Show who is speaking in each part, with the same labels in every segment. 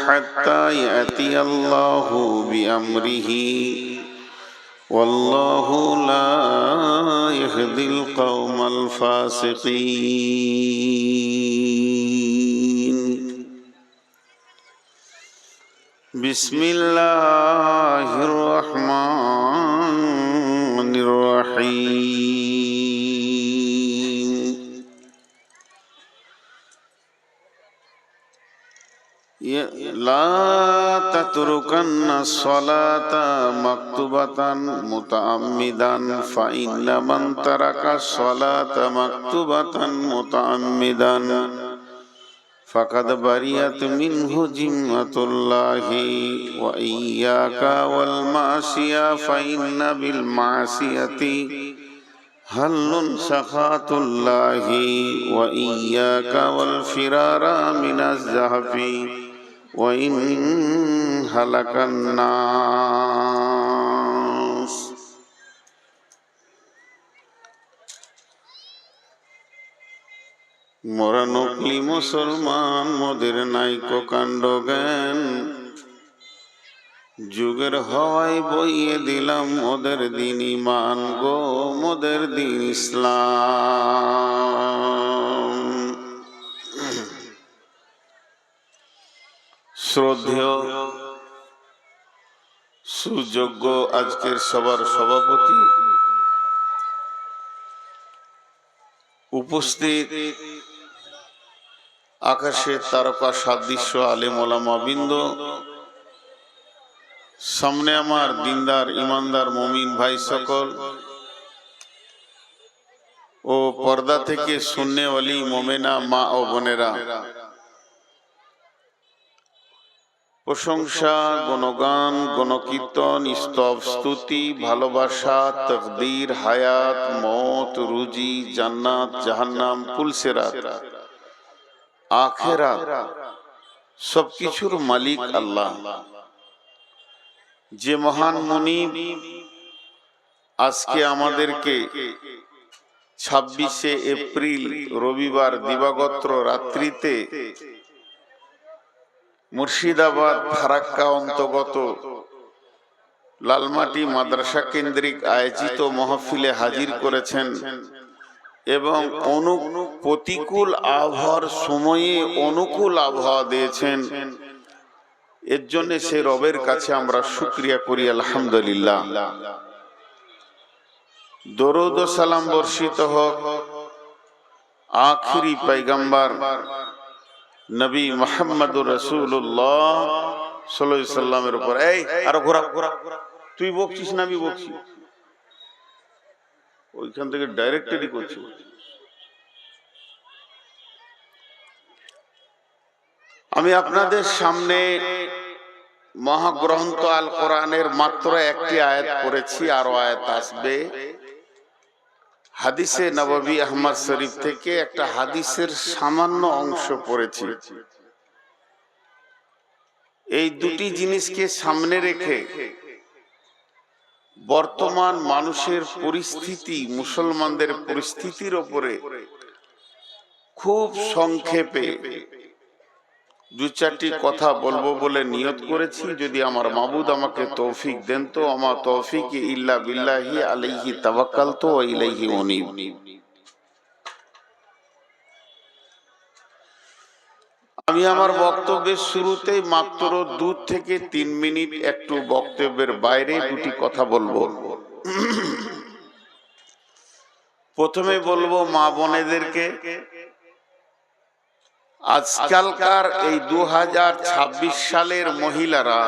Speaker 1: حتى يأتي الله بأمره والله لا يهدي القوم الفاسقين بسم الله الرحمن الرحيم لا تتركن الصلاة مكتوبة متعمدا فإن من ترك الصلاة مكتوبة متعمدا فقد برئت منه ذمة الله وإياك والمعصية فإن بالمعصية هل سخط الله وإياك والفرار من الزحف وإن هلك الناس মোরা নকলি মুসলমান মোদের নাইকো কাণ্ড জ্ঞান যুগের হওয়ায় বইয়ে দিলাম মোদের দিন ঈমান গো মোদের দিন ইসলাম। শ্রদ্ধেয় সুযোগ্য আজকের সবার সভাপতি, উপস্থিত আকাশের তারকা সাদৃশ্য আলেম ওলামা বৃন্দ, সামনে আমার দিনদার ইমানদার মুমিন ভাই সকল ও পর্দা থেকে সুন্নেওয়ালি মোমেনা মা ও বোনেরা, প্রশংসা, গুণগান, গণকীর্তন, স্তব, স্তুতি, ভালোবাসা, তাকদীর, হায়াত, মওত, রুজি, জান্নাত, জাহান্নাম, পুলসিরাত, আখিরাত সবকিছুর মালিক আল্লাহ। যে মহান মুনিব আজকে আমাদেরকে 26শে এপ্রিল রবিবার দিবাগত রাত্রিতে মুর্শিদাবাদ ফারাক্কা অন্তর্গত লালমাটি মাদ্রাসা কেন্দ্রিক আয়োজিত মাহফিলে হাজির করেছেন এবং প্রতিকূল আবহাওয়ার সময়ে অনুকূল আবহাওয়া দিয়েছেন। এর জন্য সে রবের কাছে আমরা শুকরিয়া করি, আলহামদুলিল্লাহ। দরুদ ও সালাম বর্ষিত হোক আখিরি পয়গম্বর নবী মুহাম্মদুর রাসূলুল্লাহ সাল্লাল্লাহু আলাইহি সাল্লামের উপর। এই আর ঘোরা, তুই বকছিস না আমি বকছি? ওইখান থেকে ডাইরেক্টলি করছি। আমি আপনাদের সামনে মহাগ্রন্থ আল কোরআনের মাত্র একটি আয়াত পড়েছি, আরো আয়াত আসবে। হাদিসে নববী আহমদ শরীফ থেকে একটা হাদিসের সামান্য অংশ পড়েছি। এই দুটি জিনিসকে সামনে রেখে বর্তমান মানুষের পরিস্থিতি, মুসলমানদের পরিস্থিতির উপরে খুব সংক্ষেপে দু চারটি কথা বলবো বলে নিয়ত করেছি। যদি আমার মাবুদ আমাকে তৌফিক দেন তো। আমার তৌফিক ইল্লা বিল্লাহি আলাইহি তাওয়াক্কালতু ওয়া ইলাইহি উনীব। আমি আমার বক্তব্যের শুরুতেই মাত্র 2 থেকে 3 মিনিট একটু বক্তব্যের বাইরে দুটি কথা বলবো। প্রথমে বলবো মা বোনেদেরকে, আজকালকার এই 2026 সালের মহিলারা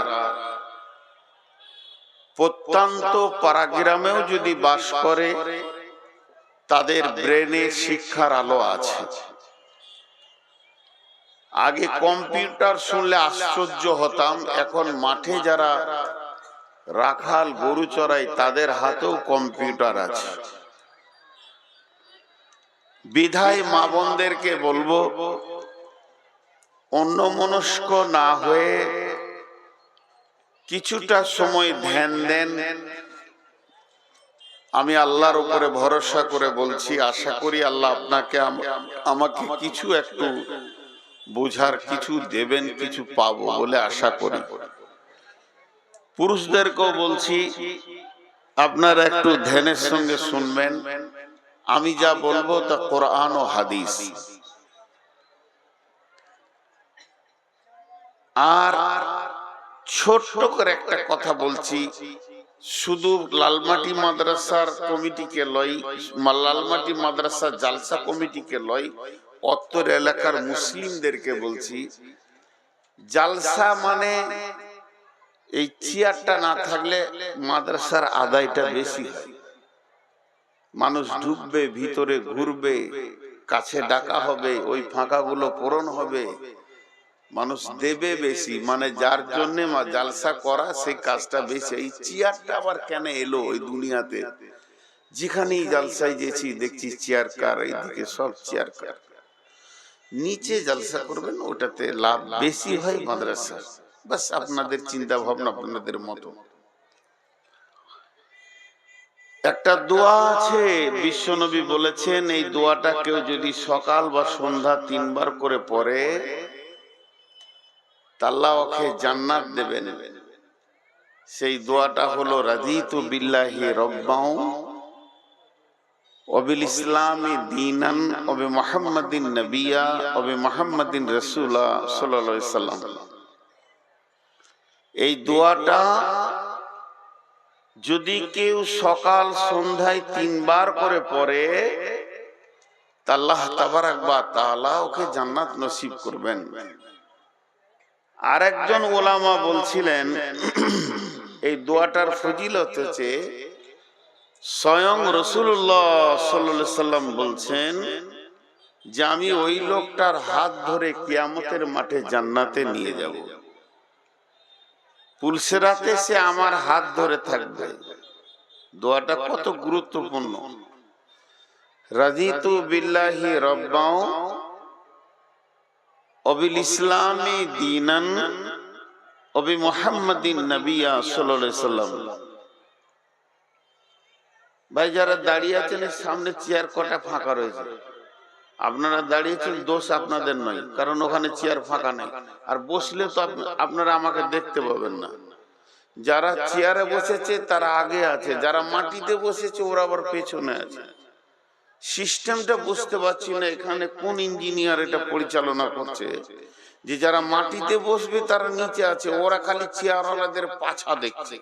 Speaker 1: প্রত্যন্ত পাড়াগ্রামেও যদি বাস করে, তাদের ব্রেনে শিক্ষার আলো আছে। আগে কম্পিউটার শুনলে আশ্চর্য হতাম, এখন মাঠে যারা রাখাল গরু চড়ায় তাদের হাতেও কম্পিউটার আছে। বিধায় মা বোনদেরকে বলবো, অন্যমনস্ক না হয়ে কিছুটা সময় ধ্যান দেন। আমি আল্লাহর উপরে ভরসা করে বলছি, আশা করি আল্লাহ আপনাকে আমাকে কিছু একটু বোঝার কিছু দেবেন, কিছু পাবো বলে আশা করি। পুরুষদেরকেও বলছি, আপনারা একটু ধ্যানের সঙ্গে শুনবেন। আমি যা বলবো তা কোরআন ও হাদিস। আর ছোট্ট করে একটা কথা বলছি, শুধু লালমাটি মাদ্রাসার কমিটিকে লয়, লালমাটি মাদ্রাসা জালসা কমিটিকে লয়, অত্তর এলাকার মুসলিমদেরকে বলছি, জালসা মানে এই চেয়ারটা না থাকলে মাদ্রাসার আদায়টা বেশি হয়। মানুষ ঢুকবে, ভিতরে ঘুরবে, কাছে ডাকা হবে, ওই ফাঁকাগুলো পূরণ হবে, মানুষ দেবে বেশি, মানে যার জন্য জালসা করা সেই কাজটা বেশি। এই চেয়ারটা আবার কেন এলো ওই দুনিয়াতে? যেখানেই জালসায় গেছি দেখছি চেয়ার কার, এইদিকে সব চেয়ার কার। নিচে জালসা করবেন, ওটাতে লাভ বেশি হয় মাদ্রাসা। বাস আপনাদের চিন্তা ভাবনা আপনাদের মতো। একটা দোয়া আছে, বিশ্বনবী বলেছেন, এই দোয়াটা কেউ যদি সকাল বা সন্ধ্যা 3 বার করে পড়ে, আল্লাহ ওকে জান্নাত দেবেন। সেই দোয়াটা হলো, রাদিতু বিল্লাহি রাব্বাও ওয়া বিল ইসলামি দীনান ওয়া বি মুহাম্মাদিন নবিয়্যা ওয়া বি মুহাম্মাদিন রাসূলা সাল্লাল্লাহু আলাইহি সাল্লাম। এই দোয়াটা যদি কেউ সকাল সন্ধ্যায় 3 বার করে পড়ে, আল্লাহ তাবারাক ওয়া তাআলা ওকে জান্নাত নসিব করবেন। আরেকজন ওলামা বলছিলেন, এই দোয়াটার ফজিলত হচ্ছে, স্বয়ং রাসূলুল্লাহ সাল্লাল্লাহু আলাইহি সাল্লাম বলছেন যে আমি ওই লোকটার হাত ধরে কিয়ামতের মাঠে জান্নাতে নিয়ে যাব। পুলসেরাতে সে আমার হাত ধরে থাকবে। দোয়াটা কত গুরুত্বপূর্ণ। রাদিতু বিল্লাহি রাব্বাও ওয়া বিল ইসলামি দীনান ওয়া বি মুহাম্মাদিন নবিয়্যা সাল্লাল্লাহু আলাইহি সাল্লাম। ভাই যারা দাঁড়িয়ে আছেন, সামনে চেয়ার কটা ফাঁকা রয়েছে, আপনারা দাঁড়িয়েছেন, দোষ আপনাদের নয়, কারণ ওখানে চেয়ার ফাঁকা নেই। আর বসলে তো আপনারা আমাকে দেখতে পাবেন না। যারা চেয়ারে বসেছে তারা আগে আছে, যারা মাটিতে বসেছে ওরা আবার পেছনে আছে। সিস্টেমটা বুঝতে পারছি না, এখানে কোন ইঞ্জিনিয়ার এটা পরিচালনা করছে যে যারা মাটিতে বসবে তারা নিচে আছে, ওরা খালি চেয়ারওয়ালাদের পাছা দেখছে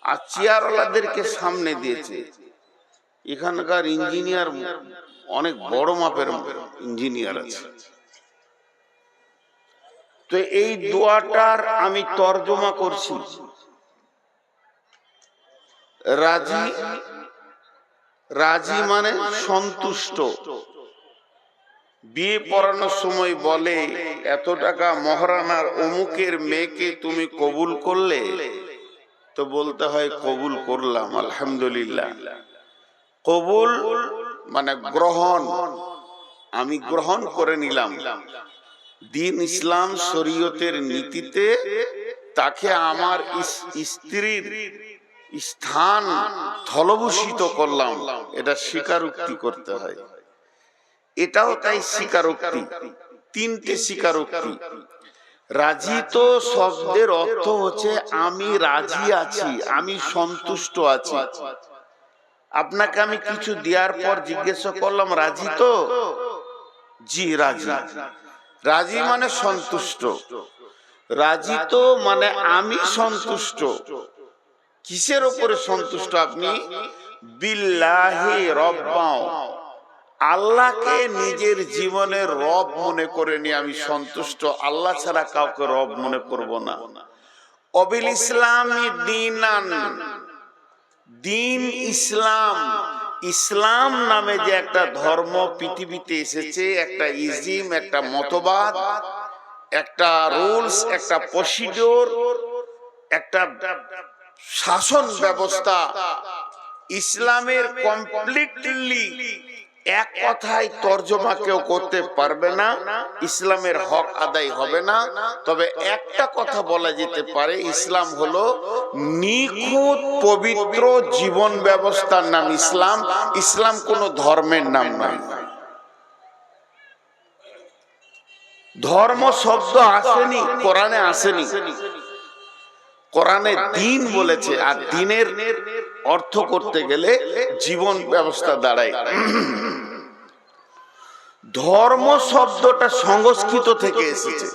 Speaker 1: আর চেয়ারওয়ালাদেরকে সামনে দিয়েছে। এখানকার ইঞ্জিনিয়ার অনেক বড় মাপের ইঞ্জিনিয়ার আছে। তো এই দোয়াটার আমি তর্জমা করছি। রাজি, রাজি মানে সন্তুষ্ট। বিয়ে পড়ানোর সময় বলে, এত টাকা মহারানার অমুকের মেয়েকে তুমি কবুল করলে, তো বলতে হয় কবুল করলাম, আলহামদুলিল্লাহ। কবুল মানে গ্রহণ, আমি গ্রহণ করে নিলাম। দিন ইসলাম শরীয়তের নীতিতে তাকে আমার স্ত্রীর স্থান স্থলভূষিত করলাম, এটা স্বীকারোক্তি করতে হয়। এটাও তাই স্বীকারোক্তি, 3টে স্বীকারোক্তি। রাজি তো শব্দের অর্থ হচ্ছে আমি রাজি আছি, আমি সন্তুষ্ট আছি। আপনাকে আমি কিছু দেওয়ার পর জিজ্ঞাসা করলাম, রাজি তো? জি রাজি। রাজি মানে সন্তুষ্ট। রাজি তো মানে আমি সন্তুষ্ট। কিসের উপরে সন্তুষ্ট আপনি? বিল্লাহি রাব্বাও, আল্লাহকে নিজের জীবনের রব মনে করে নিয়ে আমি সন্তুষ্ট। আল্লাহ ছাড়া কাউকে রব মনে করব না। অবিল ইসলামি দীনান, দিন ইসলাম, ইসলাম নামে যে একটা ধর্ম পৃথিবীতে এসেছে, একটা ইজম, একটা মতবাদ, একটা রুলস, একটা প্রসিডিওর, একটা শাসন ব্যবস্থা, ইসলামের কমপ্লিটলি এক কথায় তর্জমা কেউ করতে পারবে না, ইসলামের হক আদায় হবে না। তবে একটা কথা বলা যেতে পারে, ইসলাম হলো নিখুঁত পবিত্র জীবন ব্যবস্থার নাম ইসলাম। ইসলাম কোনো ধর্মের নাম নয়। ধর্ম শব্দ আসেনি, কোরআনে আসেনি। কোরআনে দিন বলেছে, আর দিনের অর্থ করতে গেলে জীবন ব্যবস্থা দাঁড়ায়। ধর্ম শব্দটা সংস্কৃত থেকে এসেছে,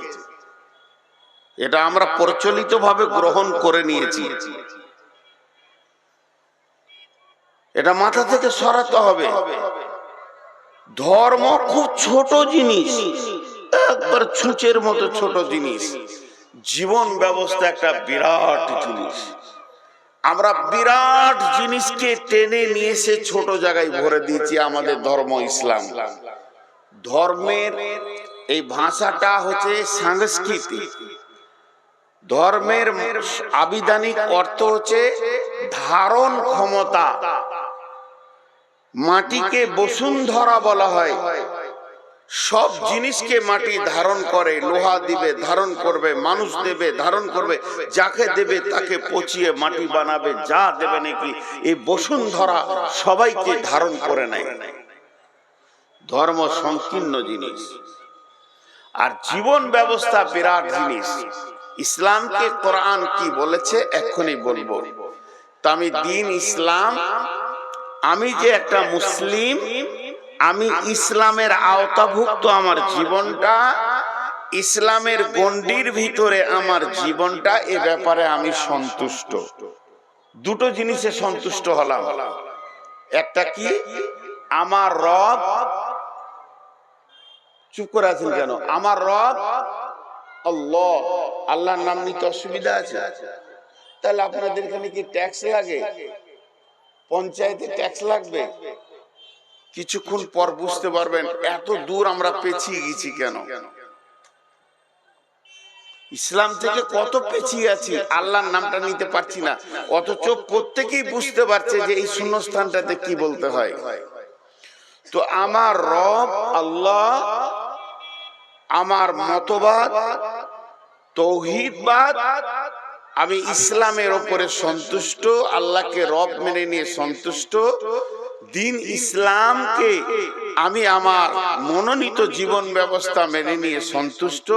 Speaker 1: এটা আমরা প্রচলিত ভাবে গ্রহণ করে নিয়েছি। এটা মাথা থেকে সরাতে হবে। ধর্ম খুব ছোট জিনিস, একবার ছুঁচের মতো ছোট জিনিস। জীবন ব্যবস্থা একটা বিরাট জিনিস। আমরা বিরাট জিনিসকে টেনে নিয়ে এসে ছোট জায়গায় ভরে দিয়েছি আমাদের ধর্ম ইসলাম। ধর্মের এই ভাষাটা হচ্ছে সাংস্কৃতিক। ধর্মের আবিধানিক অর্থ হচ্ছে ধারণ ক্ষমতা। মাটিকে বসুন্ধরা বলা হয়। সব জিনিসকে মাটি ধারণ করে, লোহা দিবে ধারণ করবে, মানুষ দেবে ধারণ করবে, যাকে দেবে তাকে পচিয়ে মাটি বানাবে, যা দেবে নাকি এই বসুন্ধরা সবাইকে ধারণ করে নেয়। ধর্ম সংকীর্ণ জিনিস, আর জীবন ব্যবস্থা বিরাট জিনিস। ইসলামকে কোরআন কি বলেছে এক্ষুনি বলবো। তো আমি দিন ইসলাম, আমি যে একটা মুসলিম, আমি ইসলামের আওতাভুক্ত, আমার জীবনটা ইসলামের গণ্ডির ভিতরে আমার জীবনটা, এ ব্যাপারে আমি সন্তুষ্ট। দুটো জিনিসে সন্তুষ্ট হলাম। একটা কি, আমার রব, চুপ করে আছেন কেন? আমার রব আল্লাহ। আল্লাহর নাম নিতে অসুবিধা আছে? তাহলে আপনাদের এখানে কি ট্যাক্স লাগে? পঞ্চায়েতে ট্যাক্স লাগবে? কিছুক্ষণ পর বুঝতে পারবেন এত দূর আমরা পেছিয়ে গেছি কেন। ইসলাম থেকে কত পেছিয়ে আছি, আল্লাহর নামটা নিতে পারছি না, অথচ প্রত্যেকেই বুঝতে পারছে যে এই শূন্যস্থানটাতে কি বলতে হয়। তো আমার রব আল্লাহ, আমার মতবাদ তাওহীদবাদ, আমি ইসলামের উপরে সন্তুষ্ট, আল্লাহকে রব মেনে নিয়ে সন্তুষ্ট, দিন ইসলামকে আমি আমার মনোনীত জীবন ব্যবস্থা মেনে নিয়ে সন্তুষ্ট।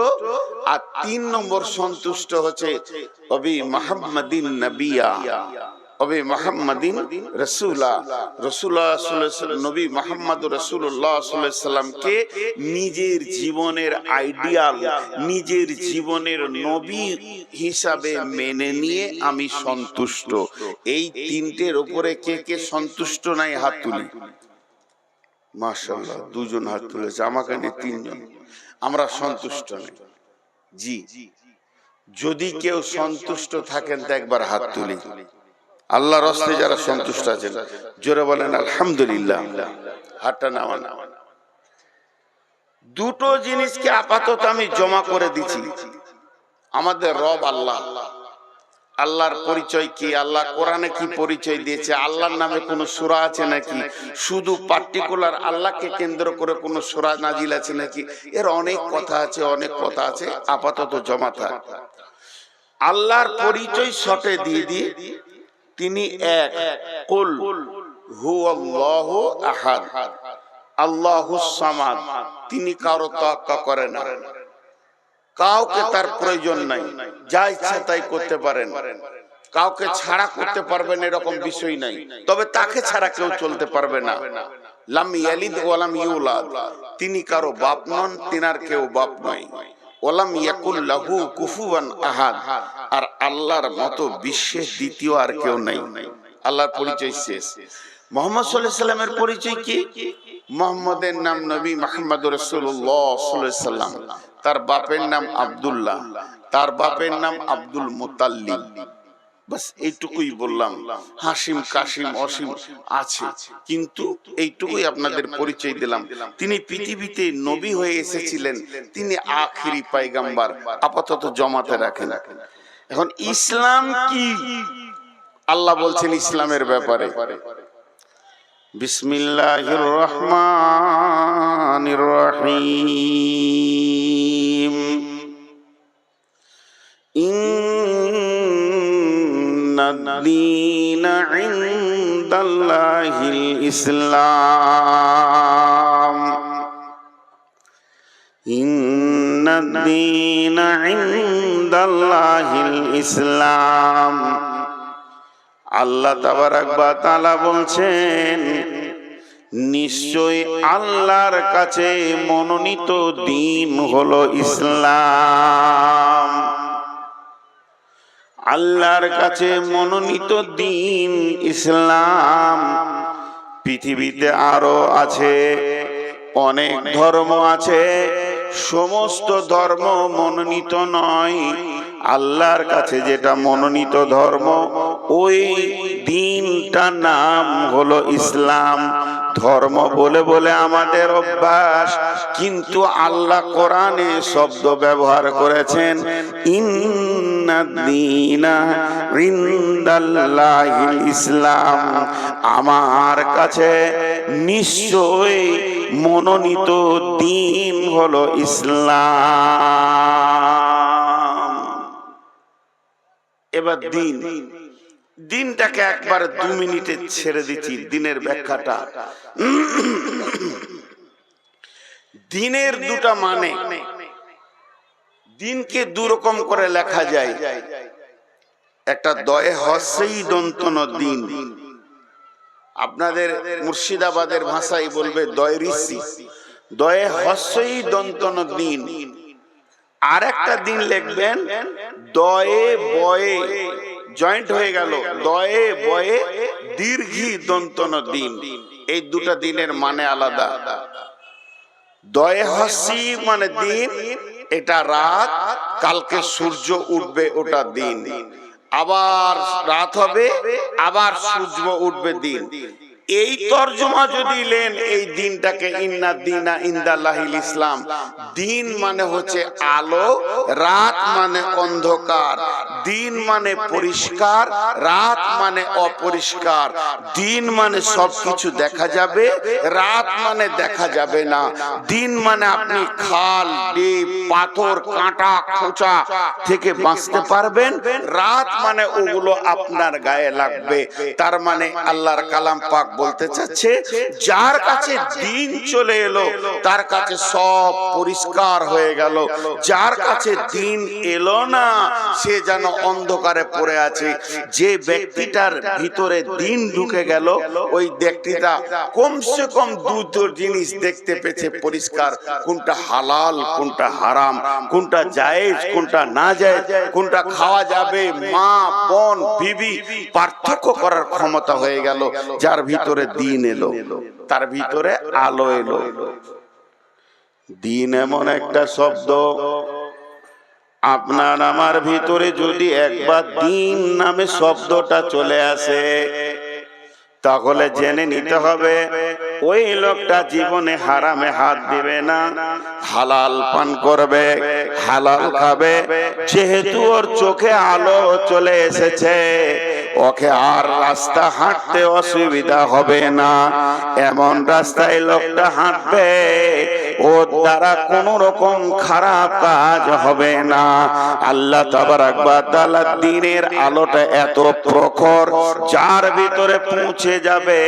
Speaker 1: আর 3 নম্বর সন্তুষ্ট হচ্ছে অবি মুহাম্মাদিন নবিয়া, অবি মুহাম্মাদিন রাসূলা। রাসূলুল্লাহ সাল্লাল্লাহু আলাইহি ওয়াসাল্লাম, নবী মুহাম্মদ রাসূলুল্লাহ সাল্লাল্লাহু আলাইহি ওয়াসাল্লামকে নিজের জীবনের আইডিয়াল, নিজের জীবনের নবী হিসাবে মেনে নিয়ে আমি সন্তুষ্ট। এই তিনটের উপরে কে কে সন্তুষ্ট নাই হাত তুলি। মাশাআল্লাহ, 2 জন হাত তুলেছে, আমাকে নিয়ে 3 জন। আমরা সন্তুষ্ট নেই। জি, যদি কেউ সন্তুষ্ট থাকেন তো একবার হাত তুলি। আল্লাহর রাস্তায় যারা সন্তুষ্ট আছেন জোরে বলেন আলহামদুলিল্লাহ। হাতটা নামান। দুটো জিনিসকে আপাতত আমি জমা করে দিচ্ছি। আমাদের রব আল্লাহ, আল্লাহর পরিচয় কি, আল্লাহ কোরআনে কি পরিচয় দিয়েছে, আল্লাহর নামে কোনো সূরা আছে নাকি, শুধু পার্টিকুলার আল্লাহকে কেন্দ্র করে কোনো সূরা নাজিল আছে নাকি, এর অনেক কথা আছে, অনেক কথা আছে, আপাতত জমা থাক। আল্লাহর পরিচয় শর্টে দিয়ে দিয়ে, তিনি এক, কুল হুয়াল্লাহু আহাদ, আল্লাহুস সামাদ, তিনি কারো তাওয়াক্কা করে না, কাউকে তার প্রয়োজন নাই, যা ইচ্ছা তাই করতে পারেন, কাউকে ছাড়া করতে পারবেন এরকম বিষয় নাই, তবে তাকে ছাড়া কেউ চলতে পারবে না। লাম ইয়ালিদ ওয়া লাম ইউলাদ, তিনি কারো বাপ নন, তিনার কেউ বাপ নয়। ওয়ালাম ইয়াকুল লাহু কুফুয়ান আহাদ, আর আল্লাহর মতো বিশ্বের দ্বিতীয় আর কেউ নাই। আল্লাহর পরিচয় শেষ। মুহাম্মদ সাল্লাল্লাহু আলাইহি সাল্লামের পরিচয় কি? মুহাম্মাদের নাম নবী মুহাম্মদ রাসূলুল্লাহ সাল্লাল্লাহু আলাইহি সাল্লাম, তার বাপের নাম আব্দুল্লাহ, তার বাপের নাম আব্দুল মুতাল্লিব। বাস এইটুকুই বললাম। হাসিম কাসিম অসীম আছে, কিন্তু এইটুকুই আপনাদের পরিচয় দিলাম। তিনি পৃথিবীতে নবী হয়ে এসেছিলেন, তিনি আখিরি পয়গম্বর। আপাতত জমাতে রাখেন। এখন ইসলাম কি আল্লাহ বলছেন ইসলামের ব্যাপারে, বিসমিল্লাহির রহমানির রহিম, ইন্নাদ-দীনা ইনদাল্লাহিল ইসলাম, ইন্নাদ-দীনা ইনদাল্লাহিল ইসলাম। আল্লাহ তাবারাক ওয়া তাআলা বলছেন, নিশ্চয় আল্লাহর কাছে মনোনীত দিন হলো ইসলাম। আল্লাহর কাছে মনোনীত দিন ইসলাম। পৃথিবীতে আরো আছে, অনেক ধর্ম আছে, সমস্ত ধর্ম মনোনীত নয়। আল্লাহর কাছে যেটা মনোনীত ধর্ম, ওই দিনটার নাম হলো ইসলাম। ধর্ম বলে বলে আমাদের অভ্যাস, কিন্তু আল্লাহ কোরআনে শব্দ ব্যবহার করেছেন, ইন্নাদ-দীনা ইনদাল্লাহিল ইসলাম। আমার কাছে নিশ্চয় মনোনীত দিন হলো ইসলাম। এবার দিনটাকে একবার 2 মিনিটে ছেড়ে দিচ্ছি, দিনের ব্যাখ্যাটা। দিনের দুটা মানে। দিনকে দুরকম করে লেখা যায়। একটা দয়ে হস্যই দন্তন দিন, আপনাদের মুর্শিদাবাদের ভাষায় বলবে দয়রিসি, দয়ে হস্যই দন্তন দিন। আর একটা দিন লিখবেন দয়ে বয়ে, জয়েন্ট হয়ে গেল, দয়ে বয়ে দীর্ঘি দন্তন দিন। এই দুটা দিনের মানে আলাদা। দয়ে হস্যি মানে দিন, এটা রাত, কালকে সূর্য উঠবে, ওটা দিন। আবার রাত হবে, আবার সূর্য উঠবে, দিন। এই তর্জমা যদি লেন এই দিনটাকে, ইন্নাদ-দীনা ইনদাল্লাহিল ইসলাম, দিন মানে হচ্ছে আলো, রাত মানে অন্ধকার। দিন মানে পরিষ্কার, রাত মানে অপরিষ্কার। দিন মানে সবকিছু দেখা যাবে, রাত মানে দেখা যাবে না। দিন মানে আপনি খাল, ডিপ, পাথর, কাঁটা, খোঁচা থেকে বাঁচতে পারবেন। রাত মানে ওগুলো আপনার গায়ে লাগবে। তার মানে আল্লাহর কালাম পাক বলতে চাচ্ছে, যার কাছে দিন চলে এলো তার কাছে সব পরিষ্কার হয়ে গেল। যার কাছে দিন এলো না, সে যেন অন্ধকারে পড়ে আছে। যে ব্যক্তিটার ভিতরে দিন ঢুকে গেল, ওই ব্যক্তিটা কমসে কম দুটো জিনিস দেখতে পেয়েছে পরিষ্কার, কোনটা হালাল, কোনটা হারাম, কোনটা জায়েজ, কোনটা না জায়েজ, কোনটা খাওয়া যাবে, মা বোন বিবি পার্থক্য করার ক্ষমতা হয়ে গেল। যার ভিতরে দিন এলো, তার ভিতরে আলো এলো। দিন এমন একটা শব্দ, আপনার আমার ভিতরে যদি একবার দিন নামে শব্দটা চলে আসে, তাহলে জেনে নিতে হবে ওই লোকটা জীবনে হারামে হাত দিবে না, হালাল পান করবে, হালাল খাবে। যেহেতু ওর চোখে আলো চলে এসেছে, ওকে আর রাস্তা হাঁটতে অসুবিধা হবে না। এমন রাস্তায় লোকটা হাঁটবে, ওর দ্বারা কোন রকম খারাপ কাজ হবে না। আল্লাহ তাবারাক ওয়া তাআলা দিনের আলোটা এত প্রখর, যার ভিতরে পৌঁছে যাবে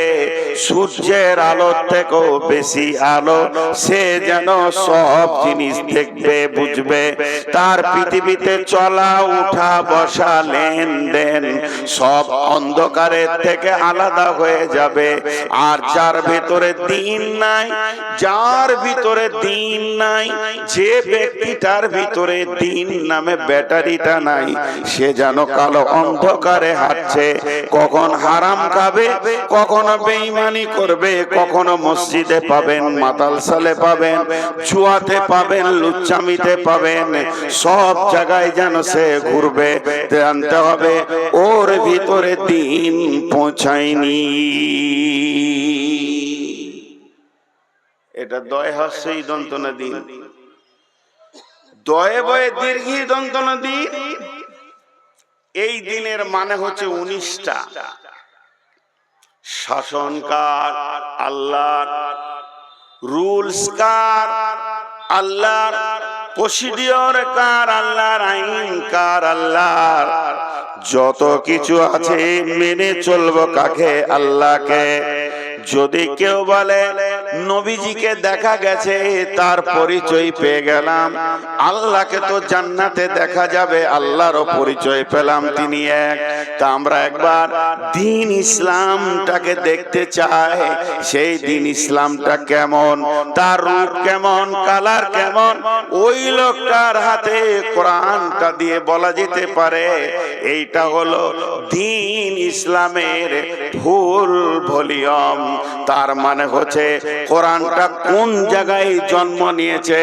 Speaker 1: সূর্যের আলোর থেকেও বেশি আলো, সে যেন সব জিনিস দেখবে, বুঝবে। তার পৃথিবীতে চলা উঠা বসা লেনদেন সব অন্ধকারের থেকে আলাদা হয়ে যাবে। আর যার ভিতরে দিন নাই, যার ভিতরে দিন নাই, যে ব্যক্তিটার ভিতরে দিন নামে ব্যাটারিটা নাই, সে যেন কালো অন্ধকারে হাঁটছে। কখন হারাম খাবে, কখনো বেঈমানি করবে, কখনো মসজিদে পাবেন, মাদ্রাসালে পাবেন, জুয়াতে পাবেন, লুচ্চামিতে পাবেন, সব জায়গায় যেন সে ঘুরবে। জানতে হবে ওর ভিতরে দিন পৌঁছায়নি। এটা দয় হস্যই দন্তন দিন, দয়ে বয়ে দীর্ঘি দন্তন দিন। এই দিনের মানে হচ্ছে 19টা। শাসনকার আল্লাহর, রুলস কার আল্লাহর, প্রসিডিওর কার আল্লাহর, আইন কার আল্লাহর। যত কিছু আছে মেনে চলবো কাকে? আল্লাহকে। যদি কেউ বলে নবীজিকে দেখা গেছে, তার পরিচয় পেয়ে গেলাম, আল্লাহকে তো জান্নাতে দেখা যাবে, আল্লাহরও পরিচয় পেলাম তিনি এক। তা আমরা একবার দ্বীন ইসলামটাকে দেখতে চাই, সেই দ্বীন ইসলামটা কেমন, তার রূপ কেমন, কালার কেমন, ওই লোকটার হাতে কোরআনটা দিয়ে বলা যেতে পারে এইটা হলো দ্বীন ইসলামের ফুল ভলিউম। তার মানে হচ্ছে কোরআনটা কোন জায়গায় জন্ম নিয়েছে,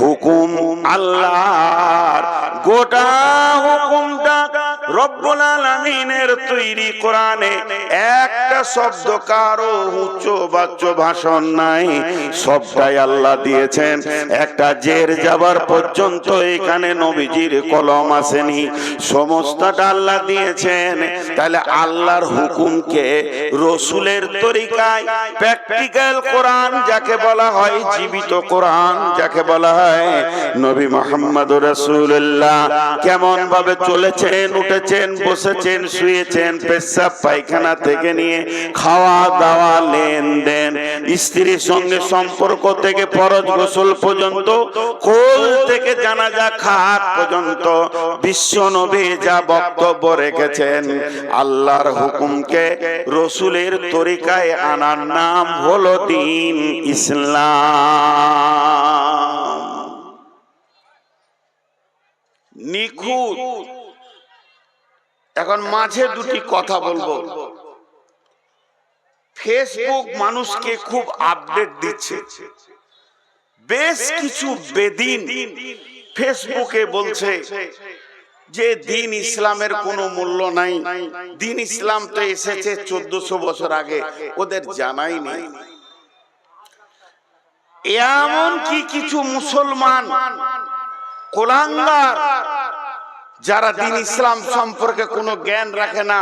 Speaker 1: হুকুম আল্লাহর, গোটা হুকুমটা রব্বুল আলামিনের তৈরি কোরআনে একটা শব্দ কারো উচ্চ বাচ্চ ভাষণ নাই, সবটাই আল্লাহ দিয়েছেন। একটা জের যাবার পর্যন্ত এখানে নবীজির কলম আসেনি, সমস্তটা আল্লাহ দিয়েছেন। তাহলে আল্লাহর হুকুমকে রসুলের তরিকায় প্র্যাকটিক্যাল কোরআন যাকে বলা হয়, জীবিত কোরআন যাকে বলা হয়, নবী মুহাম্মদুর রাসূলুল্লাহ কেমন ভাবে চলেছেন, উঠেছেন, বসেছেন, শুয়েছেন, পেশাব পায়খানা থেকে নিয়ে খাওয়া দাওয়া, লেনদেন, স্ত্রীর সঙ্গে সম্পর্ক থেকে ফরজ গোসল পর্যন্ত, কোল থেকে জানাজা খাট পর্যন্ত বিশ্ব নবী যা বক্তব্য রেখেছেন, আল্লাহর হুকুমকে রসুলের তরিকায় আনার নাম হলো দ্বীন ইসলাম। নিখুঁত। এখন মাঝে দুটি কথা বলবো। ফেসবুক মানুষকে খুব আপডেট দিচ্ছে। বেশ কিছু বেদিন ফেসবুকে বলছে যে দ্বীন ইসলামের কোনো মূল্য নাই, দ্বীন ইসলাম তো এসেছে 1400 বছর আগে, ওদের জানাই নেই। এমন কি কিছু মুসলমান কুলাঙ্গার যারা দ্বীন ইসলাম সম্পর্কে কোনো জ্ঞান রাখে না,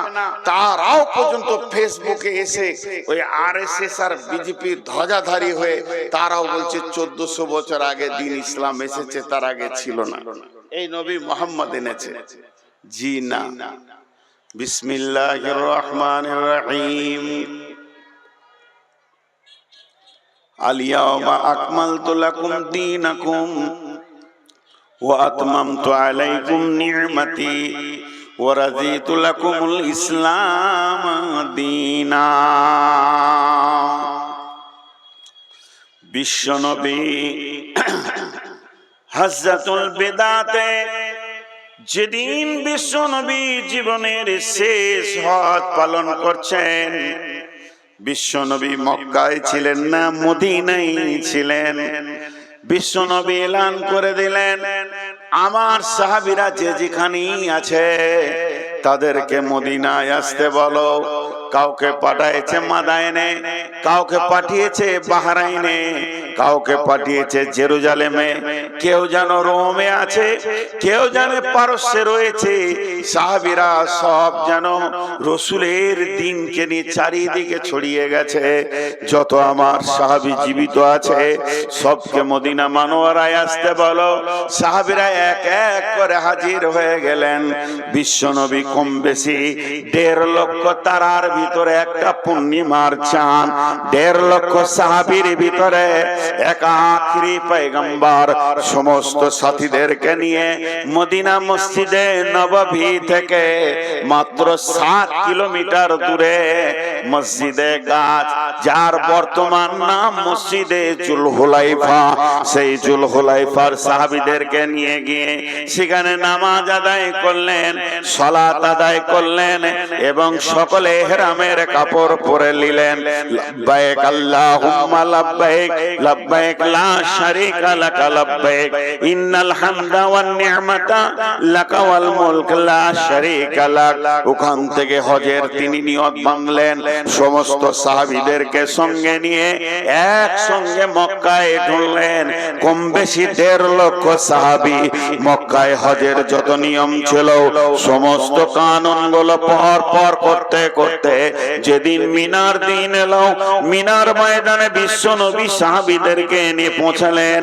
Speaker 1: তারাও পর্যন্ত ফেসবুকে এসে ওই আরএসএস আর বিজেপির ধ্বজাধারী হয়ে তারাও বলছে 1400 বছর আগে দ্বীন ইসলাম এসেছে, তার আগে ছিল না, এই নবী মুহাম্মদ এনেছে। জি না। বিসমিল্লাহির রহমানির রহিম। আল-ইয়াওমা আকমালতু লাকুম দীনাকুম ওয়া আতমামতু আলাইকুম নি'মাতি ওয়া রাযীতু লাকুমুল ইসলাম দীনা। বিশ্বনবী হযরতুল বিদাতে যেদিন বিশ্বনবী জীবনের শেষ হজ পালন করছেন, বিশ্বনবী মক্কায় ছিলেন না, মদিনায় ছিলেন। বিশ্বনবী এলান করে দিলেন, আমার সাহাবীরা যে যেখানেই আছে তাদেরকে মদিনায় আসতে বলো। কাউকে পাঠিয়েছে মাদায়েনে, কাউকে পাঠিয়েছে বাহরাইনে, কাউকে পাঠিয়েছে জেরুজালেমে, কেউ যেন রোমে আছে, কেউ যেন পারস্যে রয়েছে। সাহাবীরা সব যেন রসুলের দ্বীনকে নিয়ে চারিদিকে ছড়িয়ে গেছে। যত আমার সাহাবী জীবিত আছে সবকে মদিনা মানোয়ারায় আসতে বলো। সাহাবীরা এক এক করে হাজির হয়ে গেলেন। বিশ্বনবী কম বেশি 1.5 লক্ষ তারার ভিতরে একটা পূর্ণিমার চাঁদ, 1.5 লক্ষ সাহাবীর ভিতরে এক আখরি পয়গম্বর সমস্ত সাথীদেরকে নিয়ে মদিনা মসজিদে নববী থেকে মাত্র 7 কিলোমিটার দূরে মসজিদে গাছ, যার বর্তমান নাম মসজিদে জুলহুলাইফা, সেই জুলহুলাইফার সাহাবীদেরকে নিয়ে গিয়ে সেখানে নামাজ আদায় করলেন, সালাত আদায় করলেন এবং সকলে ইহরামের কাপড় পরে নিলেন। লাব্বাইক আল্লাহুম্মা লাব্বাইক, লাব্বাইক লা শারীকা লাকা লাব্বাইক, ইন্নাল হামদা ওয়ান নি'মাতা লাকা ওয়াল মুলক লা শারীকা লাক। ওখান থেকে হজের তিনি নিয়ত ভাঙলেন, সমস্ত সাহাবীদেরকে সঙ্গে নিয়ে একসঙ্গে মক্কায় ঢুকলেন। কম বেশি 1.5 লক্ষ সাহাবী মক্কায় হজের যত নিয়ম ছিল সমস্ত কানুনগুলো পর পর করতে করতে যেদিন মিনার দিন এলো, মিনার ময়দানে বিশ্বনবী সাহাবীদেরকে নিয়ে পৌঁছালেন।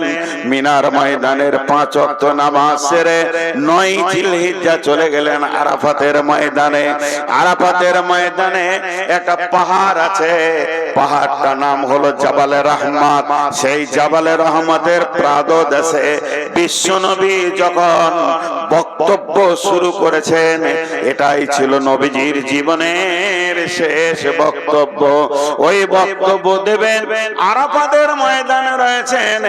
Speaker 1: মিনার ময়দানের 5 ওয়াক্ত নামাজ সেরে 9 জিলহিজ্জা চলে গেলে গেলেন আরাফাতের ময়দানে। আরাফাতের ময়দানে একটা পাহাড় আছে, পাহাড়টার নাম হলো জাবালে রহমত। সেই জাবালে রহমতের প্রাদদেশে বিশ্বনবী যখন বক্তব্য শুরু করেছেন, এটাই ছিল নবীজির জীবনের শেষ বক্তব্য। ওই বক্তব্য দেবেন আরাফাতের ময়দানে রয়েছেন।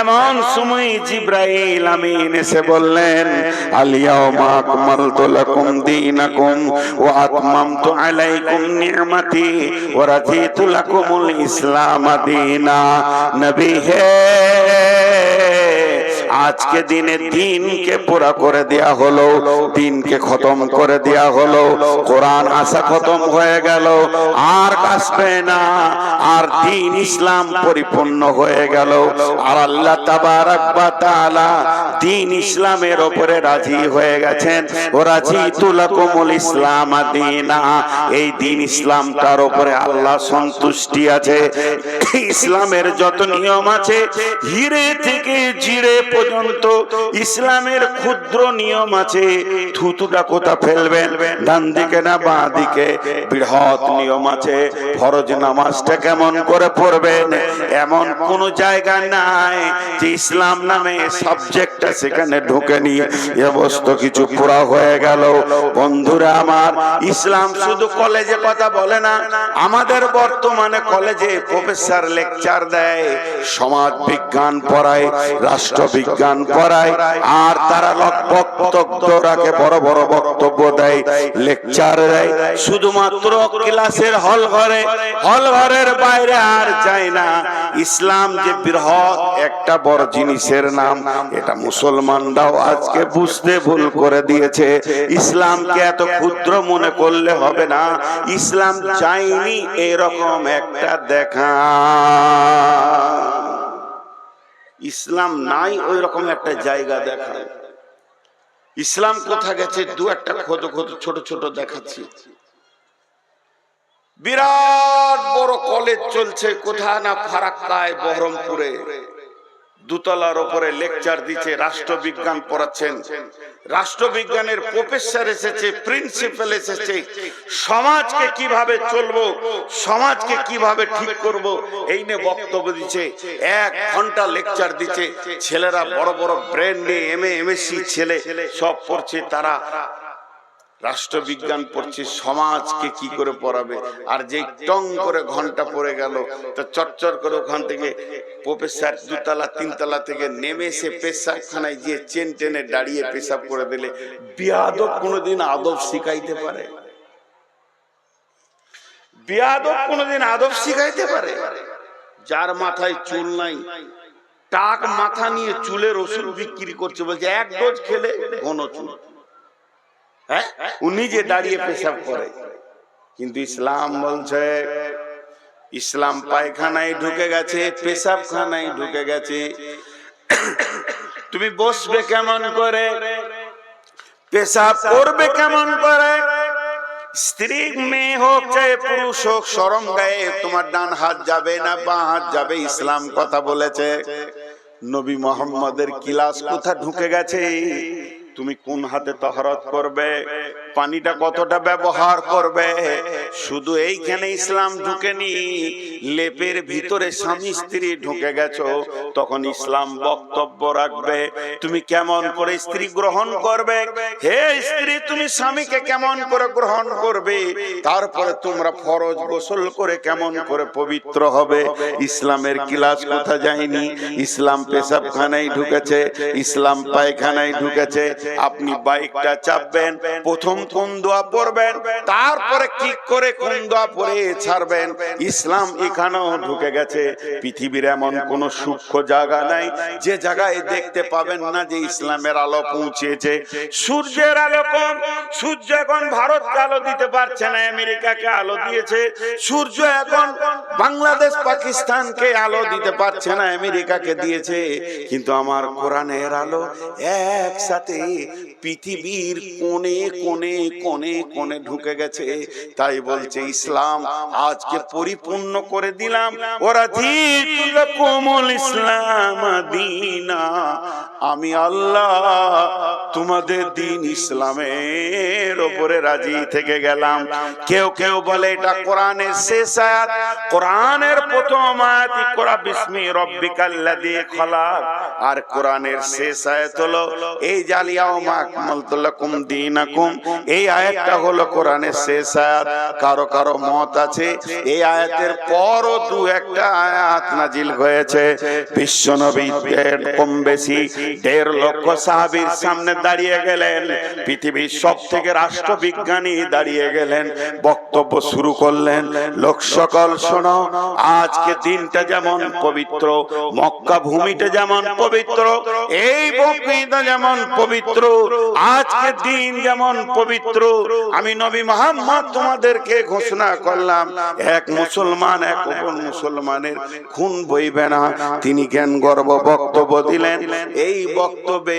Speaker 1: এমন সময় জিবরাইল আমিন এসে বললেন, আল-ইয়াওমা আকমালতু লাকুম দীনাকুম ওয়া আতমামতু আলাইকুম নি'মাতি ওয়া রাদিতু লাকুমুল ইসলাম দীনা। নবী হে, আজকে দিনে দিনকে পুরা করে দেয়া হলো, দিনকে খতম করে দেয়া হলো, কোরআন আসা খতম হয়ে গেল, আর আসবে না, আর দিন ইসলাম পরিপূর্ণ হয়ে গেল। আর আল্লাহ তাবারক ওয়া তাআলা দিন ইসলামের উপরে রাজি হয়ে গেছেন। ও রাজিতু লাকুমুল ইসলাম দীনা, এই দিন ইসলামটার উপরে আল্লাহ সন্তুষ্টি আছে। ইসলামের যত নিয়ম আছে, হিরে থেকে জিরে পর্যন্ত ইসলামের ক্ষুদ্র নিয়ম আছে। থুতুটা কোথা ফেলবেন, ডান দিকে না বাঁ দিকে, বৃহৎ নিয়ম আছে। ফরজ নামাজটা কেমন করে পড়বেন, এমন কোন জায়গা নাই যে ইসলাম নামে সাবজেক্টটা সেখানে ঢুকেনি। সমস্ত কিছু পুরা হয়ে গেল। বন্ধুরা আমার, ইসলাম শুধু কলেজে কথা বলে না, আমাদের বর্তমানে কলেজে প্রফেসর লেকচার দেয়, সমাজ বিজ্ঞান পড়ায়, রাষ্ট্রবিজ্ঞান পড়ায়, আর তারা বক্তব্য রাখে, বড় বড় বক্তব্য দেয়, লেকচার দেয়, শুধুমাত্র ক্লাসের হল ঘরের বাইরে আর যায় না। ইসলাম যে বৃহৎ একটা বড় জিনিসের নাম, এটা মুসলমানরাও আজকে বুঝতে ভুল করে দিয়েছে। ইসলামকে এত ক্ষুদ্র মনে করলে হবে না। ইসলাম চাইনি এরকম একটা দেখা, ইসলাম নাই ওই রকম একটা জায়গা দেখা। ইসলাম কোথা গেছে দু একটা ছোট ছোট দেখাচ্ছি। বিরাট বড় কলেজ চলছে কোথা না ফারাক্কায়, বহরমপুরে, দুতলার উপরে লেকচার দিচ্ছে, রাষ্ট্রবিজ্ঞান পড়াচ্ছেন। রাষ্ট্রবিজ্ঞানের প্রফেসর এসেছে, প্রিন্সিপাল এসেছে, সমাজকে কিভাবে চলবো, সমাজকে কিভাবে ঠিক করব, এই নিয়ে বক্তব্য দিচ্ছে। 1 ঘন্টা লেকচার দিচ্ছে। ছেলেরা বড় বড় ব্রেন নিয়ে এমএ এমএসসি ছেলে সব পড়ছে, তারা রাষ্ট্রবিজ্ঞান পড়ছে, সমাজকে কি করে পড়াবে। আর যে টং করে ঘন্টা পড়ে গেল, তো চটচট করে ওখান থেকে প্রফেসর 2 তলা 3 তলা থেকে নেমে এসে পেশাবখানায় গিয়ে চেন টেনে দাঁড়িয়ে পেশাব করে দিলে। বিয়াদব কোনোদিন আদব শিখাইতে পারে? বিয়াদব কোনোদিন আদব শিখাইতে পারে? যার মাথায় চুল নাই, টাক মাথা নিয়ে চুলের ওষুধ বিক্রি করছে, বলছে 1 ডোজ খেলে ঘন চুল। হ্যাঁ, উনি যে দাঁড়িয়ে পেশাব করে। কিন্তু ইসলাম বলছে, ইসলাম পায়খানায় ঢুকে গেছে, পেশাবখানায় ঢুকে গেছে। তুমি বসবে কেমন করে, পেশাব করবে কেমন করে, স্ত্রী মেয়ে হোক চাहे পুরুষ হোক, শরম গায়ে তোমার ডান হাত যাবে না বাঁ হাত যাবে, ইসলাম কথা বলেছে। নবী মুহাম্মদের ক্লাস কোথা ঢুকে গেছে, তুমি কোন হাতে তাহারাত করবে, পানিটা কতটা ব্যবহার করবে, শুধু এইখানে ইসলাম ঢুকেনি, লেপের ভিতরে স্বামী স্ত্রী ঢুকে গেছো, তখন ইসলাম বক্তব্য রাখবে। তুমি কেমন করে স্ত্রী গ্রহণ করবে, হে স্ত্রী তুমি স্বামীকে কেমন করে গ্রহণ করবে, তারপরে তোমরা ফরজ গোসল করে কেমন করে পবিত্র হবে। ইসলামের ক্লাস কোথা যায়নি, ইসলাম পেশাবখানায় ঢুকেছে, ইসলাম পায়খানায় ঢুকেছে। আপনি বাইকটা চাপবেন, প্রথম কোন দোয়া পড়বেন, তারপরে কি করে কোন দোয়া পড়ে ছাড়বেন, ইসলাম এখানেও ঢুকে গেছে। পৃথিবীর এমন কোন সূক্ষ্ম জায়গা নাই যে জায়গায় দেখতে পাবেন না যে ইসলামের আলো পৌঁছেছে। সূর্যের আলো কম, সূর্য এখন ভারতকে আলো দিতে পারছে না, আমেরিকাকে আলো দিয়েছে। সূর্য এখন বাংলাদেশ পাকিস্তানকে আলো দিতে পারছে না, আমেরিকাকে দিয়েছে। কিন্তু আমার কোরআনের আলো একসাথে পৃথিবীর কোণে কোণে কোণে কোণে ঢুকে গেছে। তাই বলছে ইসলাম আজকে পরিপূর্ণ করে দিলাম। ওয়ারাদিতু লাকুমুল ইসলাম দীনা, আমি আল্লাহ তোমাদের দিন ইসলামের উপরে রাজি থেকে গেলাম। কেউ কেউ বলে এটা কোরআনের শেষ আয়াত, কোরআনের প্রথম আয়াত ইকরা বিসমি রাব্বিকাল্লাযী খলাক, আর কোরআনের শেষ আয়াত হলো এই জালিয়াউমা আকমালতু লাকুম দীনাকুম। এই আয়াতটা হলো কোরআনের শেষ আয়াত। কারো কারো মত আছে এই আয়াতের পরও দু একটা আয়াত নাজিল হয়েছে। বিশ্বনবী কম বেশি 1.5 লক্ষ সাহাবীর সামনে দাঁড়িয়ে গেলেন, পৃথিবীর সবথেকে রাষ্ট্রবিজ্ঞানী দাঁড়িয়ে গেলেন, বক্তব্য শুরু করলেন। লোক সকল শোনো, আজকে দিনটা যেমন পবিত্র, মক্কা ভূমিটা যেমন পবিত্র, এই বকরিদা যেমন পবিত্র, আজকে দিন যেমন পবিত্র, আমি নবী মুহাম্মদ তোমাদেরকে ঘোষণা করলাম এক মুসলমান এক অপর মুসলমানের খুন বইবে না। তিনি জ্ঞান গর্ব বক্তব্য দিলেন। এই বক্তব্যে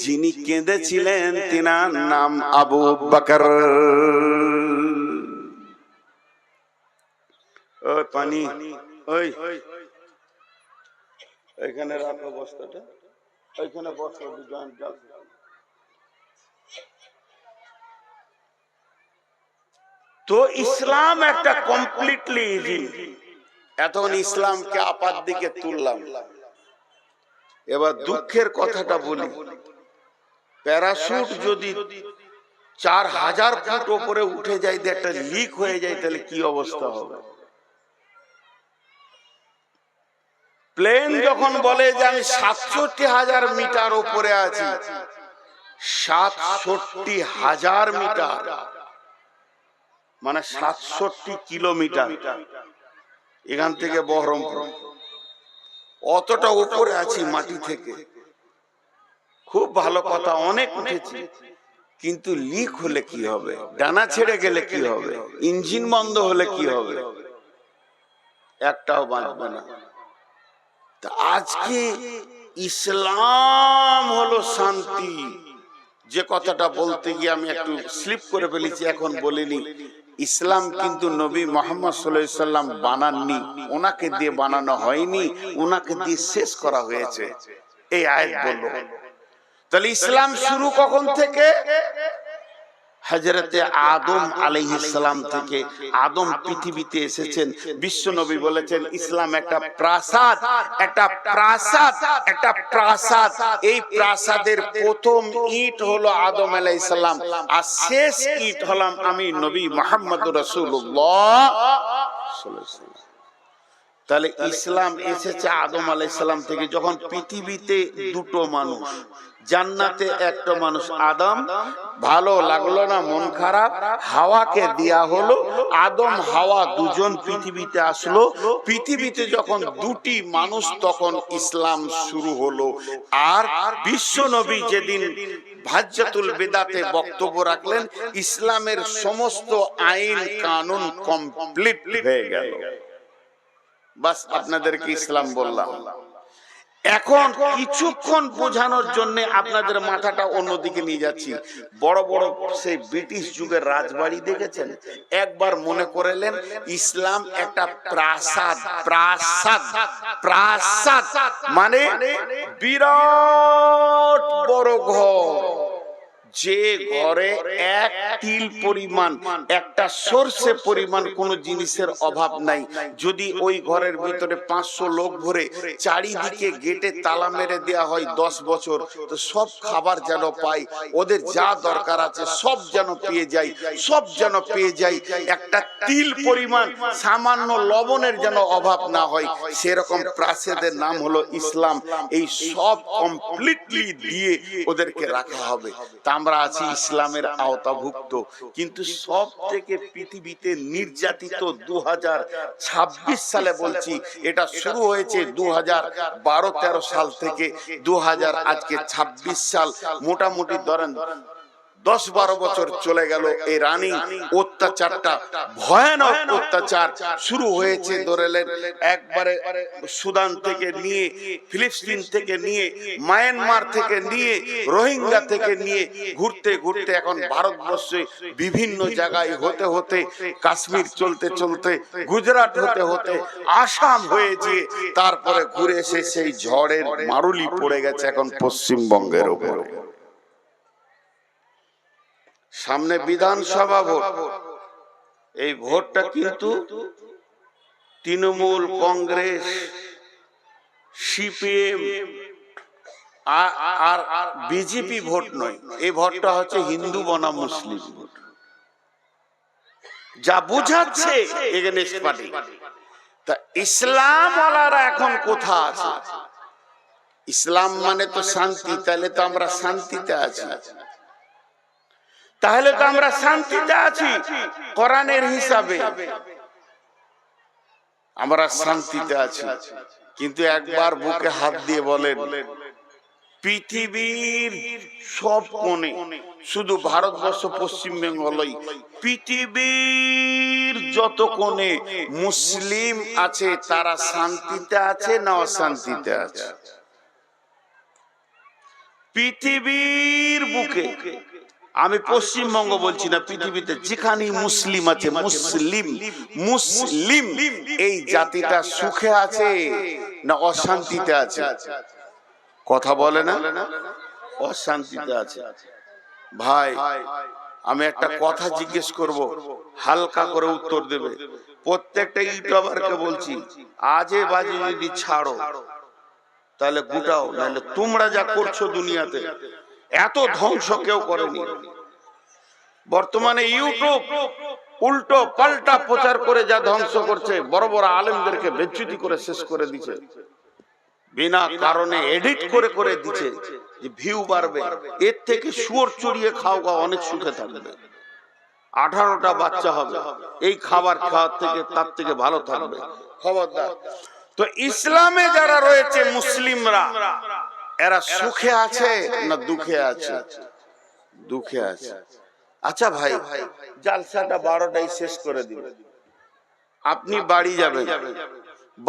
Speaker 1: যিনি কেঁদেছিলেন তিনার নাম আবু বকর। ওই পানি, ওই এখানে রাখো বস্তাটা, ওইখানে বস্তা দুজন। তো ইসলাম একটা কমপ্লিটলি ইজি। এখন ইসলামকে আপাত দিকে তুললাম। এবার দুঃখের কথাটা বলি, প্যারাশুট যদি 4000 ফুট উপরে উঠে যায়, একটা লিক হয়ে যায়, তাহলে কি অবস্থা হবে? প্লেন যখন বলে যে আমি 67,000 মিটার উপরে আছি, 67,000 মিটার মানে 67 কিলোমিটার, এখান থেকে বহরমপুর, অতটা উপরে আছি মাটি থেকে। খুব ভালো কথা, অনেক উঠেছি, কিন্তু লিক হলে কি হবে? ডানা ছেড়ে গেলে কি হবে? ইঞ্জিন বন্ধ হলে কি হবে? একটাও বাঁচবে না। আজকে ইসলাম হলো শান্তি। যে কথাটা বলতে গিয়ে আমি একটু স্লিপ করে ফেলেছি, এখন বলিনি। ইসলাম কিন্তু নবী মুহাম্মদ সাল্লাল্লাহু আলাইহি সাল্লাম বানাননি, ওনাকে দিয়ে বানানো হয়নি, ওনাকে দিয়ে শেষ করা হয়েছে। এই আয়াত বলল। তাহলে ইসলাম শুরু কখন থেকে? হযরতে আদম আলাইহিস সালাম থেকে। আদম পৃথিবীতে এসেছেন, বিশ্ব নবী বলেছেন ইসলাম একটা প্রাসাদ, একটা প্রাসাদ, একটা প্রাসাদ। এই প্রাসাদের প্রথম ইট হলো আদম আলাইহিস সালাম, আর শেষ ইট হলাম আমি নবী মুহাম্মদুর রাসূলুল্লাহ সাল্লাল্লাহু আলাইহি ওয়াসাল্লাম। তাহলে ইসলাম এসেছে আদম আলাইহিস সালাম থেকে। যখন পৃথিবীতে দুটো মানুষ, জান্নাতে একটা মানুষ আদম, ভালো লাগলো না, মন খারাপ, হাওয়াকে দেয়া হলো। আদম হাওয়া দুজন পৃথিবীতে আসলো। পৃথিবীতে যখন দুটি মানুষ, তখন ইসলাম শুরু হলো। আর বিশ্ব নবী যেদিন হাজ্জাতুল বিদাতে বক্তব্য রাখলেন, ইসলামের সমস্ত আইন কানুন কমপ্লিট হয়ে গেল। বাস আপনাদেরকে ইসলাম বললাম। এখন কিছুক্ষণ বোঝানোর জন্য আপনাদের মাথাটা অন্যদিকে নিয়ে যাচ্ছি। বড় বড় সেই ব্রিটিশ যুগের রাজবাড়ি দেখেছেন? একবার মনে করেলেন ইসলাম একটা প্রাসাদ। প্রাসাদ, প্রাসাদ মানে বিরাট বড় ঘর, যে ঘরে এক তিল পরিমাণ, একটা সরষে পরিমাণ কোন জিনিসের অভাব নাই। যদি ওই ঘরের ভিতরে 500 লোক ভরে চারিদিকে গেটে তালা মেরে দেওয়া হয় 10 বছর, তো সব খাবার যেন পায়, ওদের যা দরকার আছে সব যেন পেয়ে যায়, সব যেন পেয়ে যায়। একটা তিল পরিমাণ সামান্য লবণের যেন অভাব না হয়, সেরকম প্রাসাদের নাম হলো ইসলাম। এই সব কমপ্লিটলি দিয়ে ওদেরকে রাখা হবে। আমরা আছি ইসলামের আওতাভুক্ত, কিন্তু সব থেকে পৃথিবীতে নির্যাতিত 2026 সালে বলছি, এটা শুরু হয়েছে 2012-13 সাল থেকে 2000 আজকে 26 সাল, মোটামুটি ধরেন 10-12 বছর চলে গেল। এই রানী অত্যাচারটা, ভয়ানক অত্যাচার শুরু হয়েছে ধরেলেন একবারে সুদান থেকে নিয়ে, ফিলিস্তিন থেকে নিয়ে, মায়ানমার থেকে নিয়ে, রোহিঙ্গা থেকে নিয়ে ঘুরতে ঘুরতে এখন ভারতবর্ষে বিভিন্ন জায়গায় হতে হতে, কাশ্মীর চলতে চলতে, গুজরাট হতে হতে আসাম হয়েছে, তারপরে ঘুরে এসে সেই ঝড়ের মারুলি পড়ে গেছে এখন পশ্চিমবঙ্গের উপরে। সামনে বিধানসভা ভোট। এই ভোটটা কিন্তু তৃণমূল, কংগ্রেস, সিপিএম আর বিজেপি ভোট নয়। এই ভোটটা হচ্ছে হিন্দু বনাম মুসলিম ভোট। যা বুঝাচ্ছে এগেনস্ট পার্টি। তা ইসলাম ওয়ালারা এখন কোথা আছে? ইসলাম মানে তো শান্তি, তাহলে তো আমরা শান্তিতে আছি। তাহলে তো আমরা শান্তিতে আছি কোরআনের হিসাবে, আমরা শান্তিতে আছি। কিন্তু একবার বুকে হাত দিয়ে বলেন, পৃথিবীর সব কোণে, শুধু ভারতবর্ষ পশ্চিমবঙ্গ নয়, পৃথিবীর যত কোণে মুসলিম আছে তারা শান্তিতে আছে না অশান্তিতে আছে? পৃথিবীর বুকে, আমি পশ্চিমবঙ্গ বলছি না, পৃথিবীতে যেখানে মুসলিম আছে, মুসলিম মুসলিম এই জাতিটা সুখে আছে না অশান্তিতে আছে? কথা বলে না, অশান্তিতে আছে। ভাই, আমি একটা কথা জিজ্ঞেস করব, হালকা করে উত্তর দেবে। প্রত্যেকটা ইউটিউবারকে বলছি, আজে বাজে যদি ছাড়ো তাহলে গুটাও, নাহলে তোমরা যা করছো দুনিয়াতে এত ধ্বংস কেউ করেনি। বর্তমানে ইউটিউব উল্টো পাল্টা প্রচার করে যা ধ্বংস করছে, বড় বড় আলেমদেরকে বেজ্জতি করে শেষ করে দিচ্ছে, বিনা কারণে এডিট করে করে দিচ্ছে যে ভিউ বাড়বে। এর থেকে শুয়োর চড়িয়ে খাও গা, অনেক সুখে থাকবে, 18টা বাচ্চা হবে, এই খাবার খাওয়ার থেকে তার থেকে ভালো থাকবে। খবরদার। তো ইসলামে যারা রয়েছে মুসলিমরা, এরা সুখে আছে না দুঃখে আছে? দুঃখে আছে। আচ্ছা ভাই, জালসাটা 12টায় শেষ করে দিবেন, আপনি বাড়ি যাবেন।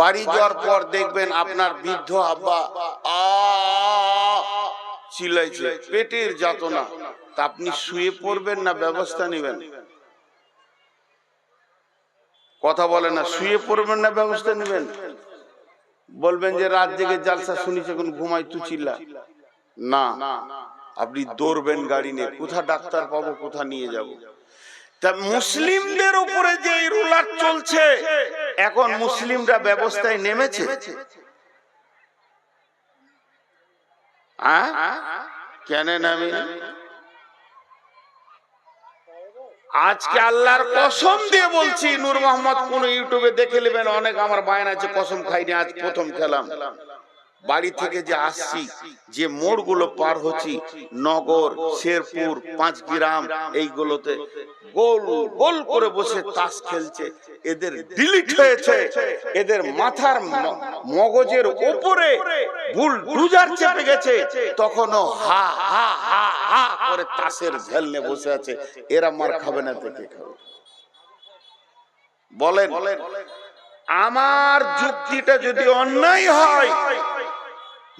Speaker 1: বাড়ি যাওয়ার পর দেখবেন আপনার বৃদ্ধ আব্বা চিল্লাইছে, পেটের যাতনা। তা আপনি শুয়ে পড়বেন না ব্যবস্থা নেবেন? কথা বলে না, শুয়ে পড়বেন না ব্যবস্থা নেবেন? বলবেন যে রাত জেগে জালসা শুনিছে, কোন ঘুমাই তু চিল্লা না, আপনি দৌড়বেন গাড়ি নিয়ে, কোথা ডাক্তার পাবো, কোথা নিয়ে যাব। তা মুসলিমদের উপরে যে রুলার চলছে, এখন মুসলিমরা ব্যবস্থায় নেমেছে? কেন নামে? আজকে আল্লাহর কসম দিয়ে বলছি, নূর মোহাম্মদ কোন ইউটিউবে দেখে নেবেন, অনেক আমার বায়না আছে, কসম খাইনি, আজ প্রথম খেলাম। বাড়ি থেকে যে আসছি, যে মোড়গুলো পার হচ্ছি, নগর, শেরপুর, 5 গ্রাম, এইগুলোতে গোল গোল করে বসে তাস খেলছে। এদের ডিলিট হয়েছে, এদের মাথার মগজের উপরে বুলডুজার চেপে গেছে, তখনও হা হা হা হা করে তাসের ঝেলনে বসে আছে। এরা মার খাবে না তো কে খাবে? বলেন, আমার যুক্তিটা যদি অন্যায় হয়,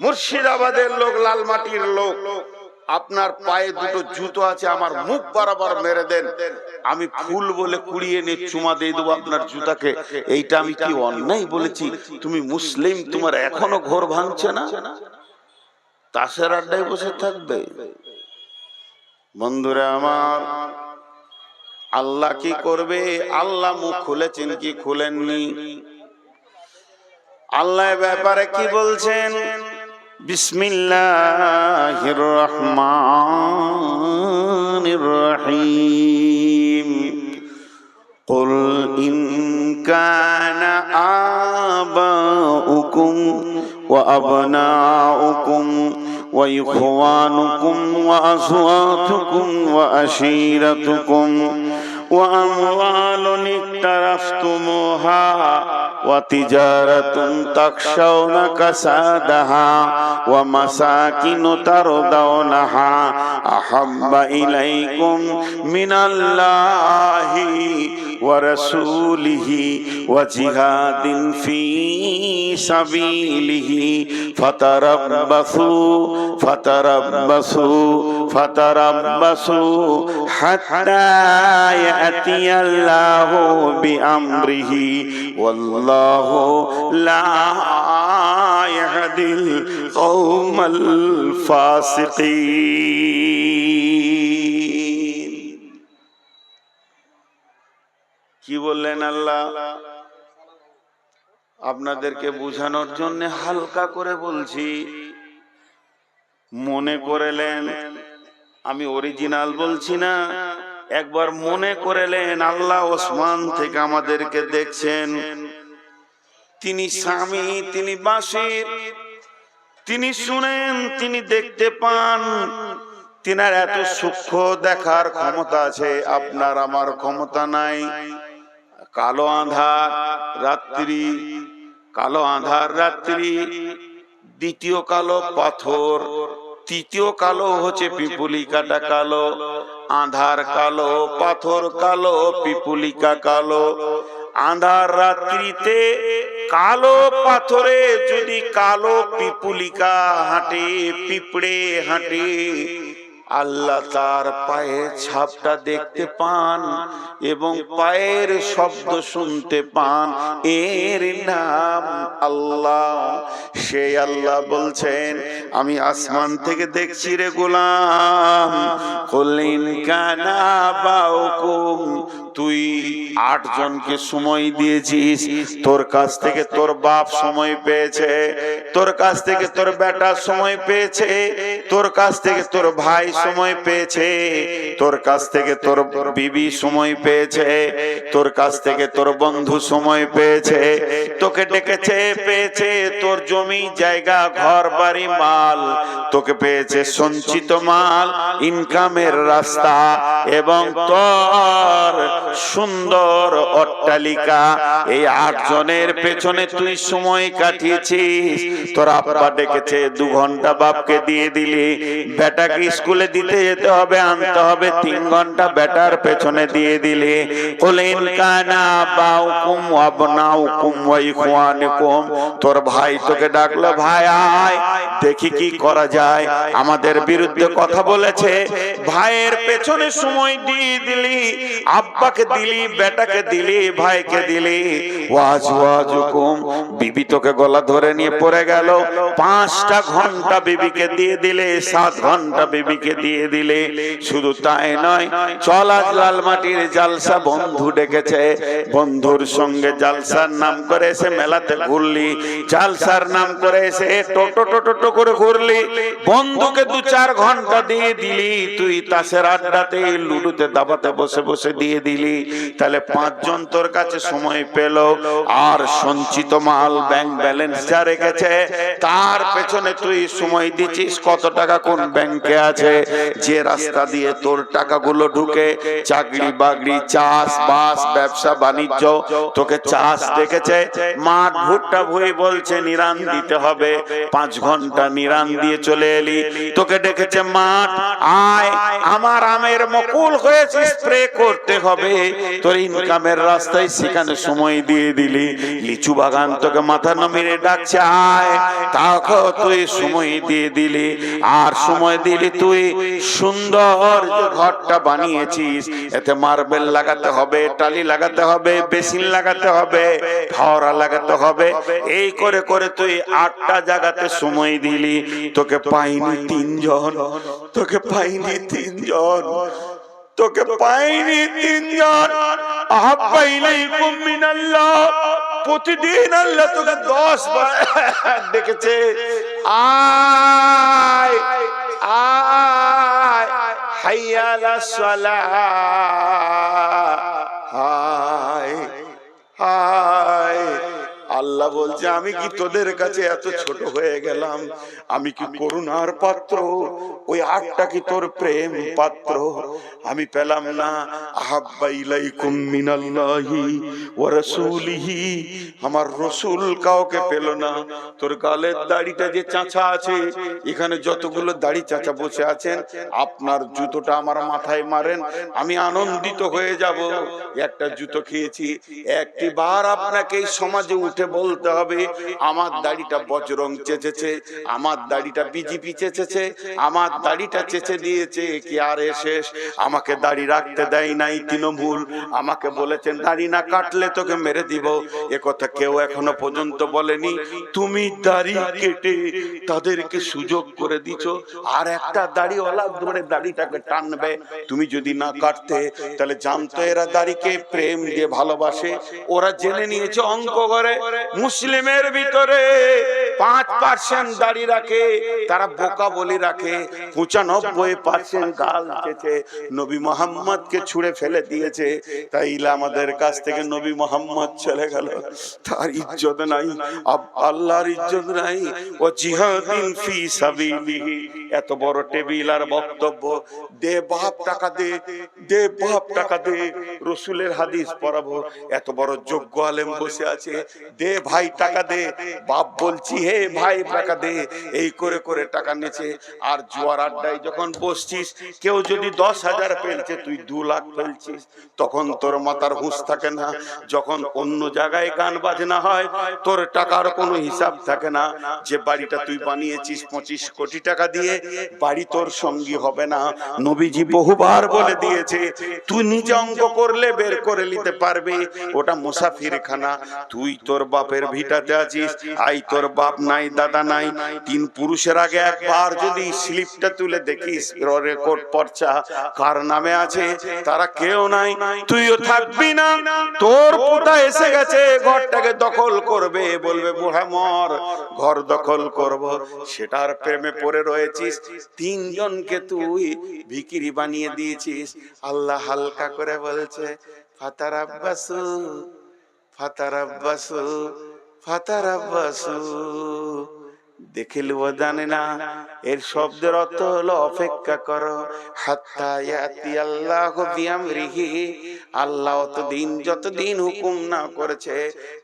Speaker 1: মুর্শিদাবাদের লোক, লালমাটির লোক, আপনার পায়ে দুটো জুতো আছে, আমার মুখ বরাবর মেরে দেন, আমি ফুল বলে কুড়িয়ে নিয়ে চুমা দিয়ে দেবো আপনার জুতাকে। এইটা আমি কি অন্যায় বলেছি? তুমি মুসলিম, তোমার এখনো ঘর ভাঙছে না, তাসের আড্ডায় বসে থাকবে? বন্ধুরা আমার, আল্লাহ কি করবে? আল্লাহ মুখ খুলেছেন কি খুলেননি? আল্লাহ ব্যাপারে কি বলছেন? বিসমিল্লাহির রহমানির রহিম। কুল ইন কানা আবাউকুম ওয়া আবনাউকুম ওয়া ইখওয়ানুকুম ওয়া আযওয়াজুকুম ওয়া আশীরাতুকুম ওয়া আমওয়ালুন ইকতারাফতুমুহা ওয়া তিজারাতুন তাখশাউনা কাসাদাহা ওয়া মাসাকিনু তারদাউনাহা আহাব্বা ইলাইকুম মিনাল্লাহি ওয়া রাসূলিহি ওয়া জিহাদিন ফি সাবিলিহি ফাতারাব্বাসু হাত্তা ইয়াতিয়াল্লাহু বিআমরিহি ওয়াল্লাহু লা ইয়াহদিল কওমাল ফাসিকিন। কি বললেন আল্লাহ? আপনাদেরকে বোঝানোর জন্য হালকা করে বলছি, মনে করেলেন আমি অরিজিনাল বলছি না, একবার মনে করেলেন আল্লাহ ওসমান থেকে আমাদেরকে দেখছেন। তিনি স্বামী, তিনি বাসির, তিনি শুনেন, তিনি দেখতে পান। তিনার এত সূক্ষ্ম দেখার ক্ষমতা আছে, আপনার আমার ক্ষমতা নাই। কালো আঁধার রাত্রি, কালো আঁধার রাত্রি, দ্বিতীয় কালো পাথর, তৃতীয় কালো হচ্ছে পিপুলিকাটা কালো। আঁধার কালো, পাথর কালো, পিপুলিকা কালো। আঁধার রাত্রিতে কালো পাথরে যদি কালো পিপুলিকা হাঁটে, পিঁপড়ে হাঁটে, আল্লাহ তার পায়ের ছাপটা দেখতে পান এবং পায়ের শব্দ শুনতে পান। এর নাম আল্লাহ। সেই আল্লাহ বলছেন, আমি আসমান থেকে দেখছি রে গোলাম। কুলিন কানা বাউকুম, তুই 8 জনকে সময় দিয়েছিস। তোর কাছ থেকে তোর বাপ সময় পেয়েছে, তোর কাছ থেকে তোর বেটা সময় পেয়েছে, তোর কাছ থেকে তোর ভাই সময় পেয়েছে, তোর কাছ থেকে তোর বিবি সময় পেয়েছে, তোর কাছ থেকে তোর বন্ধু সময় পেয়েছে, তোকে ডেকেছে, পেয়েছে তোর জমি জায়গা ঘর বাড়ি মাল, তোকে পেয়েছে সঞ্চিত মাল, ইনকামের রাস্তা এবং তোর সুন্দর অট্টালিকা। এই 8 জনের পেছনে তুই সময় কাটিয়েছিস। তোর আব্বা ডেকেছে, 2 ঘন্টা বাপকে দিয়ে দিলি, বেটাকে স্কুলে দিতে যেতে হবে, আনতে হবে, 3 ঘন্টা বেটার পেছনে দিয়ে দিলি। কুলিন কানা বাউকুম ওয়া আবনাউকুম ওয়া ইখওয়ানুকুম, তোর ভাই তোকে ডাকলো, ভাই আয় দেখি কি করা যায়। আমাদের বিরুদ্ধে কথা বলেছে, ভাইয়ের পেছনে সময় দিয়ে দিলি, আব্বাকে দিলি, বেটাকে দিলি, ভাইকে দিলি। ওয়াজওয়াজুকুম, বিবি তোকে গলা ধরে নিয়ে পড়ে গেল, 5টা ঘন্টা বিবিকে দিয়ে দিলে, 7 ঘন্টা বিবিকে দিয়ে দিলে। শুধু তাই নয়, চল আজ লালমাটির জালসা, বন্ধু ডেকেছে, বন্ধুর সঙ্গে জালসার নাম করে এসে মেলাতে ঘুরলি, জালসার নাম করে এসে টোটো টোটো করে ঘুরলি, বন্ধুকে 2-4 ঘন্টা দিয়ে দিলি, তুই তাসের আড্ডাতে লুডুতে দাবাতে বসে বসে দিয়ে দিলি। তাহলে 5 জন তোর কাছে সময় পেল। আর সঞ্চিত মাল, ব্যাংক ব্যালেন্স যা রেখেছে তার পেছনে তুই সময় দিচ্ছিস। কত টাকা কোন ব্যাংকে আছে, যে রাস্তা দিয়ে তোর টাকাগুলো ঢুকে, চাকরি বাকরি, চাষ বাস, ব্যবসা বাণিজ্য, তোকে চাষ দেখেছে, মাঠ ভুট্টা ভুই বলছে নিরান দিতে হবে, 5 ঘন্টা নিরান দিয়ে চলে এলি। তোকে ডেকেছে মাঠ, আয় আমার আমের মুকুল হয়েছে, স্প্রে করতে হবে, তোর ইনকামের রাস্তায় সেখানে সময় দিয়ে দিলি। লিচু বাগান তোকে মাথা নামিয়ে ডাকছে, আয়, তাকে তুই সময় দিয়ে দিলি। আর সময় দিলি তুই সুন্দর যে ঘরটা বানিয়েছিস, এতে মার্বেল লাগাতে হবে, টালি লাগাতে হবে, বেসিন লাগাতে হবে, ফাওয়ারা লাগাতে হবে। এই করে করে তুই 8টা জায়গাতে সময় দিলি। তোকে পাইনি 3 জন, তোকে পাইনি 3 জন, তোকে পাইনি 3 জন। আহাব্বা ইলাইকুম মিনাল্লাহ, প্রতিদিন আল্লাহ তোকে 10 বার ডেকেছে, আয় আয়, হাইয়া আলাস সালাহ, আয় আয়। আল্লাহ বলছে আমি কি তোদের কাছে এত ছোট হয়ে গেলাম? আমি কি করুণার পাত্র? ওই আটটা কি তোর প্রেম পাত্র? আমি পেলাম না। আহাব্বা ইলাইকুম মিনাল্লাহি ওয়া রাসূলিহি, আমার রসুল কাউকে পেল না। তোর গালের দাড়িটা যে চাঁচা আছে, এখানে যতগুলো দাড়ি চাঁচা বসে আছেন, আপনার জুতোটা আমার মাথায় মারেন, আমি আনন্দিত হয়ে যাব। একটা জুতো খেয়েছি। একটি বার আপনাকে এই সমাজে উঠে বলতে হবে আমার দাড়িটা বজরং চেঁচেছে, আমার দাড়িটা বিজেপি চেঁচেছে, আমার দাড়িটা চেঁচে দিয়েছে কি আর শেষ। আমাকে দাড়ি রাখতে দেয় নাই তৃণমূল, আমাকে বলেছেন দাড়ি না কাটলে তোকে মেরে দিব। এ কথা কেউ এখনো পর্যন্ত বলেনি। তুমি দাড়ি কেটে তাদেরকে সুযোগ করে দিছো, আর একটা দাড়িওয়ালা ধরে দাড়িটাকে টানবে। তুমি যদি না কাটতে তাহলে জানতো এরা দাড়িকে প্রেম দিয়ে ভালোবাসে। ওরা জেনে নিয়েছে অঙ্ক করে মুসলিমের ভিতরে 5% দাড়ি রাখে, তারা বোকা বলি রাখে, 95% গাল চেঁচে নবী মোহাম্মদকে ছুঁড়ে ফেলে দিয়েছে। তাইলে আমাদের কাছ থেকে নবী মোহাম্মদ চলে গেল, তার ইজ্জত নাই, আল্লাহর ইজ্জত নাই। ও জিহাদিন ফি সাবিলিহি, এত বড় টেবিল আর বক্তব্য, দে বাপ টাকা দে, দে বাপ টাকা দে, রসুলের হাদিস পড়াবো। এত বড় যোগ্য আলেম বসে আছে, দে ভাই টাকা দে, বাপ বলছি হে ভাই টাকা দে, এই করে করে টাকা নিচে। আর জুয়ার আড্ডায় যখন বসছিস, কেউ যদি 10,000 ফেলছে, তুই 2 লাখ ফেলছিস, তখন তোর মাথার হুঁশ থাকে না। যখন অন্য জায়গায় গান বাজনা হয়, তোর টাকার কোনো হিসাব থাকে না। যে বাড়িটা তুই বানিয়েছিস 25 কোটি টাকা দিয়ে, বাড়ি তোর সঙ্গী হবে না। নবীজি বহুবার বলে দিয়েছে, তুই নিজে অঙ্ক করলে বের করে নিতে পারবে, ওটা মুসাফিরখানা। তুই তোর বাপের ভিটাতে আছিস, আই তোর বাপ নাই, দাদা নাই, 3 পুরুষের আগে একবার যদি স্লিপটা তুলে দেখিস, রেকর্ড পর্চা কার নামে আছে, তারা কেউ নাই, তুইও থাকবি না। তোর পুতা এসে গেছে, ঘরটাকে দখল করবে, বলবে বুড়া মর, ঘর দখল করব, সেটার প্রেমে পড়ে রয়েছিস। 3 জনকে তুই ভিখিরি বানিয়ে দিয়েছিস। আল্লাহ হালকা করে বলছে ফাতারাব্বাসু ফাতারাব্বাসু ফাতারাব্বাসু, দেখে লিব জানে না, এর শব্দের অর্থ হলো অপেক্ষা করো, হাত্তা ইয়াতি আল্লাহু বিআমরিহি, আল্লাহ যতদিন হুকুম না করেছে।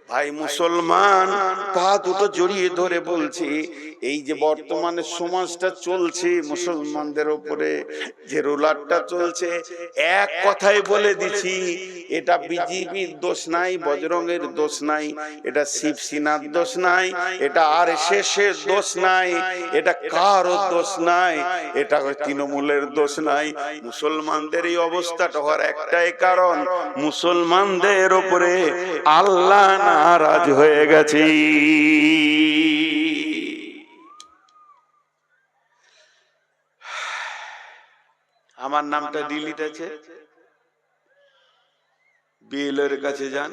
Speaker 1: ভাই মুসলমান, পা দুটো জড়িয়ে ধরে বলছি, এই যে বর্তমানে সমাজটা চলছে মুসলমানদের উপরে, যে রোলারটা চলছে, এক কথাই বলে দিছি, এটা বিজেপির দোষ নাই, বজরঙ্গের দোষ নাই, এটা শিবসেনার দোষ নাই, এটা আরএসএস এর দোষ নাই, এটা কারো দোষ নাই, এটা তৃণমূলের দোষ নাই। মুসলমানদের এই অবস্থাটা হওয়ার একটাই কারণ, মুসলমানদের উপরে আল্লাহ নারাজ হয়ে গেছে। আমার নামটা ডিলিট আছে, বিএলওর কাছে যান,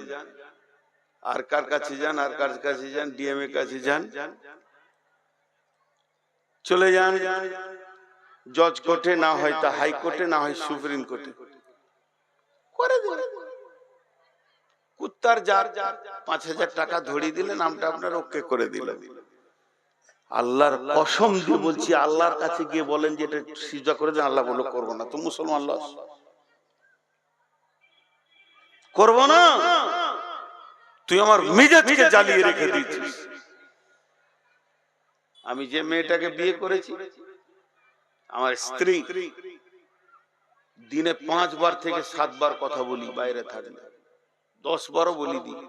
Speaker 1: আর কার কাছে যান, আর কার কাছে যান, ডিএম এর কাছে যান, চলে যান জজ কোর্টে, না হয় তা হাইকোর্টে, না হয় সুপ্রিম কোর্টে করে দিন। কুত্তার যার 5,000 টাকা ধরিয়ে দিলে নামটা আপনার ওকে করে দিলেন। আল্লাহর কসম দিয়ে বলছি, আল্লাহর কাছে গিয়ে বলেন যে এটা সিজদা করে দেন, আল্লাহ বলে করবো না। তো মুসলমান লস, করবো না, তুই আমার মেজাজকে জ্বালিয়ে রেখে দিয়েছিস। আমি যে মেয়েটাকে বিয়ে করেছি, আমার স্ত্রী, দিনে 5 বার থেকে 7 বার কথা বলি, বাইরে থাকলে 10 বারও বলি দিই,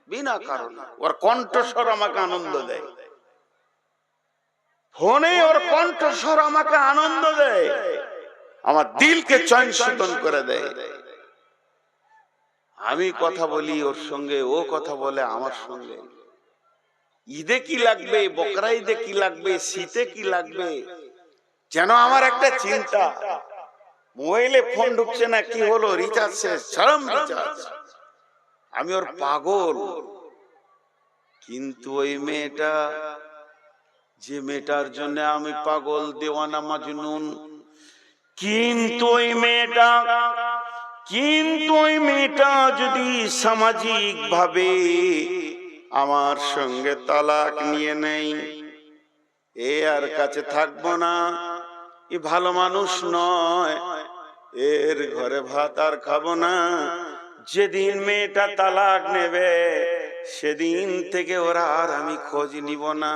Speaker 1: বিনা কারণে। ওর কণ্ঠস্বর আমাকে আনন্দ দেয়, ফোনে ওর কণ্ঠস্বর আমাকে আনন্দ দেয়, আমার দিলকে চৈন শীতল করে দেয়। আমি কথা বলি ওর সঙ্গে, ও কথা বলে আমার সঙ্গে। ঈদে কি লাগবে, বকরা ঈদে কি লাগবে, শীতে কি লাগবে, যেন আমার একটা চিন্তা। মোবাইলে ফোন ঢুকছে না, কি হলো, রিচার্জ শেষ, ছাড়াম রিচার্জ, আমি ওর পাগল। কিন্তু ওই মেয়েটা, যে মেয়েটার জন্য আমি পাগল, দেওয়ানা মাজনুন, কিন্তু ওই মেয়েটা যদি সামাজিক ভাবে আমার সঙ্গে তালাক নিয়ে নেই, এ আর কাছে থাকবো না, এ ভালো মানুষ নয়, এর ঘরে ভাত আর খাবো না। যেদিন মেয়েটা তালাক নেবে সেদিন থেকে ওরা আর আমি খোঁজ নিব না,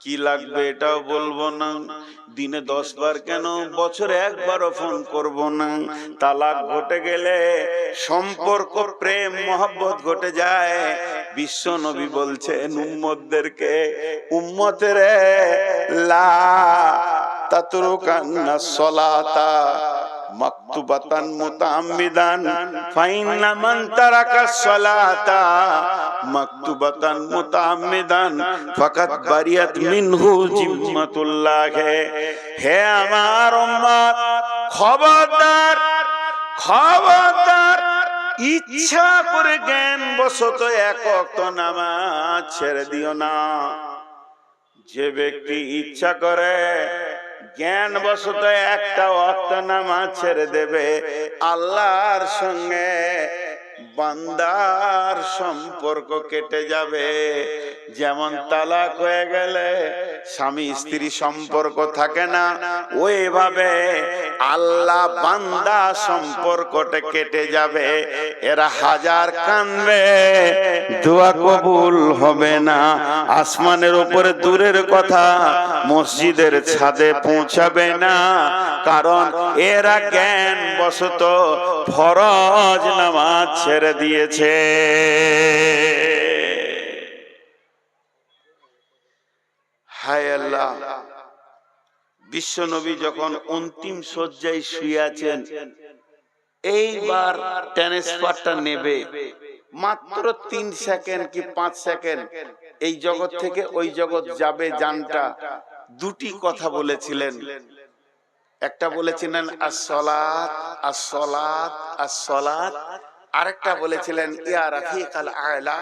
Speaker 1: কি লাগবে এটাও বলবো না, দিনে 10 বার কেন বছরে একবারও ফোন করব না। তালাক ঘটে গেলে সম্পর্ক প্রেম মহব্বত ঘটে যায়। বিশ্ব নবী বলছেন উম্মতদেরকে, উম্মতেরে লা তাতরুকান্না সলাতা মাকতুবাতান মুতাআম্মিদান ফাইন্না মান তারাকা সলাতা মাকতুবাতান মুতাআম্মিদান ফাকাত বারিয়াত মিনহু জিম্মাতুল্লাহ। হে আমার উম্মত, খবরদার খবরদার, ইচ্ছা করে জ্ঞান বশত এক ওয়াক্ত নামাজ ছেড়ে দিও না। যে ব্যক্তি ইচ্ছা করে জ্ঞান বশত একটা ওয়াক্ত নামাজ ছেড়ে দেবে, আল্লাহর সঙ্গে বান্দার সম্পর্ক কেটে যাবে। যেমন তালাক হয়ে গেলে স্বামী স্ত্রী সম্পর্ক থাকে না, ওইভাবে আল্লাহ বান্দা সম্পর্কটা কেটে যাবে। এরা হাজার কাঁদবে, দোয়া কবুল হবে না। আসমানের উপরে দূরের কথা, মসজিদের ছাদে পৌঁছাবে না, কারণ এরা জ্ঞান বশত ফরজ নামাজ ছেড়ে দিয়েছে। হায় আল্লাহ, বিশ্ব নবী যখন অন্তিম শয্যায় শুয়ে আছেন, এইবার ট্রান্সফারটা নেবে, মাত্র 3 সেকেন্ড কি 5 সেকেন্ড এই জগৎ থেকে ওই জগৎ যাবে জানটা। দুটি কথা বলেছিলেন, একটা বলেছিলেন আসসালাত আসসালাত আসসালাত, আরেকটা বলেছিলেন ইয়া রাফিকাল আলা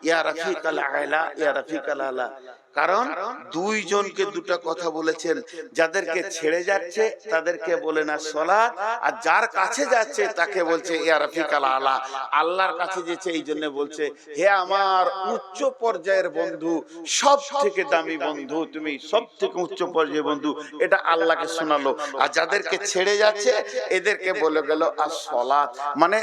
Speaker 1: ইয়া রাফিকাল আলা ইয়া রাফিকাল আলা। কারণ দুইজনকে দুটো কথা বলেছেন, যাদেরকে ছেড়ে যাচ্ছে তাদেরকে বলেন আসসালাত, আর যার কাছে যাচ্ছে তাকে বলছে ইয়া রাফিকাল আলা। আল্লাহর কাছে যেছে এই জন্য বলছে হে আমার উচ্চ পর্যায়ের বন্ধু, সব থেকে দামি বন্ধু, তুমি সব থেকে উচ্চ পর্যায়ের বন্ধু, এটা আল্লাহকে শোনালো। আর যাদেরকে ছেড়ে যাচ্ছে এদেরকে বলে গেল আসসালাত। মানে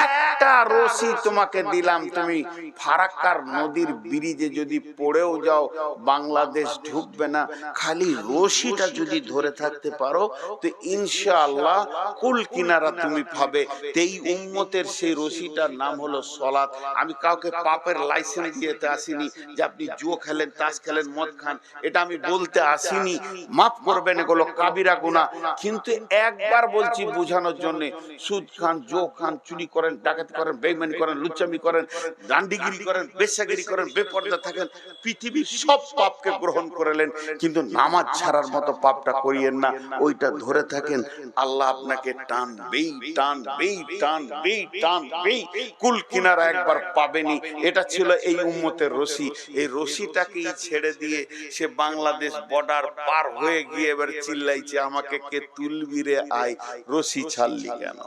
Speaker 1: একটা রশি তোমাকে দিলাম, তুমি ফারাক্কার নদীর ব্রিজে যদি পড়েও যাও বাংলাদেশ ঢুকবে না, খালি রশিটা যদি ধরে থাকতে পারো তো ইনশাআল্লাহ কুল কিনারা তুমি পাবে। এই উম্মতের সেই রশিটার নাম হলো সালাত। আমি কাউকে পাপের লাইসেন্স দিতে আসিনি যে আপনি জুয়া খেলেন, তাস খেলেন, মদ খান, এটা আমি বলতে আসিনি। মাফ করবেন, এগুলো কাবিরা গুনাহ। কিন্তু একবার বলছি বোঝানোর জন্য, সুদ খান, জুয়া খান, চুরি করেন, ডাকাতি করেন, বেঈমানি করেন, লুচ্চামি করেন, রান্ডিগিরি করেন, বেশ্যাগিরি করেন, বেপরদা থাকেন, পৃথিবীর সব পাপকে গ্রহণ করলেন, কিন্তু নামাজ ছাড়ার মতো পাপটা করিয়েন না। ওইটা ধরে থাকেন, আল্লাহ আপনাকে টানবেই টানবেই টানবেই টানবেই, কুল কিনারা একবার পাবেনি। এটা ছিল এই উম্মতের রশি। এই রশিটাকেই ছেড়ে দিয়ে সে বাংলাদেশ বর্ডার পার হয়ে গিয়ে এবার চিল্লাইছে আমাকে কে তুলবি রে আয়, রশি ছাড়লি কেন?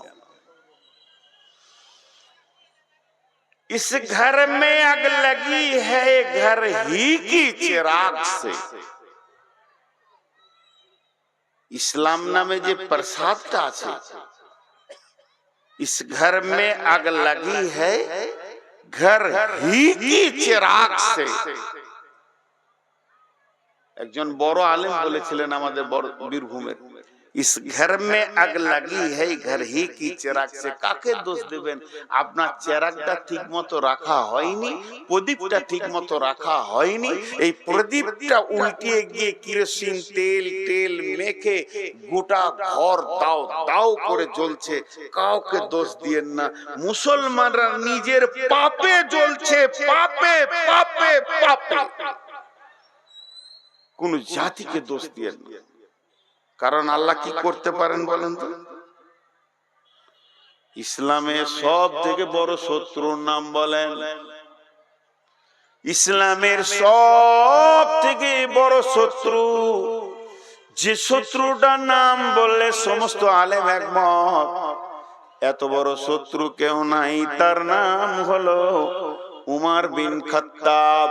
Speaker 1: इस घर में आग लगी है घर ही की चिराग से। इस्लाम नामे जे प्रसादটা আছে, इस घर में आग लगी है घर ही की चिराग से। একজন বড় আলেম বলেছিলেন আমাদের বীরভূমের, इस घर में आग लगी है घर ही की चिराग से। কাকে দোষ দিবেন? আপনার চিরাগটা ঠিকমতো রাখা হয়নি, প্রদীপটা ঠিকমতো রাখা হয়নি। এই প্রদীপটা উল্টিয়ে গিয়ে কেরোসিন তেল তেল মেখে গোটা ঘর দাও দাও করে জ্বলছে। কাউকে দোষ দিয়েন না, মুসলমানরা নিজের পাপে জ্বলছে, পাপে পাপে পাপে। কোন জাতিকে দোষ দিয়েন না, কারণ আল্লাহ কি করতে পারেন বলেন তো? ইসলামের সব থেকে বড় শত্রুর নাম বলেন। ইসলামের সব থেকে বড় শত্রু, যে শত্রুটার নাম বললে সমস্ত আলেম একমত, এত বড় শত্রু কেউ নাই, তার নাম হলো উমর বিন খাত্তাব,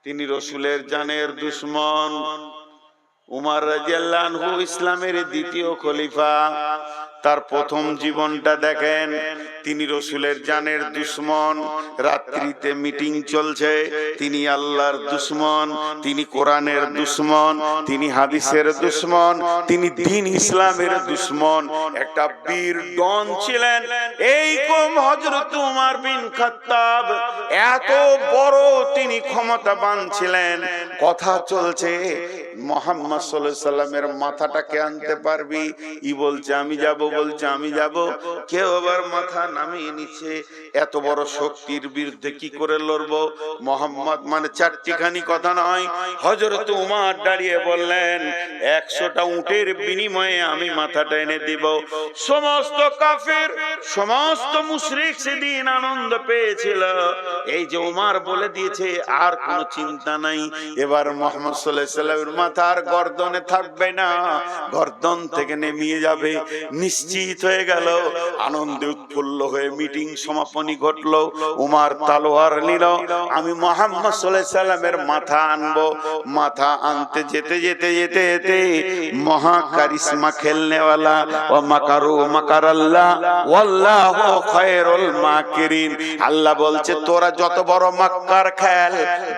Speaker 1: তিনি রসুলের জানের দুশমন। উমর রাদিয়াল্লাহু আনহু ইসলামের দ্বিতীয় খলিফা। তার প্রথম জীবনটা দেখেন, তিনি রসুলের জানের দুশমন। রাত্রিতে মিটিং চলছে, তিনি আল্লাহর দুশমন, তিনি কোরআনের দুশমন, তিনি হাদিসের দুশমন, তিনি দ্বীন ইসলামের দুশমন। একটা বীর ডন ছিলেন এই হযরত উমর বিন খাত্তাব। এত বড় তিনি ক্ষমতাবান ছিলেন। কথা চলছে, মুহাম্মদ সাল্লাল্লাহু আলাইহি সাল্লামের মাথাটাকে আনতে পারবি? ই বলছে আমি যাব, বলছে আমি যাব। কেউ আবার মাথা নামিয়ে নিচ্ছে। এত বড় শক্তির বিরুদ্ধে কি করে লড়বো? মুহাম্মদ মানে চারটিখানি কথা নয়। হযরত উমর দাঁড়িয়ে বললেন, 100টা উটের বিনিময়ে আমি মাথাটা এনে দিব। সমস্ত কাফের, সমস্ত মুশরিক সেদিন আনন্দ পেয়েছিল। এই যে উমর বলে দিয়েছে, আর কোনো চিন্তা নাই। এবার মুহাম্মদ সাল্লাল্লাহু আলাইহি সাল্লামের মাথার গর্দনে থাকবে না, গর্দন থেকে নেমে যাবে। নিশ্চিত হয়ে গেল। আনন্দে উৎফুল্ল হয়ে মিটিং সমাপনী ঘটলো। উমর তলোয়ার নিল, আমি মুহাম্মদ সাল্লাল্লাহু আলাইহি সাল্লামের মাথা আনবো। মাথা আনতে যেতে যেতে যেতে যেতে মহা কারিশমা খেলনেওয়ালা ও মাকারু মাকারাল্লাহ ওয়াল্লাহু খায়রুল মাকিরিন। আল্লাহ বলছে, তোরা যত বড় মাক্কার খেল,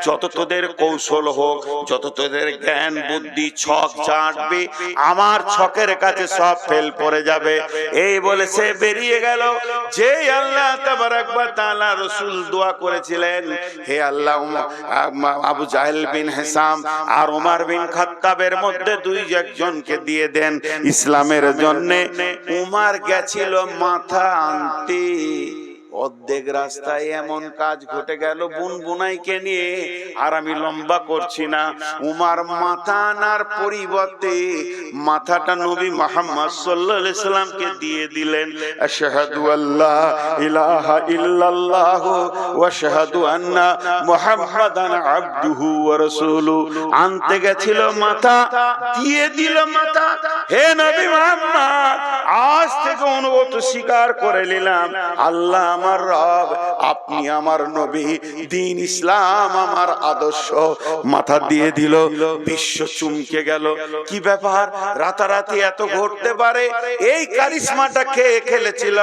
Speaker 1: যত তোদের কৌশল হোক, যত তোদের জ্ঞান বুদ্ধি ছক চাটবে, আমার ছকের কাছে সব ফেল পড়ে যাবে। এই বলে সে বেরিয়ে গেল। যে আল্লাহ তাবারাক ওয়া তাআলা রাসূল দোয়া করেছিলেন, হে আল্লাহ আবু জাহেল বিন হিসাম আর ওমর বিন খাত্তাবের মধ্যে দুই একজনকে দিয়ে দেন ইসলামের জন্য। উমর গেছিল মাথা আনতে। অর্ধেক রাস্তায় এমন কাজ ঘটে গেল বুনবুনাইকে নিয়ে। আর আমি লম্বা করছি না, উমর মাথা আনার পরিবর্তে মাথাটা নবী মুহাম্মদ সাল্লাল্লাহু আলাইহি সাল্লামকে দিয়ে দিলেন। আশহাদু আল্লা ইলাহা ইল্লাল্লাহ ওয়া আশহাদু আন্না মুহাম্মাদান আবদুহু ওয়া রাসূলুহু। আনতে গেছিল মাথা, দিয়ে দিল মাথা। হে নবী মুহাম্মদ, আজ থেকে অনুগত স্বীকার করে নিলাম, আল্লাহ আমার রব, আপনি আমার নবী, দ্বীন ইসলাম আমার আদর্শ। মাথা দিয়ে দিল। বিশ্ব চমকে গেল। কি ব্যাপার, রাতারাতি এত ঘটতে পারে? এই কারিশমাটা কে খেলেছিল?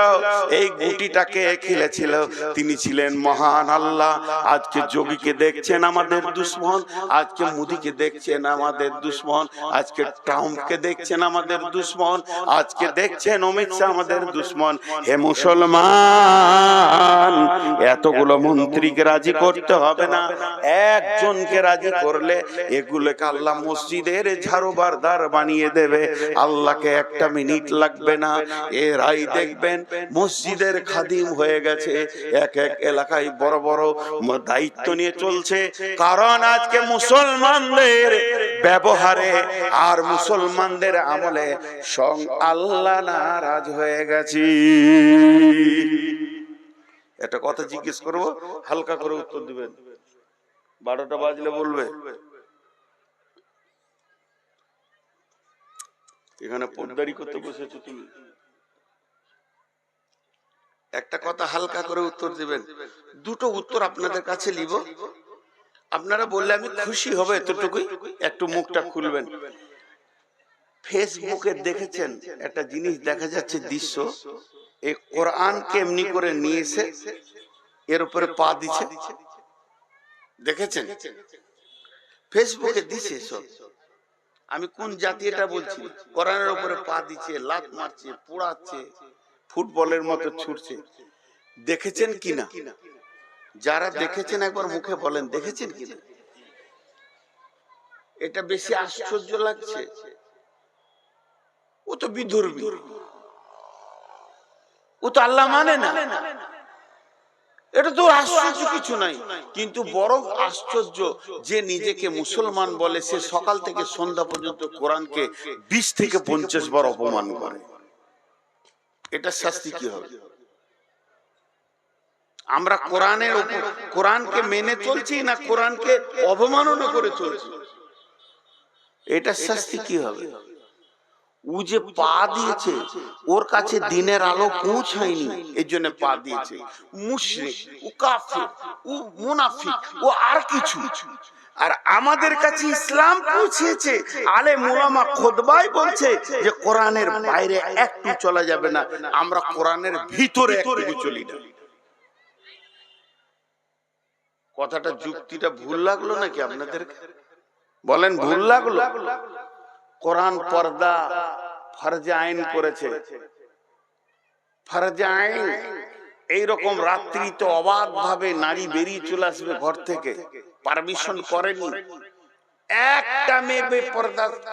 Speaker 1: এই গুটিটা কে খেলেছিল? তিনি ছিলেন মহান আল্লাহ। আজকে যোগীকে দেখছেন আমাদের দুশমন, আজকে মোদিকে দেখছেন আমাদের দুশমন, আজকে ট্রাম্পকে দেখছেন আমাদের দুশমন, আজকে দেখছেন অমিত শাহ আমাদের দুশমন। হে মুসলমান, এতগুলো মন্ত্রীকে রাজি করতে হবে না, একজনকে রাজি করলে এগুলোকে আল্লাহ মসজিদের ঝাড়ুবারদার বানিয়ে দেবে। আল্লাহকে একটা মিনিট লাগবে না। এরাই দেখবেন মসজিদের খাদিম হয়ে গেছে, এক এক এলাকায় বড় বড় দায়িত্ব নিয়ে চলছে। কারণ আজকে মুসলমানদের ব্যবহারে আর মুসলমানদের আমলে স্বয়ং আল্লাহ নারাজ হয়ে গেছে। একটা কথা জিজ্ঞেস করবো, হালকা করে উত্তর দিবেন। 12টা বাজলে বলবে। এখানে পোদ্দারি করতে বসেছো তুমি। একটা কথা হালকা করে উত্তর দিবেন। দুটো উত্তর আপনাদের কাছে নিব, আপনারা বললে আমি খুশি হব। এতটুকুই, একটু মুখটা খুলবেন। ফেসবুকে দেখেছেন একটা জিনিস দেখা যাচ্ছে দৃশ্য, এই কোরআনকে এমনি করে নিয়েছে, এর উপরে পা দিচ্ছে, দেখেছেন? ফেসবুকে দিছে সব। আমি কোন জাতি এটা বলছি, কোরআনের উপরে পা দিচ্ছে, লাত মারছে, পোড়াচ্ছে, ফুটবলের মতো ছুটছে। দেখেছেন কিনা? যারা দেখেছেন একবার মুখে বলেন দেখেছেন কিনা। এটা বেশি আশ্চর্য লাগছে। ও তো বিধর্মী, ও তো আল্লাহ মানে না, এটা তো আশ্চর্য কিছু নাই। কিন্তু বড় আশ্চর্য যে নিজেকে মুসলমান বলে, সে সকাল থেকে সন্ধ্যা পর্যন্ত কোরআনকে 20 থেকে 50 বার অপমান করে। এটা শাস্তি কি হবে? আমরা কোরআনের উপর, কোরআনকে মেনে চলছি না কোরআনকে অবমাননা করে চলছি? এটা শাস্তি কি হবে? ও যে পা দিয়েছে ওর কাছে দিনের আলো পৌঁছায়নি, এর জন্য পা দিয়েছে। মুশরিক, ও কাফির, ও মুনাফিক, ও আর কিছু। আর আমাদের কাছে ইসলাম পৌঁছেছে, আলেম ওলামা খুতবায় বলছে যে কোরআনের বাইরে একটু চলা যাবে না, আমরা কোরআনের ভিতরে একটু চলি না। কথাটা যুক্তিটা ভুল লাগলো নাকি আপনাদের? বলেন ভুল লাগলো? কোরআন পর্দা ফরজে আইন করেছে, ফরজে আইন। এইরকম রাত্রিতে অবাধ ভাবে নারী বেরিয়ে চলে আসবে ঘর থেকে, পারমিশন করেনি। একটা মেয়ে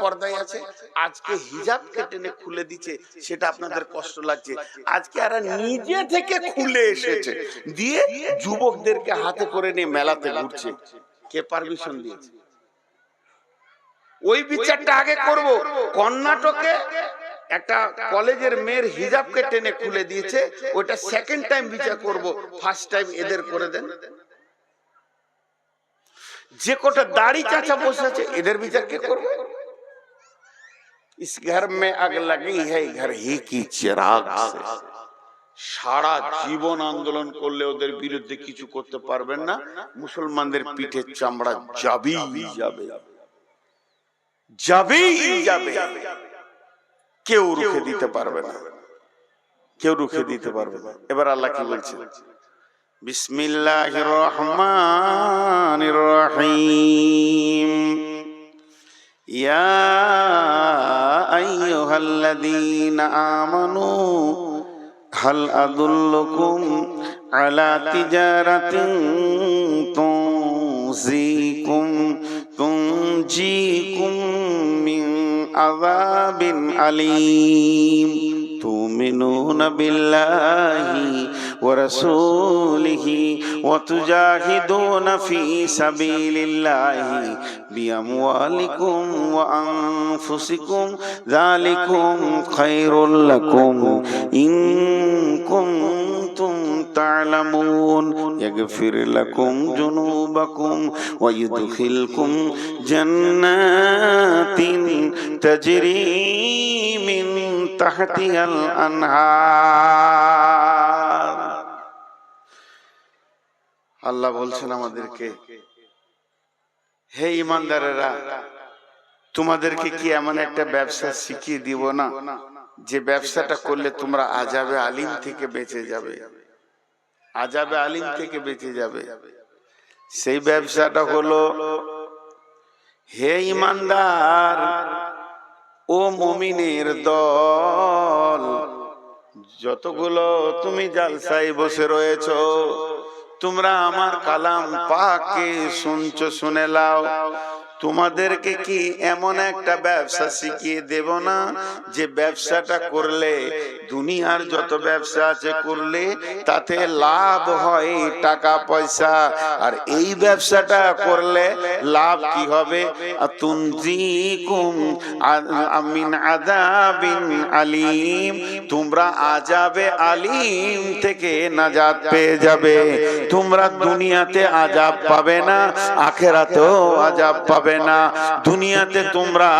Speaker 1: পর্দায় আছে, আজকে হিজাবকে টেনে খুলে দিচ্ছে, সেটা আপনাদের কষ্ট লাগছে। আজকে এরা নিজে থেকে খুলে এসেছে, দিয়ে যুবকদেরকে হাতে করে নিয়ে মেলাতে ঘুরছে। কে পারমিশন দিয়েছে? ওই বিচারটা আগে করব। কর্ণাটকে একটা কলেজের মেয়ের হিজাবকে টেনে খুলে দিয়েছে, ওটা সেকেন্ড টাইম বিচার করব, ফার্স্ট টাইম এদের করে দেন। যে কোটা দাড়ি চাচা বসে আছে, এদের বিচার কে করবে? ইস ঘর মে আগ লাগি হ্যায় ঘর হি কি চিরাগ সে। সারা জীবন আন্দোলন করলে ওদের বিরুদ্ধে কিছু করতে পারবেন না। মুসলমানদের পিঠে চামড়া যাবেই যাবে, যাবেই যাবে। কেউ রুখে দিতে পারবে না, কেউ রুখে দিতে পারবে না। এবার আল্লাহ কি বলছে? বিসমিল্লাহির রহমানির রহিম। ইয়া আইয়ুহাল্লাযীনা আমানু হাল আদুল্লুকুম আলা তিজারাতিন তুনজিকুম মিন আযাবিন আলীম তুমিনুনা বিল্লাহি ওয়া রাসূলিহি ওয়া তুজাহিদুনা ফি সাবিলিল্লাহি বিআমওয়ালিকুম ওয়া আনফুসিকুম যালিকুম খায়রুল লাকুম ইন কুনতুম তা'লামুন ইয়াগফির লাকুম যুনুবাকুম ওয়া ইউদখিলকুম জান্নাতিন তাজরি মিন তাহতিহাল আনহার। আল্লাহ বলছেন আমাদেরকে, হে ঈমানদারেরা, তোমাদেরকে কি এমন একটা ব্যবসা শিখিয়ে দিব না, যে ব্যবসাটা করলে তোমরা আযাবে আলিম থেকে বেঁচে যাবে, আযাবে আলিম থেকে বেঁচে যাবে। সেই ব্যবসাটা হলো, হে ঈমানদার ও মুমিনের দল, যতগুলো তুমি জালসায় বসে রয়েছো, তোমরা আমার কালাম পাককে শুনছো, শুনে লাও। তোমাদেরকে কি এমন একটা ব্যবসা শিখিয়ে দেব না, যে ব্যবসাটা করলে দুনিয়ার যত ব্যবসা আছে করলে তাতে লাভ হয় টাকা পয়সা, আর এই ব্যবসাটা করলে লাভ কি হবে? তুনজিকুম মিন আযাবিন আলীম, তোমরা আযাবে আলীম থেকে নাজাত পেয়ে যাবে। তোমরা দুনিয়াতে আযাব পাবে না, আখিরাতেও আযাব পাবে না। দুনিয়াতে তোমরা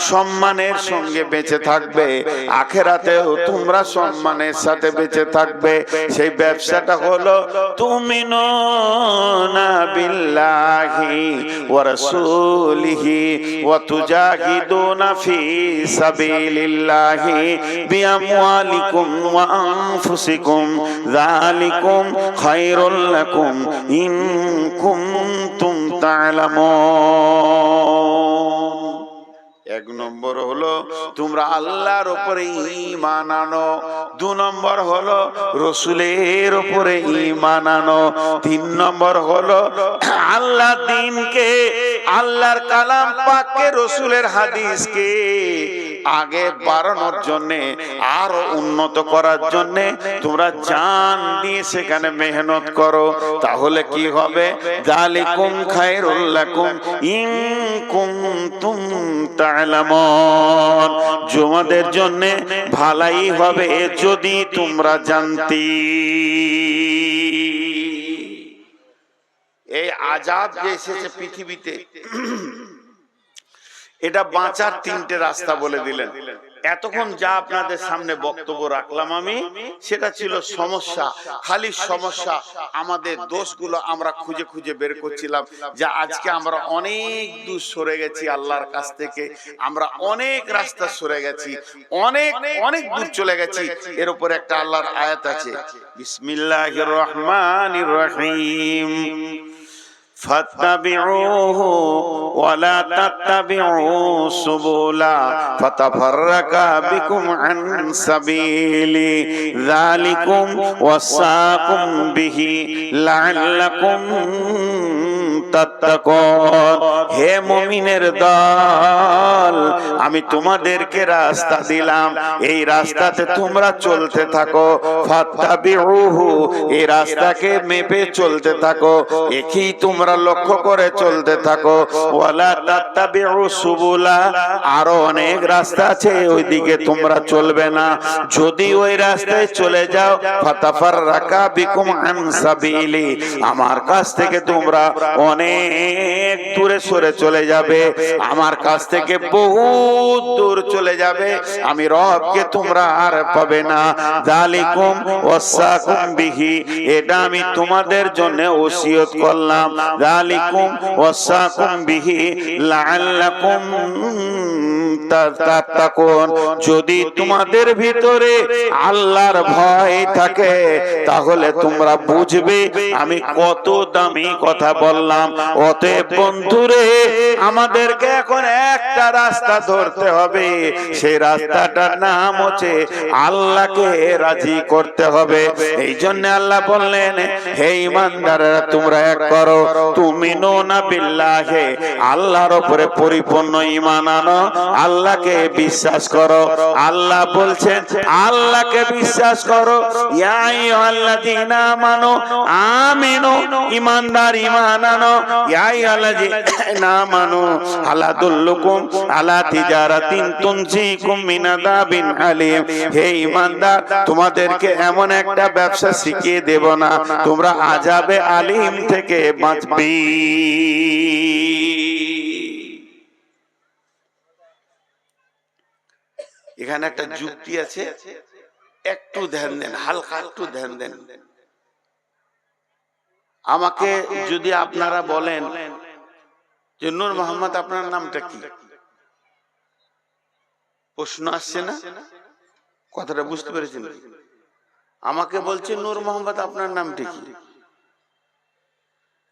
Speaker 1: সম্মানের সঙ্গে বেঁচে থাকবে, আখিরাতেও তোমরা সম্মানের সাথে বেঁচে থাকবে। সেই ব্যবসাটা হলো তুমিনুনা বিল্লাহি ওয়া রাসূলিহি ওয়া তুজাহিদুনা ফি সাবিলিল্লাহি বিআমওয়ালিকুম ওয়া আনফুসিকুম যালিকুম খায়রুল লাকুম ইন কুনতুম তা'লামুন। এক নম্বর হলো তোমরা আল্লাহর উপরে ঈমান আনো, দু নম্বর হলো রাসূলের উপরে ঈমান আনো, তিন নম্বর হলো আল্লাহ দ্বীনকে, আল্লাহর কালাম পাককে, রাসূলের হাদিসকে আগে বাড়ানোর জন্য, আরো উন্নত করার জন্য তোমরা জান দিয়ে সেখানে মেহনত করো। তাহলে কি হবে? যালিকুম খায়রুল লাকুম ইন কুনতুম তা'লামুন, তোমাদের জন্য ভালাই হবে যদি তোমরা জানতে। এই আযাব যে এসেছে পৃথিবীতে, এটা বাঁচার তিনটে রাস্তা বলে দিলেন। এতক্ষণ যা আপনাদের সামনে বক্তব্য রাখলাম আমি, সেটা ছিল সমস্যা, খালি সমস্যা। আমাদের দোষগুলো আমরা খুঁজে খুঁজে বের করছিলাম, যা আজকে আমরা অনেক দূর সরে গেছি আল্লাহর কাছ থেকে, আমরা অনেক রাস্তা সরে গেছি, অনেক অনেক দূর চলে গেছি। এর উপরে একটা আল্লাহর আয়াত আছে, বিসমিল্লাহির রহমানির রহিম, ফাত্তাবিউহু ওয়ালা তাত্তাবিউ সুবুলা ফাতাফাররাকা বিকুম আন সাবিলি যালিকুম ওয়াসাকুম বিহি লাআল্লাকুম তাত্তাকুন। হে মুমিনের দল, আমি তোমাদেরকে রাস্তা দিলাম, এই রাস্তাতে তোমরা চলতে থাকো। ফাত্তাবিউহু, এই রাস্তাকে মেপে চলতে থাকো, একই তোমরা লক্ষ্য করে চলতে থাকো। ওয়ালা তাত্তাবিউ সুবুলা, আরো অনেক রাস্তা আছে, ওইদিকে তোমরা চলবে না। যদি ওই রাস্তায় চলে যাও, ফাতাফাররাকা বিকুম আন সাবিলি, আমার কাছ থেকে তোমরা অনেক দূরে সরে চলে যাবে, আমার কাছ থেকে বহুত দূর চলে যাবে, আমি রবকে তোমরা আর পাবে না। যালিকুম ওয়াসাকুম বিহি, এটা আমি তোমাদের জন্য ওসিয়ত করলাম। যালিকুম ওয়াসাকুম বিহি লাআল্লাকুম তাত্তাকুন, যদি তোমাদের ভিতরে আল্লাহর ভয় থাকে তাহলে তোমরা বুঝবে আমি কত দামি কথা বললাম। অতএব বন্ধুরে, আমাদেরকে এখন একটা রাস্তা ধরতে হবে, সেই রাস্তাটার নাম হচ্ছে আল্লাহকে রাজি করতে হবে। এই জন্য আল্লাহ বললেন, হে ঈমানদাররা তোমরা এক করো, তুমিনুনা বিল্লাহি, আল্লাহর উপরে পরিপূর্ণ ঈমান আনো, আল্লাহকে বিশ্বাস করো। আল্লাহ বলছেন আল্লাহকে বিশ্বাস করো। ইয়া আইয়ুহাল্লাযীনা আমানু আমিনু, ঈমানদার ঈমান আনো। ইয়া আইয়ুহাল্লাযীনা আমানু আলা দুল্লুকুম আলা তিজারাতিন তুনজিকুম মিন আযাবিন আলীম, হে ঈমানদার তোমাদেরকে এমন একটা ব্যবসা শিখিয়ে দেব না তোমরা আযাবে আলীম থেকে বাঁচবে। এখানে একটা যুক্তি আছে, একটু ধ্যান দেন, হালকা একটু ধ্যান দেন। আমাকে যদি আপনারা বলেন যে নূর মোহাম্মদ আপনার নামটা কি, প্রশ্ন আসছে না? কথাটা বুঝতে পেরেছেন? আমাকে বলছে নূর মোহাম্মদ আপনার নামটা কি,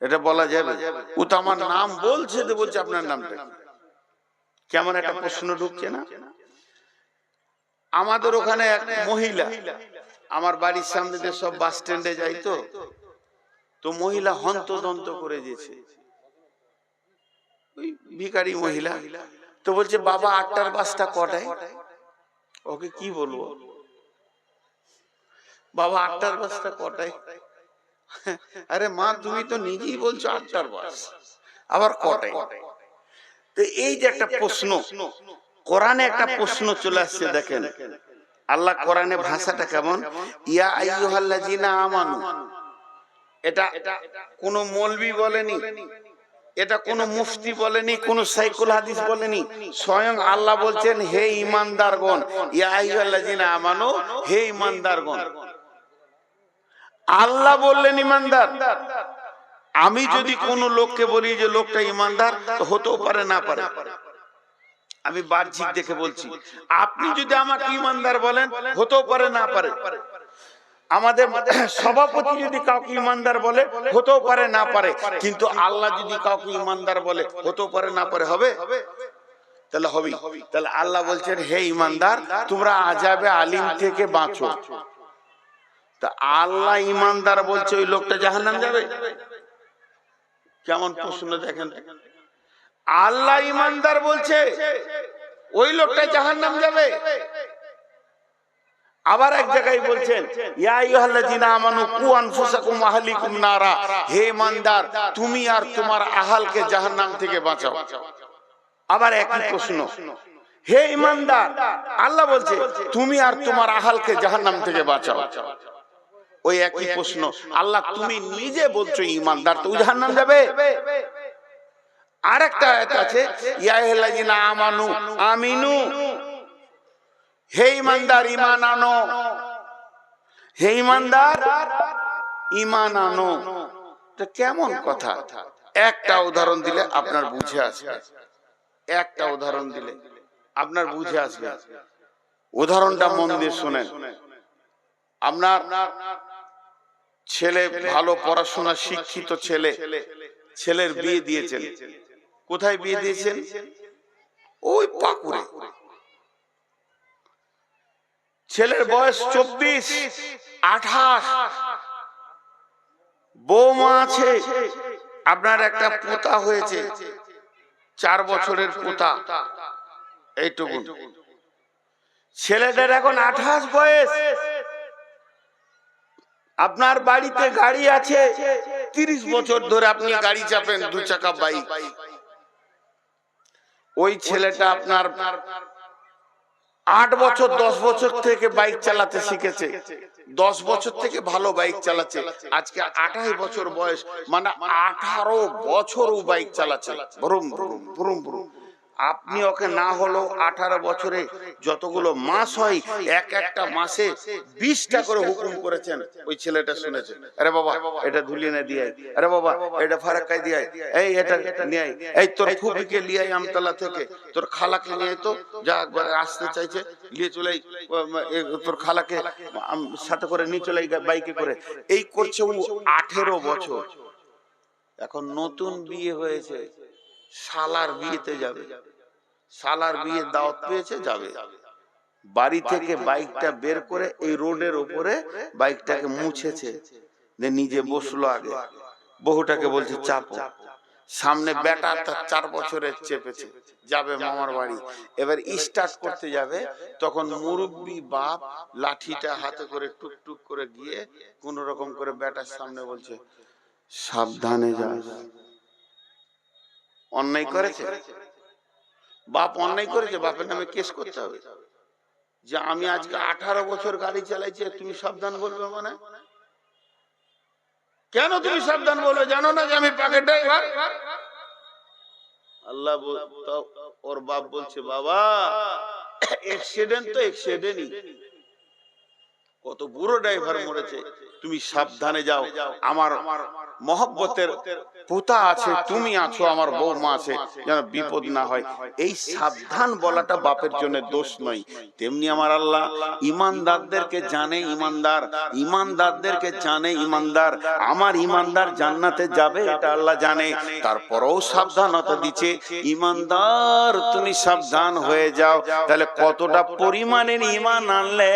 Speaker 1: এটা বলা যাবে? ও তো আমার নাম বলছে, বলছে আপনার নামটা কি। কেমন একটা প্রশ্ন ঢুকছে না? আমাদের ওখানে এক মহিলা, আমার বাড়ির সামনে দিয়ে সব বাস স্ট্যান্ডে যাই, তো মহিলা হন্তদন্ত করে দিয়েছে, ওই ভিখারি মহিলা। তো বলছে বাবা 8টার বাসটা কটায়? ওকে কি বলবো, বাবা 8টার বাসটা কটায়? আরে মা, তুমি তো নিজেই বলছো 8টার বাস, আবার কটায়? তো এই যে একটা প্রশ্ন, কোরআনে একটা প্রশ্ন চলে আসছে। দেখেন আল্লাহ কোরআনে ভাষাটা কেমন, ইয়া আইয়ুহাল্লাযীনা আমানু, এটা কোন মৌলবি বলেনি, এটা কোন মুফতি বলেনি, কোন সাইকুল হাদিস বলেনি, স্বয়ং আল্লাহ বলছেন হে ঈমানদারগণ, ইয়া আইয়ুহাল্লাযীনা আমানু, হে ঈমানদারগণ। আল্লাহ বললেন ঈমানদার। আমি যদি কোন লোককে বলি যে লোকটা ঈমানদার, তো হতেও পারে না পারে, আমি বাহ্যিক দেখে বলছি। আপনি যদি আমাকে ঈমানদার বলেন, হতেও পারে না পারে। আমাদের সভাপতি যদি কাউকে ঈমানদার বলে, হতেও পারে না পারে। কিন্তু আল্লাহ যদি কাউকে ঈমানদার বলে, হতেও পারে না পারে, হবে? তাহলে হবে। তাহলে আল্লাহ বলছেন হে ঈমানদার তোমরা আযাবে আলীম থেকে বাঁচো। তা আল্লাহ ঈমানদার বলছে, ওই লোকটা জাহান্নাম যাবে? কেমন প্রশ্ন দেখেন। আল্লাহ ঈমানদার বলছে, ওই লোকটা জাহান্নাম যাবে। আবার এক জায়গায় বলছেন ইয়া আইয়ুহাল্লাযীনা আমানু কু আনফুসাকুম ওয়া আহলিকুম নারা, হে ঈমানদার তুমি আর তোমার আহলকে জাহান্নাম থেকে বাঁচাও। আবার একই প্রশ্ন, হে ঈমানদার, আল্লাহ বলছে তুমি আর তোমার আহলকে জাহান্নাম থেকে বাঁচাও। ওই একই প্রশ্ন, আল্লাহ তুমি নিজে বলছো ঈমানদার, তো জাহান্নাম যাবে? আরেকটা আয়াত আছে ইয়া আইয়ুহাল্লাযীনা আমানু আমিনু, হে ইমানদার ঈমান আনো, হে ইমানদার ঈমান আনো। এটা কেমন কথা? একটা উদাহরণ দিলে আপনার বুঝে আসবে, একটা উদাহরণ দিলে আপনার বুঝে আসবে। উদাহরণটা মন দিয়ে শুনেন। আপনার ছেলে ভালো পড়াশোনা শিক্ষিত ছেলে, ছেলের বিয়ে দিয়েছেন। কোথায় বিয়ে দিয়েছেন? ওই পাকুড়ে। ছেলের বয়স 24, 28, বৌমা আছে। আপনার একটা পোতা হয়েছে, 4 বছরের পোতা, এইটুকু। ছেলেটার এখন 28 বয়স। আপনার বাড়িতে গাড়ি আছে, 30 বছর ধরে আপনি গাড়ি চাপেন, 2 চাকা বাইক। ওই ছেলেটা আপনার 8 বছর 10 বছর থেকে বাইক চালাতে শিখেছে, 10 বছর থেকে ভালো বাইক চালাচ্ছে। আজকে 28 বছর বয়স, মানে 18 বছরও বাইক চালাচ্ছে, ভ্রুম ভ্রুম ভ্রুম ভ্রুম। আপনি ওকে না হলো 18 বছরে যতগুলো মাস হয়, একটা মাসে 20টা করে হুকুম করেছেন। ওই ছেলেটা শুনেছে, আরে বাবা এটা ধুলিয়ে না দিয়ে, আরে বাবা এটা ফারাক্কায় দিয়ে, এই এটা নিয়ে, এই তোর ফুপিকে নিয়ে আমতলা থেকে, তোর খালাকে নিয়ে, তো যা একবার আসতে চাইছে নিয়ে চলে, তোর খালাকে সাথে করে নিয়ে চলে বাইকে করে। এই করছে ও 18 বছর। এখন নতুন বিয়ে হয়েছে, শালার বিয়েতে যাবে, শালার বিয়ে দাওয়াত পেয়েছে, যাবে। বাড়ি থেকে বাইকটা বের করে এই রোডের উপরে বাইকটাকে মুছেছে, নিজে বসলো আগে, বহুটাকে বলছে চাপো। সামনে বেটা তার 4 বছরের চেপেছে, যাবে মামার বাড়ি। এবার স্টার্ট করতে যাবে, তখন মুরব্বি বাপ লাঠিটা হাতে করে টুকটুক করে গিয়ে কোন রকম করে বেটার সামনে বলছে, সাবধানে যাস। অন্যায় করেছে বাপ, অন্যায় করেছে, বাপের নামে কেস করতে হবে যে আমি আজকে 18 বছর গাড়ি চালাইছি, তুমি সাবধান বলবে? মানে কেন তুমি সাবধান বলবে? জানো না যে আমি পাকেট ড্রাইভার? আল্লাহ ওর বাপ বলছে, বাবা অ্যাক্সিডেন্ট তো অ্যাক্সিডেন্টই, কত বুড়ো ড্রাইভার মরেছে, তুমি সাবধানে যাও। আমার মহব্বতের পোতা আছে, তুমি আছো, আমার বৌমা আছে, যেন বিপদ না হয়। এই সাবধান বলাটা বাপের জন্য দোষ নয়। তেমনি আমার আল্লাহ ইমানদারদেরকে জানে ইমানদার, ইমানদারদেরকে জানে ইমানদার। আমার ইমানদার জান্নাতে যাবে এটা আল্লাহ জানে, তারপরেও সাবধানতা দিচ্ছে, ইমানদার তুমি সাবধান হয়ে যাও। তাহলে কতটা পরিমাণের ঈমান আনলে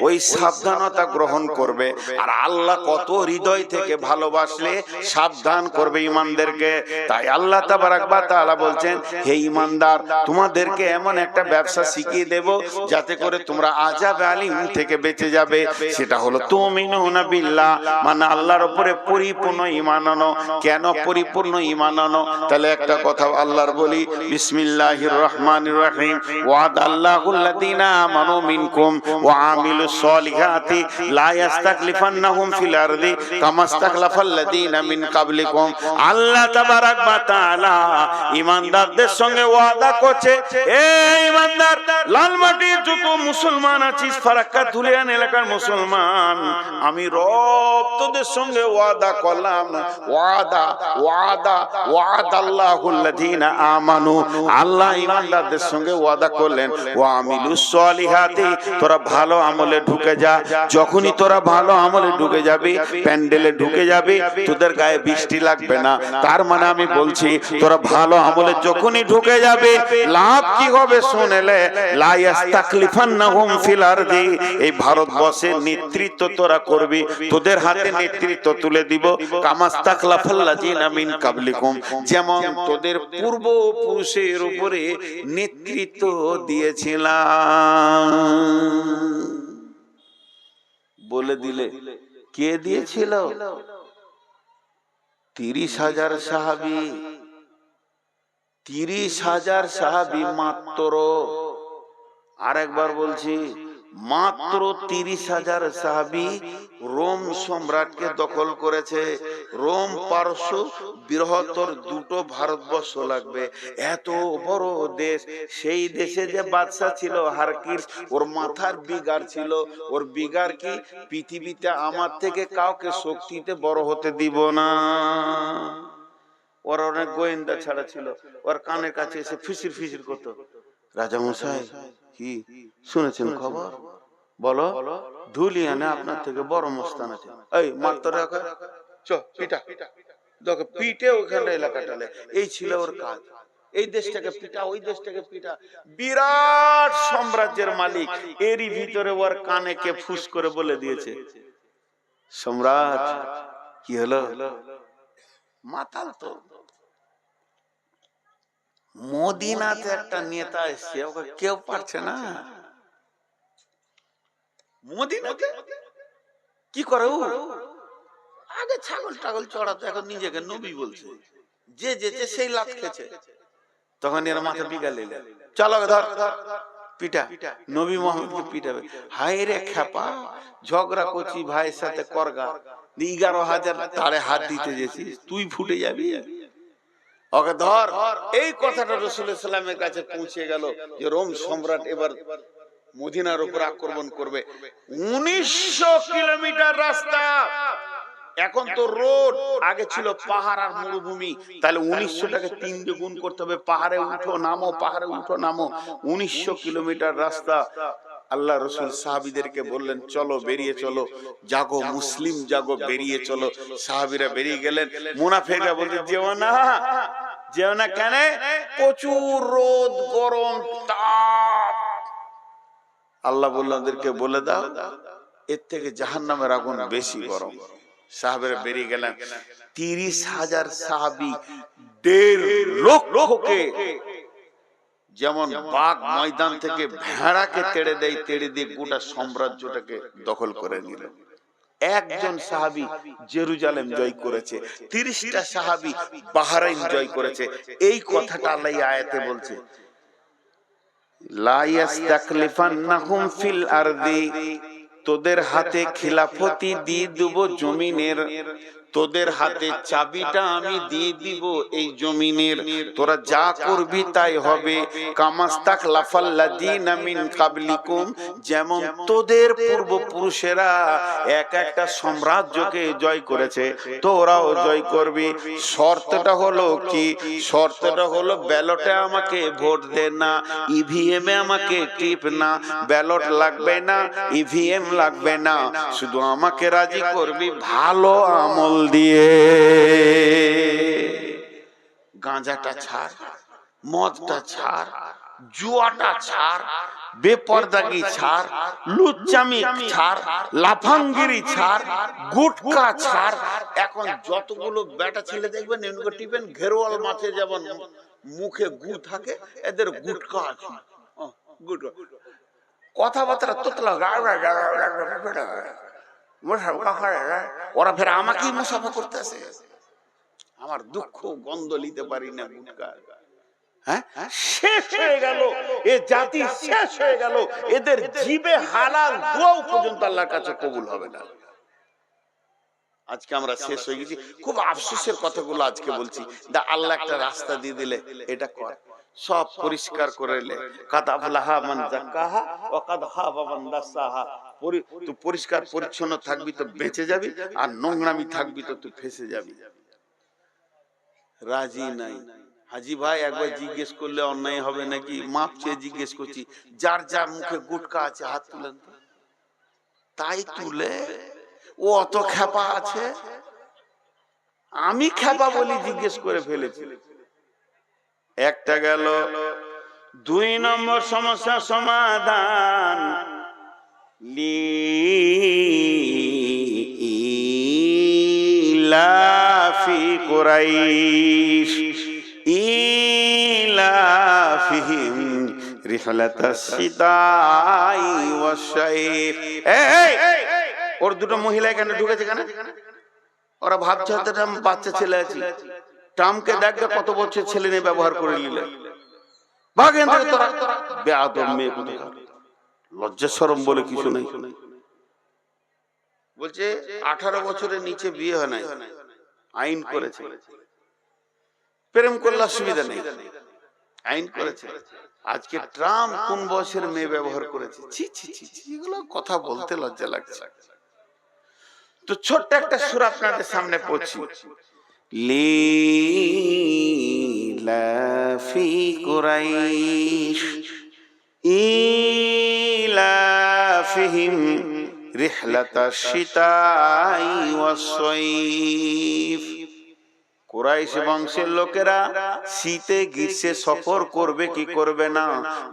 Speaker 1: ওই সাবধানতা গ্রহণ করবে। আর আল্লাহ কত হৃদয় থেকে ভালোবাসলে সাবধান করবে ঈমানদেরকে। তাই আল্লাহ তাবারাক ওয়া তাআলা বলছেন, হে ঈমানদার, তোমাদেরকে এমন একটা ব্যবসা শিখিয়ে দেব যাতে করে তোমরা আযাবে আলিম থেকে বেঁচে যাবে। সেটা হলো তুমিনুনা বিল্লাহ, মানে আল্লাহর উপরে পরিপূর্ণ ঈমান আনো। কেন পরিপূর্ণ ঈমান আনো? তাহলে একটা কথা আল্লাহর বলি, বিসমিল্লাহির রহমানির রহিম, ওয়াদাল্লাহুল্লাযীনা আমানু মিনকুম ওয়া আমিলুস সলিহাতি লা ইস্তাখলিফান্নাহুম ফিল আরদি কামা ইস্তাখলাফাল্লাযীনা মিন কাবলিকুম। আল্লাহ তাবারাক ওয়া তাআলা ঈমানদারদের সঙ্গে ওয়াদা করছে, এই ঈমানদার, লালমাটির যত মুসলমান আছিস, ফারাক্কা ধুলিয়ান এলাকার মুসলমান, আমি রব তোদের সঙ্গে ওয়াদা করলাম। ওয়াদা ওয়াদা ওয়াদাল্লাহুল্লাযীনা আমানু, আল্লাহ ঈমানদারদের সঙ্গে ওয়াদা করলেন, ওয়া আমিলুস সলিহাতি, তোরা ভালো আমলে ঢুকে যা। যখনই তোরা ভালো আমলে ঢুকে যাবি, প্যান্ডেলে ঢুকে যাবি, তোদের গায়ে বৃষ্টি লাগবে না। তার মানে আমি বলছি, তোরা ভালো আমলে যখনই ঢুকে যাবে, লাভ কি হবে শুনেলে, লা ইস্তাখলিফান্নাহুম ফিল আরদি, এই ভারতবর্ষের নেতৃত্ব তোরা করবি, তোদের হাতে নেতৃত্ব তুলে দিব। কামা ইস্তাখলাফাল্লাযীনা মিন কাবলিকুম, যেমন তোদের পূর্বপুরুষের উপরে নেতৃত্ব দিয়েছিলাম। বলে দিলে কে দিয়েছিল? 30,000 সাহাবী, 30,000 সাহাবী মাত্র। আরেকবার বলছি, মাত্র 30,000 সাহাবী রোম সম্রাটকে দখল করেছে। রোম পারস্য বৃহত্তর দুটো ভারতবর্ষ লাগবে, এত বড় দেশ। সেই দেশে যে বাদশা ছিল হারকির্স, ওর মাথার বিগার ছিল, ওর বিগার কি, পৃথিবীতে আমার থেকে কাউকে শক্তিতে বড় হতে দিব না। ওর অনেক গোয়েন্দা ছাড়া ছিল, ওর কানের কাছে এসে ফিসির ফিসির করতো, রাজা মশাই কি শুনেছেন খবর, বলো, ধুলিয়ানে আপনার থেকে বড় মস্তান আছে, এই মারতে রাখা চ পিটা, দেখো পিটে ওখানে এলাকাটালে। এই ছিল ওর কাজ, এই দেশটাকে পিটা, ওই দেশটাকে পিটা। বিরাট সাম্রাজ্যের মালিক, এরই ভিতরে ওর কানে কে ফুস করে বলে দিয়েছে, সম্রাট কি হলো, মাতাল তো। মদিনাতে একটা নেতা এসছে, ওকে কেউ পারছে না। মদিনাতে কি করে ও, আগে ছাগল টাগল চড়াতো, এখন নিজেকে নবী বলছে, যে যেতে সেই লাত খেছে। তখন এর মাথা বিগালে, চলো ধর পিটা, নবী মোহাম্মদকে পিটাবে। হায় রে খেপা, ঝগড়া করছি ভাইয়ের সাথে করগা, 11,000 তারে হাত দিতে গেছিস, তুই ফুটে যাবি, ওকে ধর। এই কথাটা রাসূলুল্লাহ সাল্লাল্লাহু আলাইহি ওয়াসাল্লামের কাছে পৌঁছে গেল যে রোম সম্রাট এবার মদিনার উপর আক্রমণ করবে। 1900 কিলোমিটার রাস্তা, এখন তো রোড, আগে ছিল পাহাড় আর মরুভূমি, তাহলে 1900টাকে 3 দিয়ে গুণ করতে হবে, পাহাড়ে উঠো নামো, পাহাড়ে উঠো নামো, 1900 কিলোমিটার রাস্তা। আল্লাহ রসুল সাহাবীদেরকে বললেন, চলো বেরিয়ে চলো, জাগো মুসলিম জাগো, বেরিয়ে চলো। সাহাবীরা বেরিয়ে গেলেন। মুনাফিকরা বলছে যেও না, যেও না। কেন? প্রচুর রোদ, গরম, তাপ। আল্লাহ বললেন ওদেরকে বলে দাও, এর থেকে জাহান্নামের আগুন বেশি গরম। সাহাবীরা বেরিয়ে গেলেন। 30,000 সাহাবী 1.5 লক্ষকে, যেমন বাঘ ময়দান থেকে ভেড়াকে তেড়ে দেয়, তেড়ে দিয়ে গোটা সাম্রাজ্যটাকে দখল করে নিল। একজন সাহাবী জেরুজালেম জয় করেছে, 30টা সাহাবী বাহরাইন জয় করেছে। এই কথাটা আল্লাহ আয়াতে বলছে, লা ইয়াস্তাকলিফান্নাহুম ফিল আরদি, তোদের হাতে খিলাফতি দিয়ে দেব জমিনের, তোদের হাতে চাবিটা আমি দিয়ে দিব এই জমিনের, তোরা যা করবি তাই হবে। কামাস্তাক লাফাল্লাযিনা মিন কাবলিকুম, যেমন তোদের পূর্বপুরুষেরা এক একটা সাম্রাজ্যকে জয় করেছে, তোরাও জয় করবি। শর্তটা হলো কি? শর্তটা হলো ব্যালটে আমাকে ভোট দে না, ইভিএম এ আমাকে টিপ না, ব্যালট লাগবে না, ইভিএম লাগবে না, শুধু আমাকে রাজি করবি ভালো আমল দিয়ে। গাঁজাটা ছাড়, মদটা ছাড়, জুয়াটা ছাড়, বেপরদাগি ছাড়, লুচ্চামি ছাড়, লাফাঙ্গিরি ছাড়, গুটকা ছাড়। এখন যতগুলো বেটা ছেলে দেখবেন এমনি টিপেন, ঘেরোয়াল মাছে যেমন মুখে গু থাকে, এদের গুটকা আছে, গুটকা কথাবার্তা তোতলা, ওরা ফের আমাকেই মুসাফা করতে আসে। আমার দুঃখ গন্ধ নিতে পারি না গুটকা। হ্যাঁ, শেষ হয়ে গেল এ জাতি, শেষ হয়ে গেল। এদের জিবে হালাল দোয়াও পর্যন্ত আল্লাহর কাছে কবুল হবে না। আজকে আমরা শেষ হয়ে গেছি। খুব আফসোসের কথাগুলো আজকে বলছি। আল্লাহ একটা রাস্তা দিয়ে দিলে, এটা কর, সব পরিষ্কার করে লে। কাদ আফলাহা মান যাক্কাহা ওয়া কাদ খাবা মান দাসাহা। তুই পরিষ্কার পরিচ্ছন্ন থাকবি তো বেঁচে যাবি, আর নোংরামি থাকবি তো তুই ফেঁসে যাবি। রাজি নাই। হাজি ভাই একবার জিজ্ঞেস করলে অন্যায় হবে নাকি? মাপ চেয়ে জিজ্ঞেস করছি, যার যার মুখে গুটকা আছে হাত তুলেন তো। তাই তুলে, ও অত খ্যাপা আছে, আমি খ্যাপা বলি জিজ্ঞেস করে ফেলেছি। একটা গেল। 2 নম্বর সমস্যা সমাধান, লিলাফি কুরাইশ ইলাফিহিম রিহলাতাস শিতাই ওয়াস শাইফ। এই ওর দুটো মহিলা এখানে ঢুকেছে কেন? ওরা ভাবছে হয়তো বাচ্চা ছেলে আছে। টামকে দেখবে কত বছর ছেলে নিয়ে ব্যবহার করে নিলে। ভাগেন থেকে তোরা বেয়াদব মেয়ে কোথাকার, লজ্জা শরম বলে কিছু নেই। বলছে 18 বছরের নিচে বিয়ে হয় নাই, আইন করেছে। প্রেম করলে অসুবিধা নেই, আইন করেছে। আজকে ট্রাম্প কোন বয়সের মেয়ে ব্যবহার করেছে, ছি ছি ছি ছি, এগুলো কথা বলতে লজ্জা লাগছে। তো ছোট্ট একটা সূরা আপনাদের সামনে পড়ছি, লিলাফি কুরাইশ ইলাফিহিম রিহলাতাশ শিতাই ওয়াস সাইফ। কুরাইশ বংশের লোকেরা শীতে গ্রীষ্মে সফর করবে কি করবে না,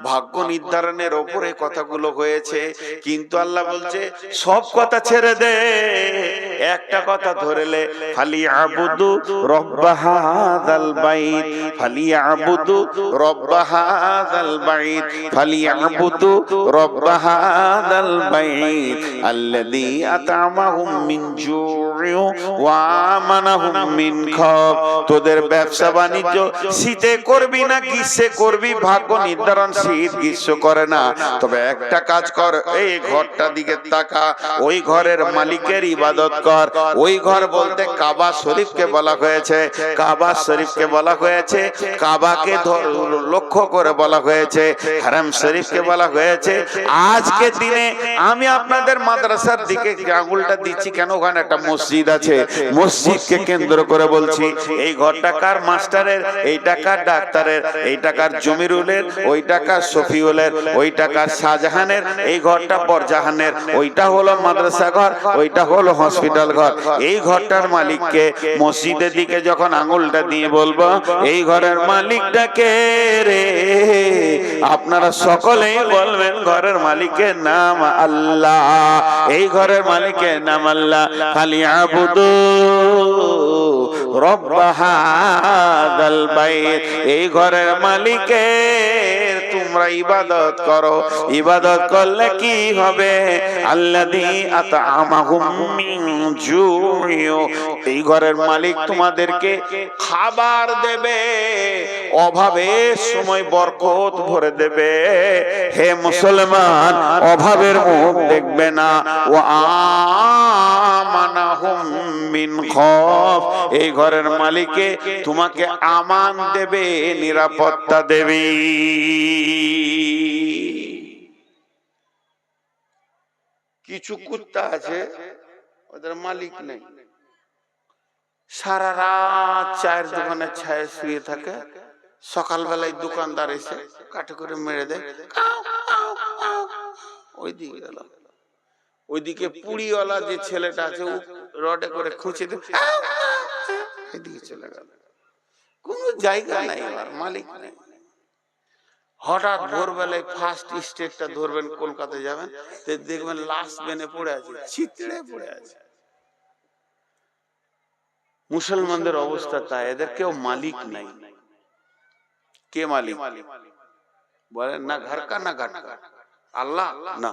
Speaker 1: ভাগ্য নির্ধারণের ওপরে কথাগুলো হয়েছে। কিন্তু আল্লাহ বলছে সব কথা ছেড়ে দে, একটা কথা ধরেলে, ফালিয়াবুদু রব্ব হাযাল বাইত, ফালিয়াবুদু রব্ব হাযাল বাইত, ফালিয়াবুদু রব্ব হাযাল বাইত আল্লাযী আত'আমাহুম মিন জু'ইন ওয়া আমানাহুম মিন খাউফ। তোদের ব্যবসা বাণিজ্য শীতে করবি না গ্রীষ্মে করবি, ভাগ্য নির্ধারণ শীত গ্রীষ্ম করে না। তবে একটা কাজ কর, এই ঘরটা দিকে তাকা, ওই ঘরের মালিকের ইবাদত কর। ওই ঘর বলতে কাবা শরীফকে বলা হয়েছে, কাবা শরীফকে বলা হয়েছে, কাবাকে লক্ষ্য করে বলা হয়েছে, হারাম শরীফকে বলা হয়েছে। আজকে দিনে আমি আপনাদের মাদ্রাসার দিকে আঙুলটা দিচ্ছি কেন, ওখানে একটা মসজিদ আছে, মসজিদকে কেন্দ্র করে বলছি এই ঘরটা কার মাস্টারের, এইটা কার ডাক্তারের, এইটা কার জমিরুলের, ওইটা কার শফিউলের, ওইটা কার শাহজাহানের, এই ঘরটা বরজাহানের, ওইটা হলো মাদ্রাসা ঘর, ওইটা হলো হসপিটাল ঘর। এই ঘরটার মালিককে মসজিদের দিকে যখন আঙুলটা দিয়ে বলবো এই ঘরের মালিকটাকে রে, আপনারা সকলেই বলবেন ঘরের মালিকের নাম আল্লাহ, এই ঘরের মালিকের নাম আল্লাহ। ফালিয়াবুদু রব্ব হাযাল বাইত, এই ঘরের মালিকের তোমরা ইবাদত করো। ইবাদত করলে কি হবে, আল্লাযী আত'আমাহুম মিন জু'ইন, এই ঘরের মালিক তোমাদেরকে খাবার দেবে, অভাবের সময় বরকত ভরে দেবে। হে মুসলমান, অভাবের মুখ দেখবে না। ওয়া আমানাহুম মিন খাউফ, এই ঘরের মালিকে তোমাকে আমান দেবে, নিরাপত্তা দেবে। কিছু কুত্তা আছে ওদের মালিক নেই, সারা রাত চায়ের দোকানে ছায়ে শুয়ে থাকে, সকালবেলায় দোকানদার এসে কাঠে করে মেরে দেয়, ওই দিকে গেল। ওইদিকে পুড়িওয়ালা যে ছেলেটা আছে রডে করে খুঁচে দেয়, এদিকে চলে গেল। কোন জায়গা নাই, আর মালিক নেই। হঠাৎ ভোরবেলায় ফার্স্ট স্টেটটা ধরবেন, কলকাতায় যাবেন, দেখবেন লাশ বেনে পড়ে আছে, ছিতড়ে পড়ে আছে। মুসলমানদের অবস্থা তাই, এদের কেউ মালিক নাই। কে মালিক বলেন? না ঘরকা না ঘাটকা, আল্লাহ না।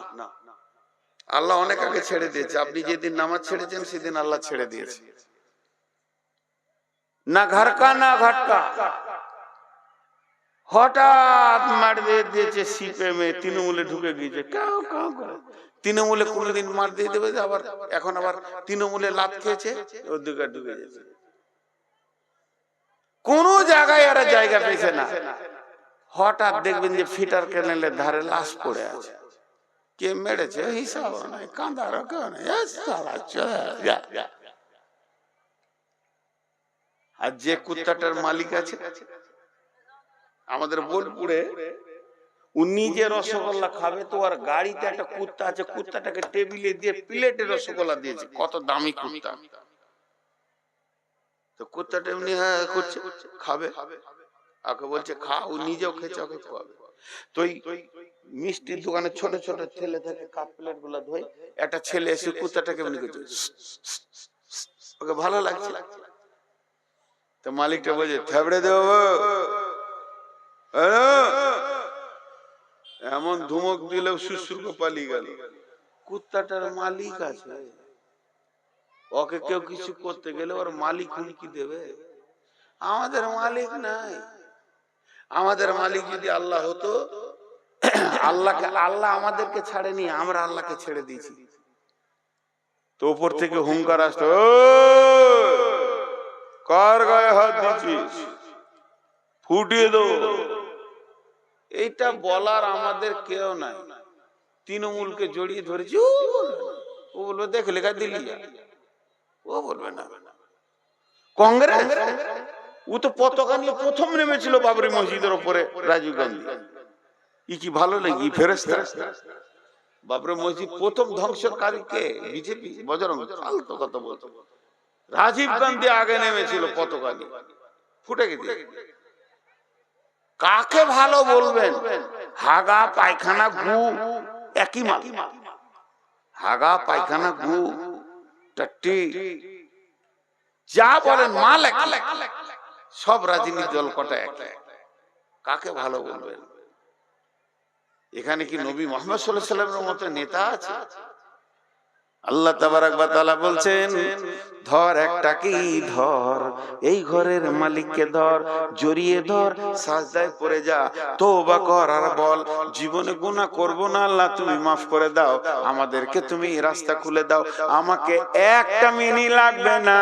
Speaker 1: আল্লাহ অনেক আগে ছেড়ে দিয়েছে, আপনি যেদিন নামাজ ছেড়েছেন সেদিন আল্লাহ ছেড়ে দিয়েছে। না ঘরকা না ঘাটকা, হঠাৎ মার দিয়ে দিয়েছে সিপিএমে, তৃণমূলে ঢুকে গিয়েছে, কাউ কাউ করে। তৃণমূলে কোনদিন মার দিয়ে দেবে, আবার এখন আবার তৃণমূলে লাত খেয়েছে, ওর দিকে ঢুকে গেছে। কোন জায়গায় এরা জায়গা পেয়েছে না। হঠাৎ দেখবেন যে ফিটার ক্যানেলের ধারে লাশ পড়ে আছে, কে মেরেছে হিসাব নাই, কাঁদারও কেউ নেই। আর যে কুত্তাটার মালিক আছে আমাদের বোলপুরে, উনি যে রসগোল্লা খাবে, তো আর গাড়িতে একটা কুত্তা আছে, কুত্তাটাকে টেবিলে দিয়ে প্লেটে রসগোল্লা দিয়েছে, কত দামি কুত্তা। তো কুত্তাটা এমনি হ্যাঁ করছে, খাবে, ওকে বলছে খা, ও নিজেও খেয়েছে, ওকে খাওয়াবে। তো মিষ্টির দোকানে ছোট ছোট ছেলে থাকে, কাপ প্লেট গুলা ধোয়, একটা ছেলে এসে কুত্তাটাকে এমনি করছে, ওকে ভালো লাগছে। তো মালিকটা বলছে থেবড়ে দেবো, এমন ধুমক দিলেও সুসুর করে পালিয়ে গেল। কুত্তাটার মালিক আছে, ওকে কেউ কিছু করতে গেলে ওর মালিক হুমকি দেবে। আমাদের মালিক নাই। আমাদের মালিক যদি আল্লাহ হতো আল্লাহ আমাদেরকে ছাড়েনি, আমরা আল্লাহকে ছেড়ে দিয়েছি। তো উপর থেকে হুঙ্কার আসতো, কার গায়ে হাত দিচ্ছিস, ফুটিয়ে দেবো। এইটা বলার আমাদের কেউ নাই। তৃণমূলকে জড়িয়ে ধরেছি, ও বলবে দেখ লেখা দিল্লি, ও বলবে না। কংগ্রেস, ও তো পতাকা নিয়ে প্রথম নেমেছিল বাবরি মসজিদের উপরে, রাজীব গান্ধী। ই কি ভালো লাগে, ফেরেশতা? বাবরি মসজিদ প্রথম ধ্বংসকারী কে? বিজেপি, বজরং। ফালতু কথা বলতো। রাজীব গান্ধী আগে নেমেছিল পতাকা নিয়ে, ফুটে গেছে। কাকে ভালো বলবেন? হাগা পায়খানা গু একই মাল। হাগা পায়খানা গু টাট্টি যা বলেন মাল এক। সব রাজনীতি দল কটা এক। কাকে ভালো বলবেন? এখানে কি নবী মুহাম্মদ সাল্লাল্লাহু আলাইহি ওয়াসাল্লামের মতো নেতা আছে? আল্লাহ তাবারাক ওয়া তাআলা বলছেন, ধর একটাকে ধর, এই ঘরের মালিককে ধর, জড়িয়ে ধর, সাজদায় পড়ে যা, তওবা কর আর বল জীবনে গুনাহ করব না আল্লাহ, তুমি মাফ করে দাও, আমাদেরকে তুমি রাস্তা খুলে দাও। আমাকে একটা মিনিট লাগবে না,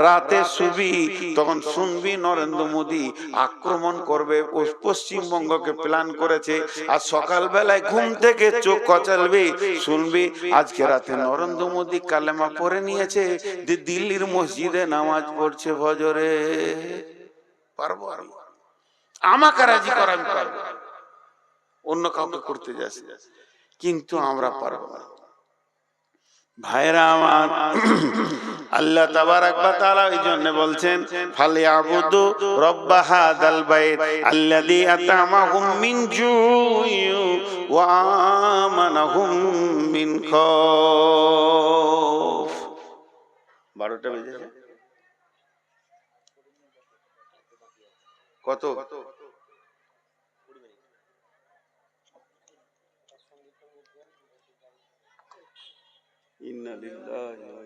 Speaker 1: রাতে শুবি, তখন শুনবি নরেন্দ্র মোদী আক্রমণ করবে, পশ্চিমবঙ্গকে প্ল্যান করেছে। আর সকালবেলায় ঘুম থেকে চোখ কচালবি, শুনবি আজকে রাতে নরেন্দ্র মোদী কালেমা পড়ে নিয়েছে, দিল্লির মসজিদে নামাজ পড়ছে ফজরে। পারবো আমি? আমাকে রাজি করা আমি পারবো, অন্য কাউকে করতে যাচ্ছি, কিন্তু আমরা পারবো না। ভাইরা আমার, আল্লাহ তাবারাক ওয়া তাআলা এই জন্য বলছেন, ফালিয়াবুদু রাব্ব হাযাল বাইত আল্লাযী আতামাহুম মিন জুইন ওয়া আমানাহুম মিন খাউফ। 12টা বেজেছে, কত? ইন্না লিল্লাহি ওয়া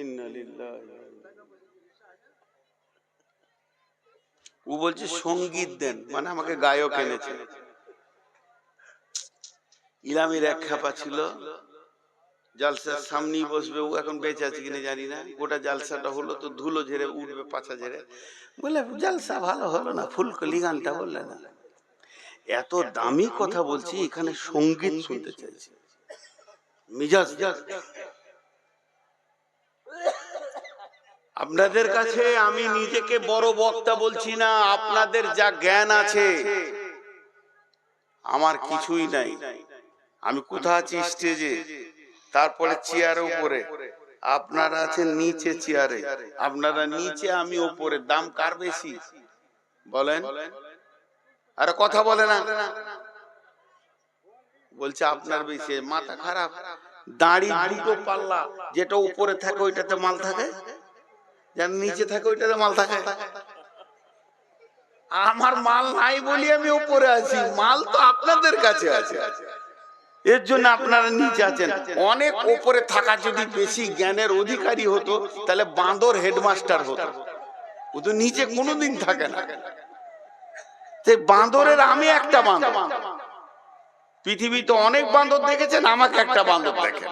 Speaker 1: ইন্না লিল্লাহি। ও বলছে সঙ্গীত দেন, মানে আমাকে গায়ক এনেছে। ইলামির এক খাপা ছিল, জালসার সামনেই বসবে, ও এখন বেঁচে আছে কিনা জানি না। গোটা জালসাটা হলো তো ধুলো ঝেড়ে উঠবে, পাছা ঝেড়ে বলে জালসা ভালো হলো না, ফুলকলি গানটা বললে না। এত দামি কথা বলছি, এখানে সঙ্গীত শুনতে চাইছি, মিজাজ। আপনাদের কাছে আমি নিজেকে বড় বক্তা বলছি না, আপনাদের যা জ্ঞান আছে আমার কিছুই নাই। আমি কোথা আছি স্টেজে, তারপরে চেয়ারের উপরে, আপনারা আছেন নিচে চেয়ারে। আপনারা নিচে, আমি উপরে, দাম কার বেশি বলেন? আরে কথা বলে না, বলছে আপনার বেশি। মাথা খারাপ? দাড়ি দুটো পাল্লা, যেটা উপরে থাকে ওইটাতে মাল থাকে, যার নিচে থাকে ওইটাতে মাল থাকে। আমার মাল নাই বলি আমি উপরে আছি, মাল তো আপনাদের কাছে আছে, এর জন্য আপনারা নিচে আছেন। অনেক উপরে থাকা যদি বেশি জ্ঞানের অধিকারী হতো, তাহলে বাঁদর হেডমাস্টার হতো। ও তো নিচে কোনোদিন থাকে না। বাঁদরের আমি একটা বাঁদর। পৃথিবীতে অনেক বাঁদর দেখেছেন, আমাকে একটা বাঁদর দেখে।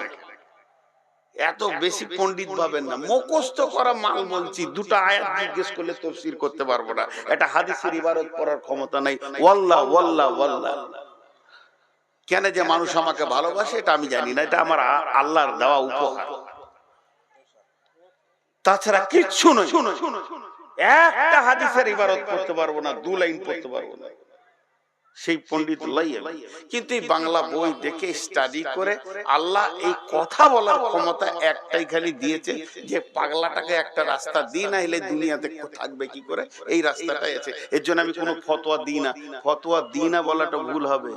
Speaker 1: এত বেশি পণ্ডিত ভাবেন না, মুখস্থ করা মাল বলছি। দুটো আয়াত জিজ্ঞেস করলে তাফসীর করতে পারবো না, এটা হাদিসের ইবারত পড়ার ক্ষমতা নাই। ওয়াল্লাহ ওয়াল্লাহ ওয়াল্লাহ। কেন যে মানুষ আমাকে ভালোবাসে এটা আমি জানি না, এটা আমার আল্লাহর দেওয়া উপহার, তাছাড়া কিচ্ছু নয়। একটা হাদিসের ইবারত পড়তে পারবো না, 2 লাইন পড়তে পারবো না, সেই পণ্ডিত লাই। কিন্তু এই বাংলা বই দেখে স্টাডি করে আল্লাহ এই কথা বলার ক্ষমতা একটাই খালি দিয়েছে, যে পাগলাটাকে একটা রাস্তা দিই না হলে দুনিয়াতে থাকবে কি করে, এই রাস্তাটাই আছে। এর জন্য আমি কোনো ফতোয়া দিই না। ফতোয়া দিই না বলাটা ভুল হবে,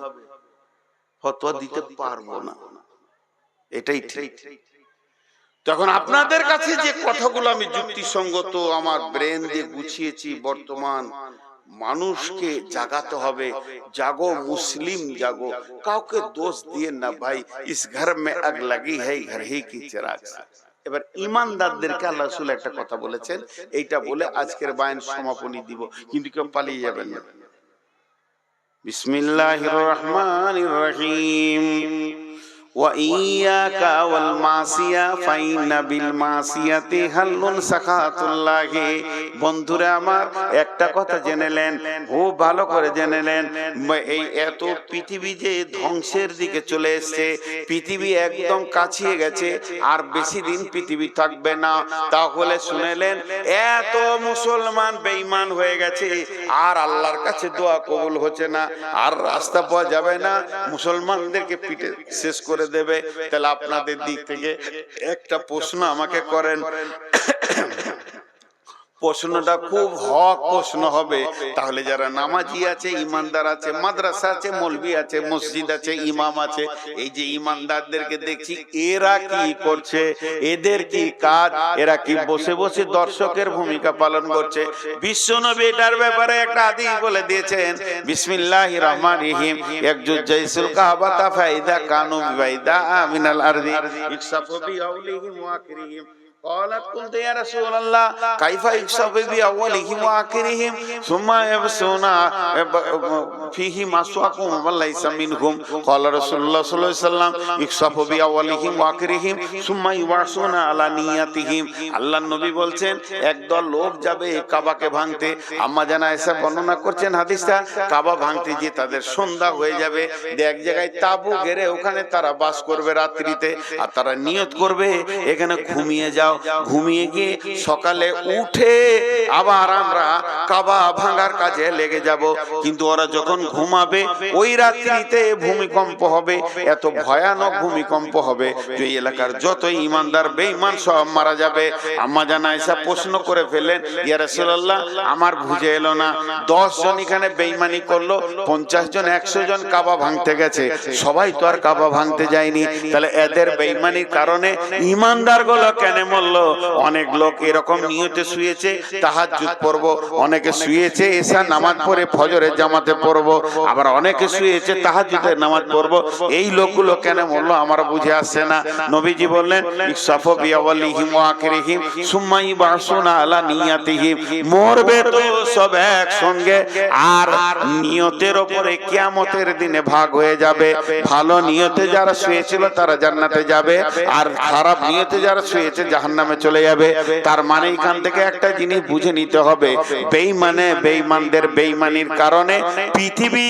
Speaker 1: ফতোয়া দিতে পারবো না, এটাই ঠিক। তখন আপনাদের কাছে যে কথাগুলো আমি যুক্তিসঙ্গত আমার ব্রেন দিয়ে গুছিয়েছি, বর্তমান মানুষকে জাগাতে হবে। জাগো মুসলিম জাগো, কাউকে দোষ দিয়ে না ভাই। ইস ঘর মে আগ লাগি है घर ही की चिराग। এবার ইমানদারদেরকে আল্লাহ রাসূল একটা কথা বলেছেন, এইটা বলে আজকের বায়ান সমাপনী দিব, কিন্তু কেউ পালিয়ে যাবেন না। বিসমিল্লাহির রহমানির রহিম। وَإِيَّاكَ وَالْمَعْصِيَةَ فَإِنَّ بِالْمَعْصِيَةِ حَلٌّ سَخَطُ اللَّهِ। বন্ধুরা আমার, একটা কথা জেনেলেন, খুব ভালো করে জেনেলেন, এই এত পৃথিবী যে ধ্বংসের দিকে চলে এসছে, পৃথিবী একদম কাছিয়ে গেছে, আর বেশি দিন পৃথিবী থাকবে না। তাহলে শুনেলেন, এত মুসলমান বেঈমান হয়ে গেছে, আর আল্লাহর কাছে দোয়া কবুল হচ্ছে না, আর রাস্তা পাওয়া যাবে না, মুসলমানদেরকে পিটে শেষ করে দেবে। তাহলে আপনাদের দিক থেকে একটা প্রশ্ন আমাকে করেন, প্রশ্নটা খুব হক প্রশ্ন হবে। তাহলে যারা নামাজি আছে, ইমানদার আছে, মাদ্রাসা আছে, মৌলবি আছে, মসজিদ আছে, ইমাম আছে, এই যে ইমানদারদেরকে দেখছি, এরা কি করছে? এদের কি কাজ? এরা কি বসে বসে দর্শকের ভূমিকা পালন করছে? বিশ্বনবী এটার ব্যাপারে একটা হাদিস বলে দিয়েছেন, বিসমিল্লাহির রহমানির রহিম, একজু জাইসুল কাবাতা ফাইদা কানু বিবাইদা মিনাল আরদি ইকসাফু বিআউলিহিম ওয়া আকরিহিম। قالت قلت يا رسول الله كيف يكسب بأولهم وآخرهم ثم يبصون فيهم أسواقهم وليس منهم قال رسول الله صلى الله عليه وسلم يكسب بأولهم وآخرهم ثم يبصون على نياتهم। আল্লাহ নবী বলছেন, একদল লোক যাবে কাবাকে ভাঙতে। আম্মা জানা আয়েশা বর্ণনা করছেন হাদিসটা, কাবা ভাঙতে যে তাদের সন্ধ্যা হয়ে যাবে, এক জায়গায় তাবু ঘেরে ওখানে তারা বাস করবে রাত্রিতে, আর তারা নিয়ত করবে এখানে ঘুমিয়ে যাও। ঘুমিয়ে গিয়ে সকালে উঠে আবার আমরা কাবা ভাঙার কাজে লেগে যাব। কিন্তু ওরা যখন ঘুমাবে, ওই রাত্রিতে ভূমিকম্প হবে, এত ভয়ানক ভূমিকম্প হবে যে এলাকার যত ইমানদার বেঈমান সব মারা যাবে। আম্মা জান আয়েশা প্রশ্ন করে ফেলেন, ইয়া রাসূলুল্লাহ, আমার বুঝে এলো না, 10 জন এখানে বেঈমানি করলো, 50 জন 100 জন কাবা ভাঙতে গেছে, সবাই তো আর কাবা ভাঙতে যায়নি, তাহলে এদের বেঈমানির কারণে ইমানদার গুলো কেন মরলো? অনেক লোক এরকম নিয়তে শুয়েছে তাহাজ্জুদ পড়ব, অনেকে শুয়েছে এশা নামাজ পড়ে ফজরের জামাতে পড়ব, আবার অনেকে শুয়েছে তাহাজ্জুদের নামাজ পড়ব। এই লোকগুলো কেন মরলো আমার বুঝে আসছে না। নবীজি বললেন, ইকসাফু বিআওয়ালিহিম ওয়া আখিরিহিম সুম্মা ইবাসুনা আলা নিয়াতিহিম। মরবে তো সব একসঙ্গে, আর নিয়তের উপরে কিয়ামতের দিনে ভাগ হয়ে যাবে। ভালো নিয়তে যারা শুয়েছিল তারা জান্নাতে যাবে, আর খারাপ নিয়তে যারা শুয়েছে জাহান্নামে চলে যাবে। তার মানে এখান থেকে একটা জিনিস বুঝে নিতে হবে, বেঈমানদের বেঈমানির কারণে পৃথিবী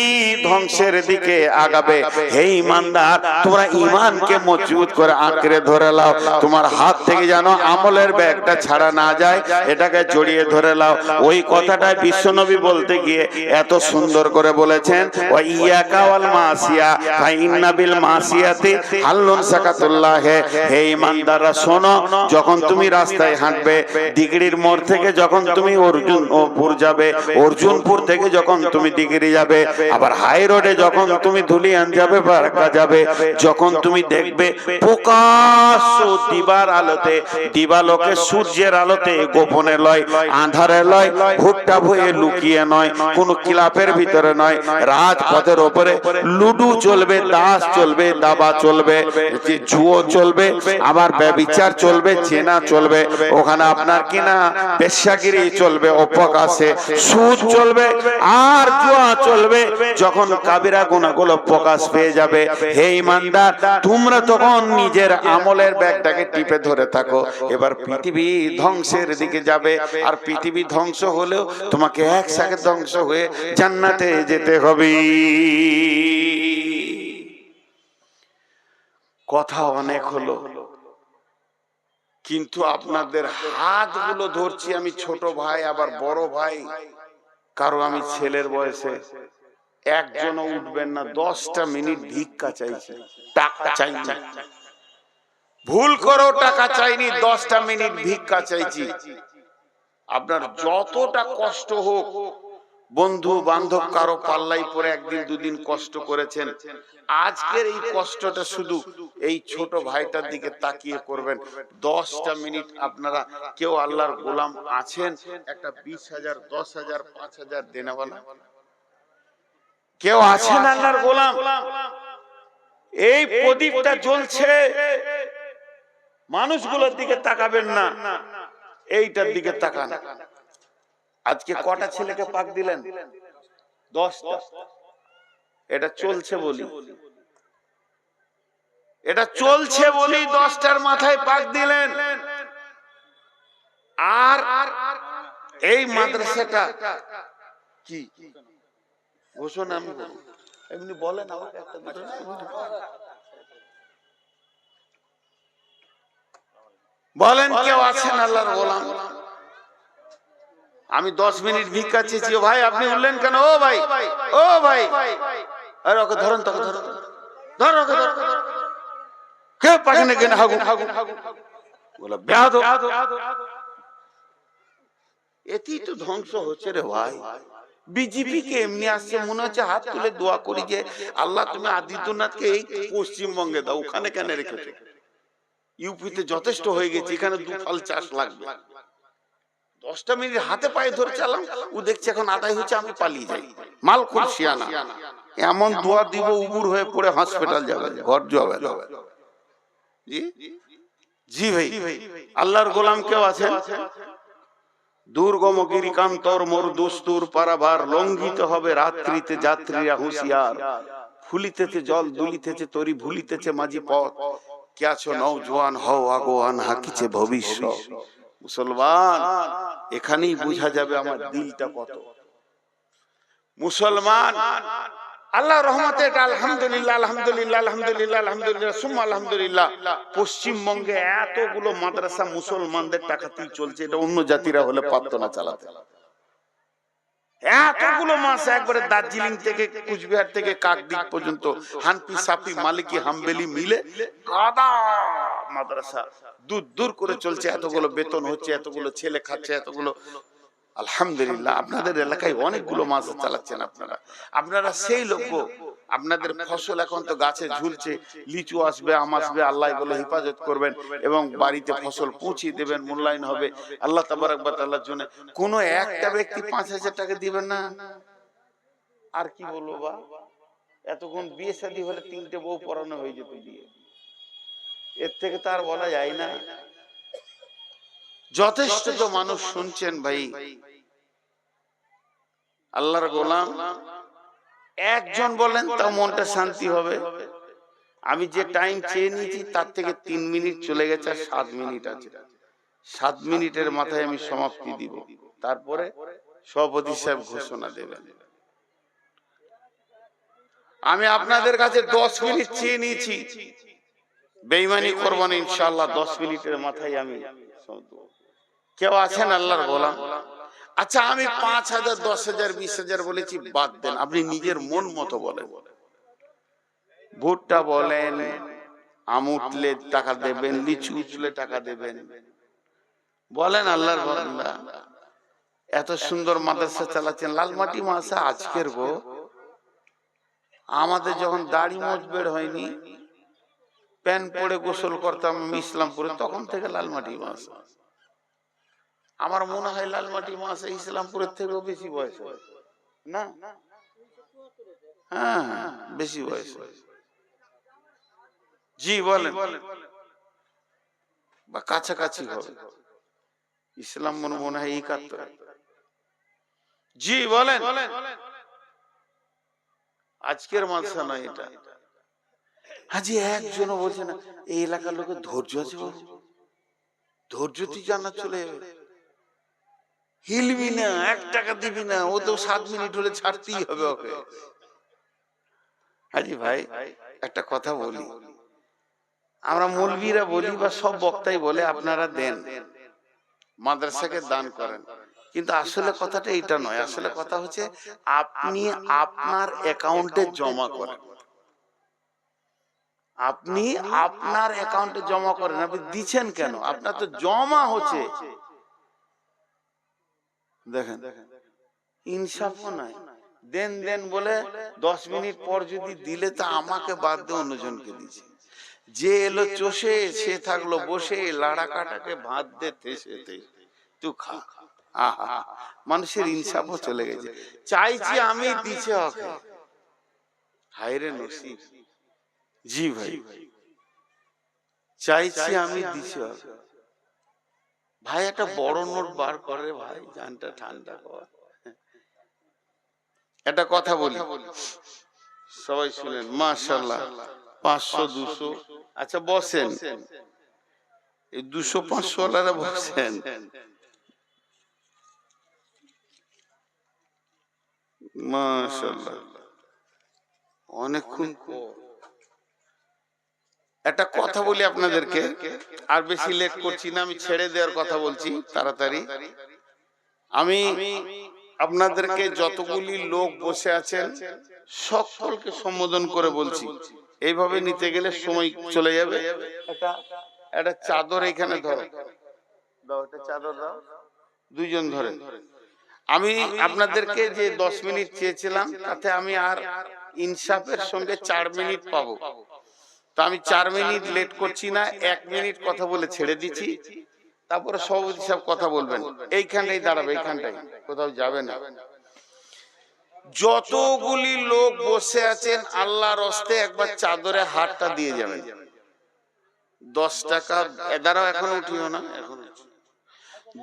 Speaker 1: ধ্বংসের দিকে আগাবে। হে ঈমানদার, তোমরা ঈমানকে মজবুত করে আঁকড়ে ধরে নাও, তোমার হাত থেকে যেন আমলের ব্যাগটা ছাড়া না যায়, এটাকে জড়িয়ে ধরে নাও। ওই কথাটা বিশ্বনবী বলতে গিয়ে এত সুন্দর করে বলেছেন, ওয়া ইয়াকা ওয়াল মাসিয়া ফাইন্না বিল মাসিয়াতি হাল্লুন সাকাতুল্লাহ। হে ঈমানদাররা শোনো, যখন তুমি রাস্তায় হাঁটবে, দিগড়ির মোড় থেকে যখন তুমি অর্জুনপুর যাবে, অর্জুনপুর থেকে যখন তুমি দিগড়ি যাবে, আবার হাই রোডে যখন তুমি ধুলিয়ান যাবে, বারাকা যাবে, যখন তুমি দেখবে প্রকাশ্য দিবার আলোতে, দিবালোকে সূর্যের আলোতে, গোপনে লয়, আঁধারে লয়, ভুট্টা ভয়ে লুকিয়ে নয়, কোন ক্লাবের ভিতরে নয়, রাজপথের উপরে লুডু চলবে, তাস চলবে, দাবা চলবে, জুয়ো চলবে, আবার ব্যভিচার চলবে, চেনা চলবে, ওখানে আপনার কিনা বেশ্যাগিরি চলবে, অপকাশে সুদ চলবে, আর জুয়া চলবে। যখন কাবিরা গুনাহগুলো প্রকাশ পেয়ে যাবে, হে ঈমানদার, তোমরা তখন নিজের আমলের ব্যাগটাকে টিপে ধরে থাকো। এবার পৃথিবী ধ্বংসের দিকে যাবে, আর পৃথিবী ধ্বংস হলেও তোমাকে একসাথে ধ্বংস হয়ে জান্নাতে যেতে হবে। কথা অনেক হলো, কিন্তু আপনাদের হাতগুলো ধরছি আমি, ছোট ভাই আবার বড় ভাই, কারো আমি ছেলের বয়সে, একজনও উঠবেন না, 10টা মিনিট ভিক্ষা চাইছি, টাকা চাইনি, ভুল করো টাকা চাইনি, 10টা মিনিট ভিক্ষা চাইছি। আপনার যতটা কষ্ট হোক, বন্ধু বান্ধব কারো পাল্লাই পরে একদিন দুদিন কষ্ট করেছেন, আজকের এই কষ্টটা শুধু এই ছোট ভাইটার দিকে তাকিয়ে করবেন। 10টা মিনিট আপনারা কেউ আল্লাহর গোলাম আছেন, একটা 20,000, 10,000, 5,000 দেনেওয়ালা কেউ আছেন আল্লাহর গোলাম? এই প্রদীপটা জ্বলছে, মানুষগুলোর দিকে তাকাবেন না, এইটার দিকে তাকান। আজকে কটা ছেলেকে পাক দিলেন? 10টা। এটা চলছে বলি, এটা চলছে বলি 10টার মাথায় পাক দিলেন। আর এই মাদ্রাসাটা কি ঘোষণা আমি এমনি বলেন আমাকে একটা বলেন, কেউ আছেন আল্লাহর গোলাম? আমি 10 মিনিট ভিক্ষা চেয়েছি, ভাই আপনি উঠলেন কেন? ও ভাই, ও ভাই, আরে ওকে ধরুন, তোকে ধরুন, ধর ওকে ধর, কে পাগনে কেন হাগু বলা বেয়াদ। এতেই তো ধ্বংস হচ্ছে রে ভাই। বিজেপি কে এমনি আসছে মনে হচ্ছে হাত তুলে দোয়া করি যে আল্লাহ তুমি আদিত্যনাথকে এই পশ্চিমবঙ্গে দাও, ওখানে কেন রেখেছো? ইউপিতে যথেষ্ট হয়ে গেছে, এখানে 2 ফাল চাষ লাগবে। 10টা মিনিট হাতে পায়ে ধরে চালাম, ও দেখছে এখন আদায় হচ্ছে, আমি পালিয়ে যাই। মাল খুব শিয়ানা, এমন দোয়া দিব উবুর হয়ে পড়ে হসপিটাল যাবে, ঘর যাবে না। জি জি ভাই, আল্লাহর গোলাম কেউ আছে? দুর্গম গিরিকান্তর মোর দুস্তুর পারাবার, লঙ্ঘিত হবে রাত্রিতে যাত্রীরা হুঁশিয়ার। ফুলিতেছে জল দুলিতেছে তরি, ভুলিতেছে মাঝি পথ, কে আছো নওজোয়ান হও আগোয়ান, হাকিছে ভবিষ্যৎ। মুসলমান, এখানেই বোঝা যাবে আমার দিলটা কত মুসলমান। আল্লাহ রহমতে এটা আলহামদুলিল্লাহ, আলহামদুলিল্লাহ, আলহামদুলিল্লাহ, আলহামদুলিল্লাহ, সুম্মা আলহামদুলিল্লাহ। পশ্চিমবঙ্গে এতগুলো মাদ্রাসা মুসলমানদের টাকাতেই চলছে, এটা অন্য জাতিরা হলে পারত না চালাতে। এতগুলো মাস একবারে দার্জিলিং থেকে কুচবিহার থেকে কাকদ্বীপ পর্যন্ত হানফি সাফি মালিকি হাম্বেলি মিলে গাদা মাদ্রাসা দূর দূর করে চলছে, এতগুলো বেতন হচ্ছে, এতগুলো ছেলে খাচ্ছে, এতগুলো। আলহামদুলিল্লাহ, আপনাদের এলাকায় অনেকগুলো মাছ চালাচ্ছেন আপনারা। আপনারা সেই লোক, আপনাদের ফসল এখন তো গাছে ঝুলছে, লিচু আসবে, আম আসবে, আল্লাহ এগুলো হেফাজত করবেন এবং বাড়িতে ফসল পৌঁছিয়ে দেবেন, মূল্যায়ন হবে আল্লাহ তাবারক ওয়া তাআলার জন্য। কোন একটা ব্যক্তি 5,000 টাকা দিবেন না। আর কি বলবো বা, এতক্ষণ বিয়ে শাদী হলে 3টে বউ পড়ানো হয়ে যেত বিয়ে, এর থেকে তো আর বলা যায় না। যথেষ্ট তো মানুষ শুনছেন ভাই। আল্লাহর গোলাম একজন বলেন তাও মনটা শান্তি হবে। আমি যে টাইম চেয়ে নিয়েছি তার থেকে 3 মিনিট চলে গেছে, আর 7 মিনিট আছে। 7 মিনিটের মাথায় আমি সমাপ্তি দিব, তারপরে সভাপতি সাহেব ঘোষণা দেবেন। আমি আপনাদের কাছে 10 মিনিট চেয়ে নিয়েছি, বেঈমানি করব না ইনশাআল্লাহ। 10 মিনিটের মাথায় আমি কেউ আছেন আল্লাহর গোলাম? আচ্ছা, আমি 5,000, 10,000, 20,000 বলেছি, বাদ দেন, আপনি নিজের মন মতো বলেন। ভুট্টা বলেন, আম উঠলে টাকা দেবেন, লিচু উঠলে টাকা দেবেন, বলেন আল্লাহর বান্দা। এত সুন্দর মাদ্রাসা চালাচ্ছেন, লালমাটি মাদ্রাসা আজকের গো। আমাদের যখন দাড়ি মোজ বের হয়নি, প্যান পরে গোসল করতাম আমি ইসলামপুরে, তখন থেকে লালমাটি মাদ্রাসা। আমার মনে হয় লালমাটি মাদ্রাসা ইসলামপুরের থেকেও বেশি বয়স না? হ্যাঁ, বেশি বয়স। জি বলেন, বা কাছাকাছি হবে। ইসলাম মনে হয় 71। জি বলেন, আজকের মাদ্রাসা নয় এটা। হাজি একজনও বলছে না এই এলাকার লোকের ধৈর্য আছে বাবু, ধৈর্য তুই জানা চলে যাবে, হিলবি না, 1 টাকা দিবি না, ও তো 7 মিনিট হলে ছাড়তেই হবে ওকে। হাজি ভাই একটা কথা বলি, আমরা মৌলবীরা বলি বা সব বক্তাই বলে আপনারা দেন, মাদ্রাসাকে দান করেন, কিন্তু আসলে কথাটা এটা নয়। আসলে কথা হচ্ছে আপনি আপনার অ্যাকাউন্টে জমা করেন, আপনি আপনার অ্যাকাউন্টে জমা করেন। আপনি দিচ্ছেন কেন? আপনার তো জমা হচ্ছে। দেখেন ইনসাফও নাই, দেন দেন বলে 10 মিনিট পর যদি দিলে তা আমাকে বাদ দিয়ে অন্যজনকে দিচ্ছে। যে এলো চষে, সে থাকলো বসে, লাড়া কাটাকে ভাত দে থেসে তুই খা। আহা, মানুষের ইনসাফও চলে গেছে। চাইছি আমি দিছে ওকে, হায়রে নসিব। জি ভাই, চাইছি আমি দিছে ওকে। ভাই একটা বড় নোট বার করে ভাই, জানটা ঠান্ডা কর। একটা কথা বলি, সবাই শুনেন মাশাআল্লাহ 500 200। আচ্ছা বসেন, এই 200 500 ওয়ালারা বসেন। মাশাআল্লাহ অনেকক্ষণ একটা কথা বলি আপনাদেরকে, আর বেশি লেট করছি না, আমি ছেড়ে দেওয়ার কথা বলছি তাড়াতাড়ি। আমি আপনাদেরকে যতগুলি লোক বসে আছেন সকলকে সম্বোধন করে বলছি, এইভাবে নিতে গেলে সময় চলে যাবে। একটা চাদর এখানে ধরো, দাও একটা চাদর দাও, দুইজন ধরে। আমি আপনাদেরকে যে 10 মিনিট চেয়েছিলাম তাতে আমি আর ইনসাফের সঙ্গে 4 মিনিট পাবো, তো আমি 4 মিনিট লেট করছি না, 1 মিনিট কথা বলে ছেড়ে দিচ্ছি। তারপরে সভাপতি সাহেব কথা বলবেন, এইখানটাই দাঁড়াবে, এইখানটাই, কোথাও যাবে না। যতগুলি লোক বসে আছেন আল্লাহর হস্তে একবার চাদরে হাতটা দিয়ে যাবেন। 10 টাকা দাঁড়াও, এখন উঠিও না, এখন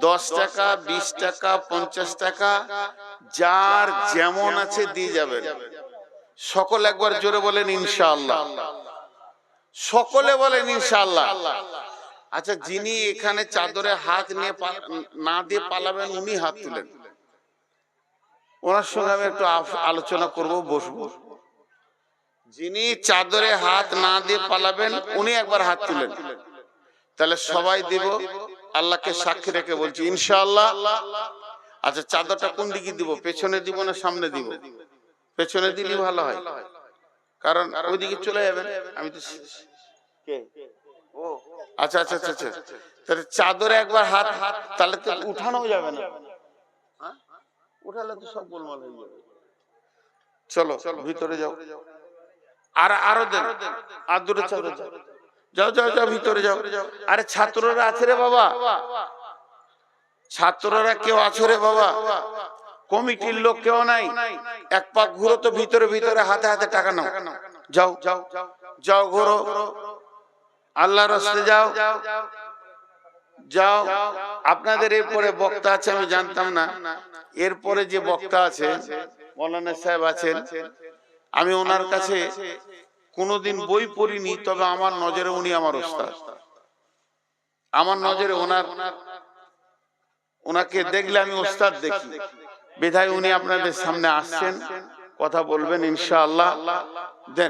Speaker 1: 10 টাকা 20 টাকা 50 টাকা যার যেমন আছে দিয়ে যাবেন। সকল একবার জোরে বলেন ইনশাআল্লাহ, সকলে বলেন ইনশাআল্লাহ। আচ্ছা, যিনি এখানে চাদরে হাত নিয়ে না দিয়ে পালাবেন উনি হাত তুলেন, ওনার সঙ্গে আমি একটু আলোচনা করব, বসবো। যিনি চাদরে হাত না দিয়ে পালাবেন উনি একবার হাত তুলেন, তাহলে সবাই দিব। আল্লাহকে সাক্ষী রেখে বলছি ইনশাআল্লাহ। আচ্ছা, চাদরটা কোন দিকে দিব, পেছনে দিব না সামনে দিব? পেছনে দিলে ভালো হয়, কারণ ওইদিকে চলে যাবেন। আমি তো ও আচ্ছা আচ্ছা আচ্ছা আচ্ছা, তাহলে চাদরে একবার হাত, তাহলে তো উঠানো যাবে না, উঠালে তো সব গোলমাল হয়ে যাবে। চলো ভিতরে যাও, আর আরো দেন, আর দুটো চাদর যাও যাও যাও, ভিতরে যাও। আরে ছাত্ররা আছে রে বাবা, ছাত্ররা কেউ আছে রে বাবা, কমিটির লোক কেউ নাই? এক পাক ঘুরো তো ভিতরে ভিতরে, হাতে হাতে টাকা নাও, যাও যাও যাও, ঘুরো, আল্লাহর রাস্তায় যাও যাও। আপনাদের এরপরে বক্তা আছে, আমি জানতাম না, এরপরে যে বক্তা আছে মৌলানা সাহেব আছেন, আমি ওনার কাছে কোনোদিন বই পড়িনি, তবে আমার নজরে উনি আমার ওস্তাদ, আমার নজরে ওনাকে দেখলে আমি ওস্তাদ দেখি, বিধায় উনি আপনাদের সামনে আসছেন, কথা বলবেন ইনশাআল্লাহ। দেন।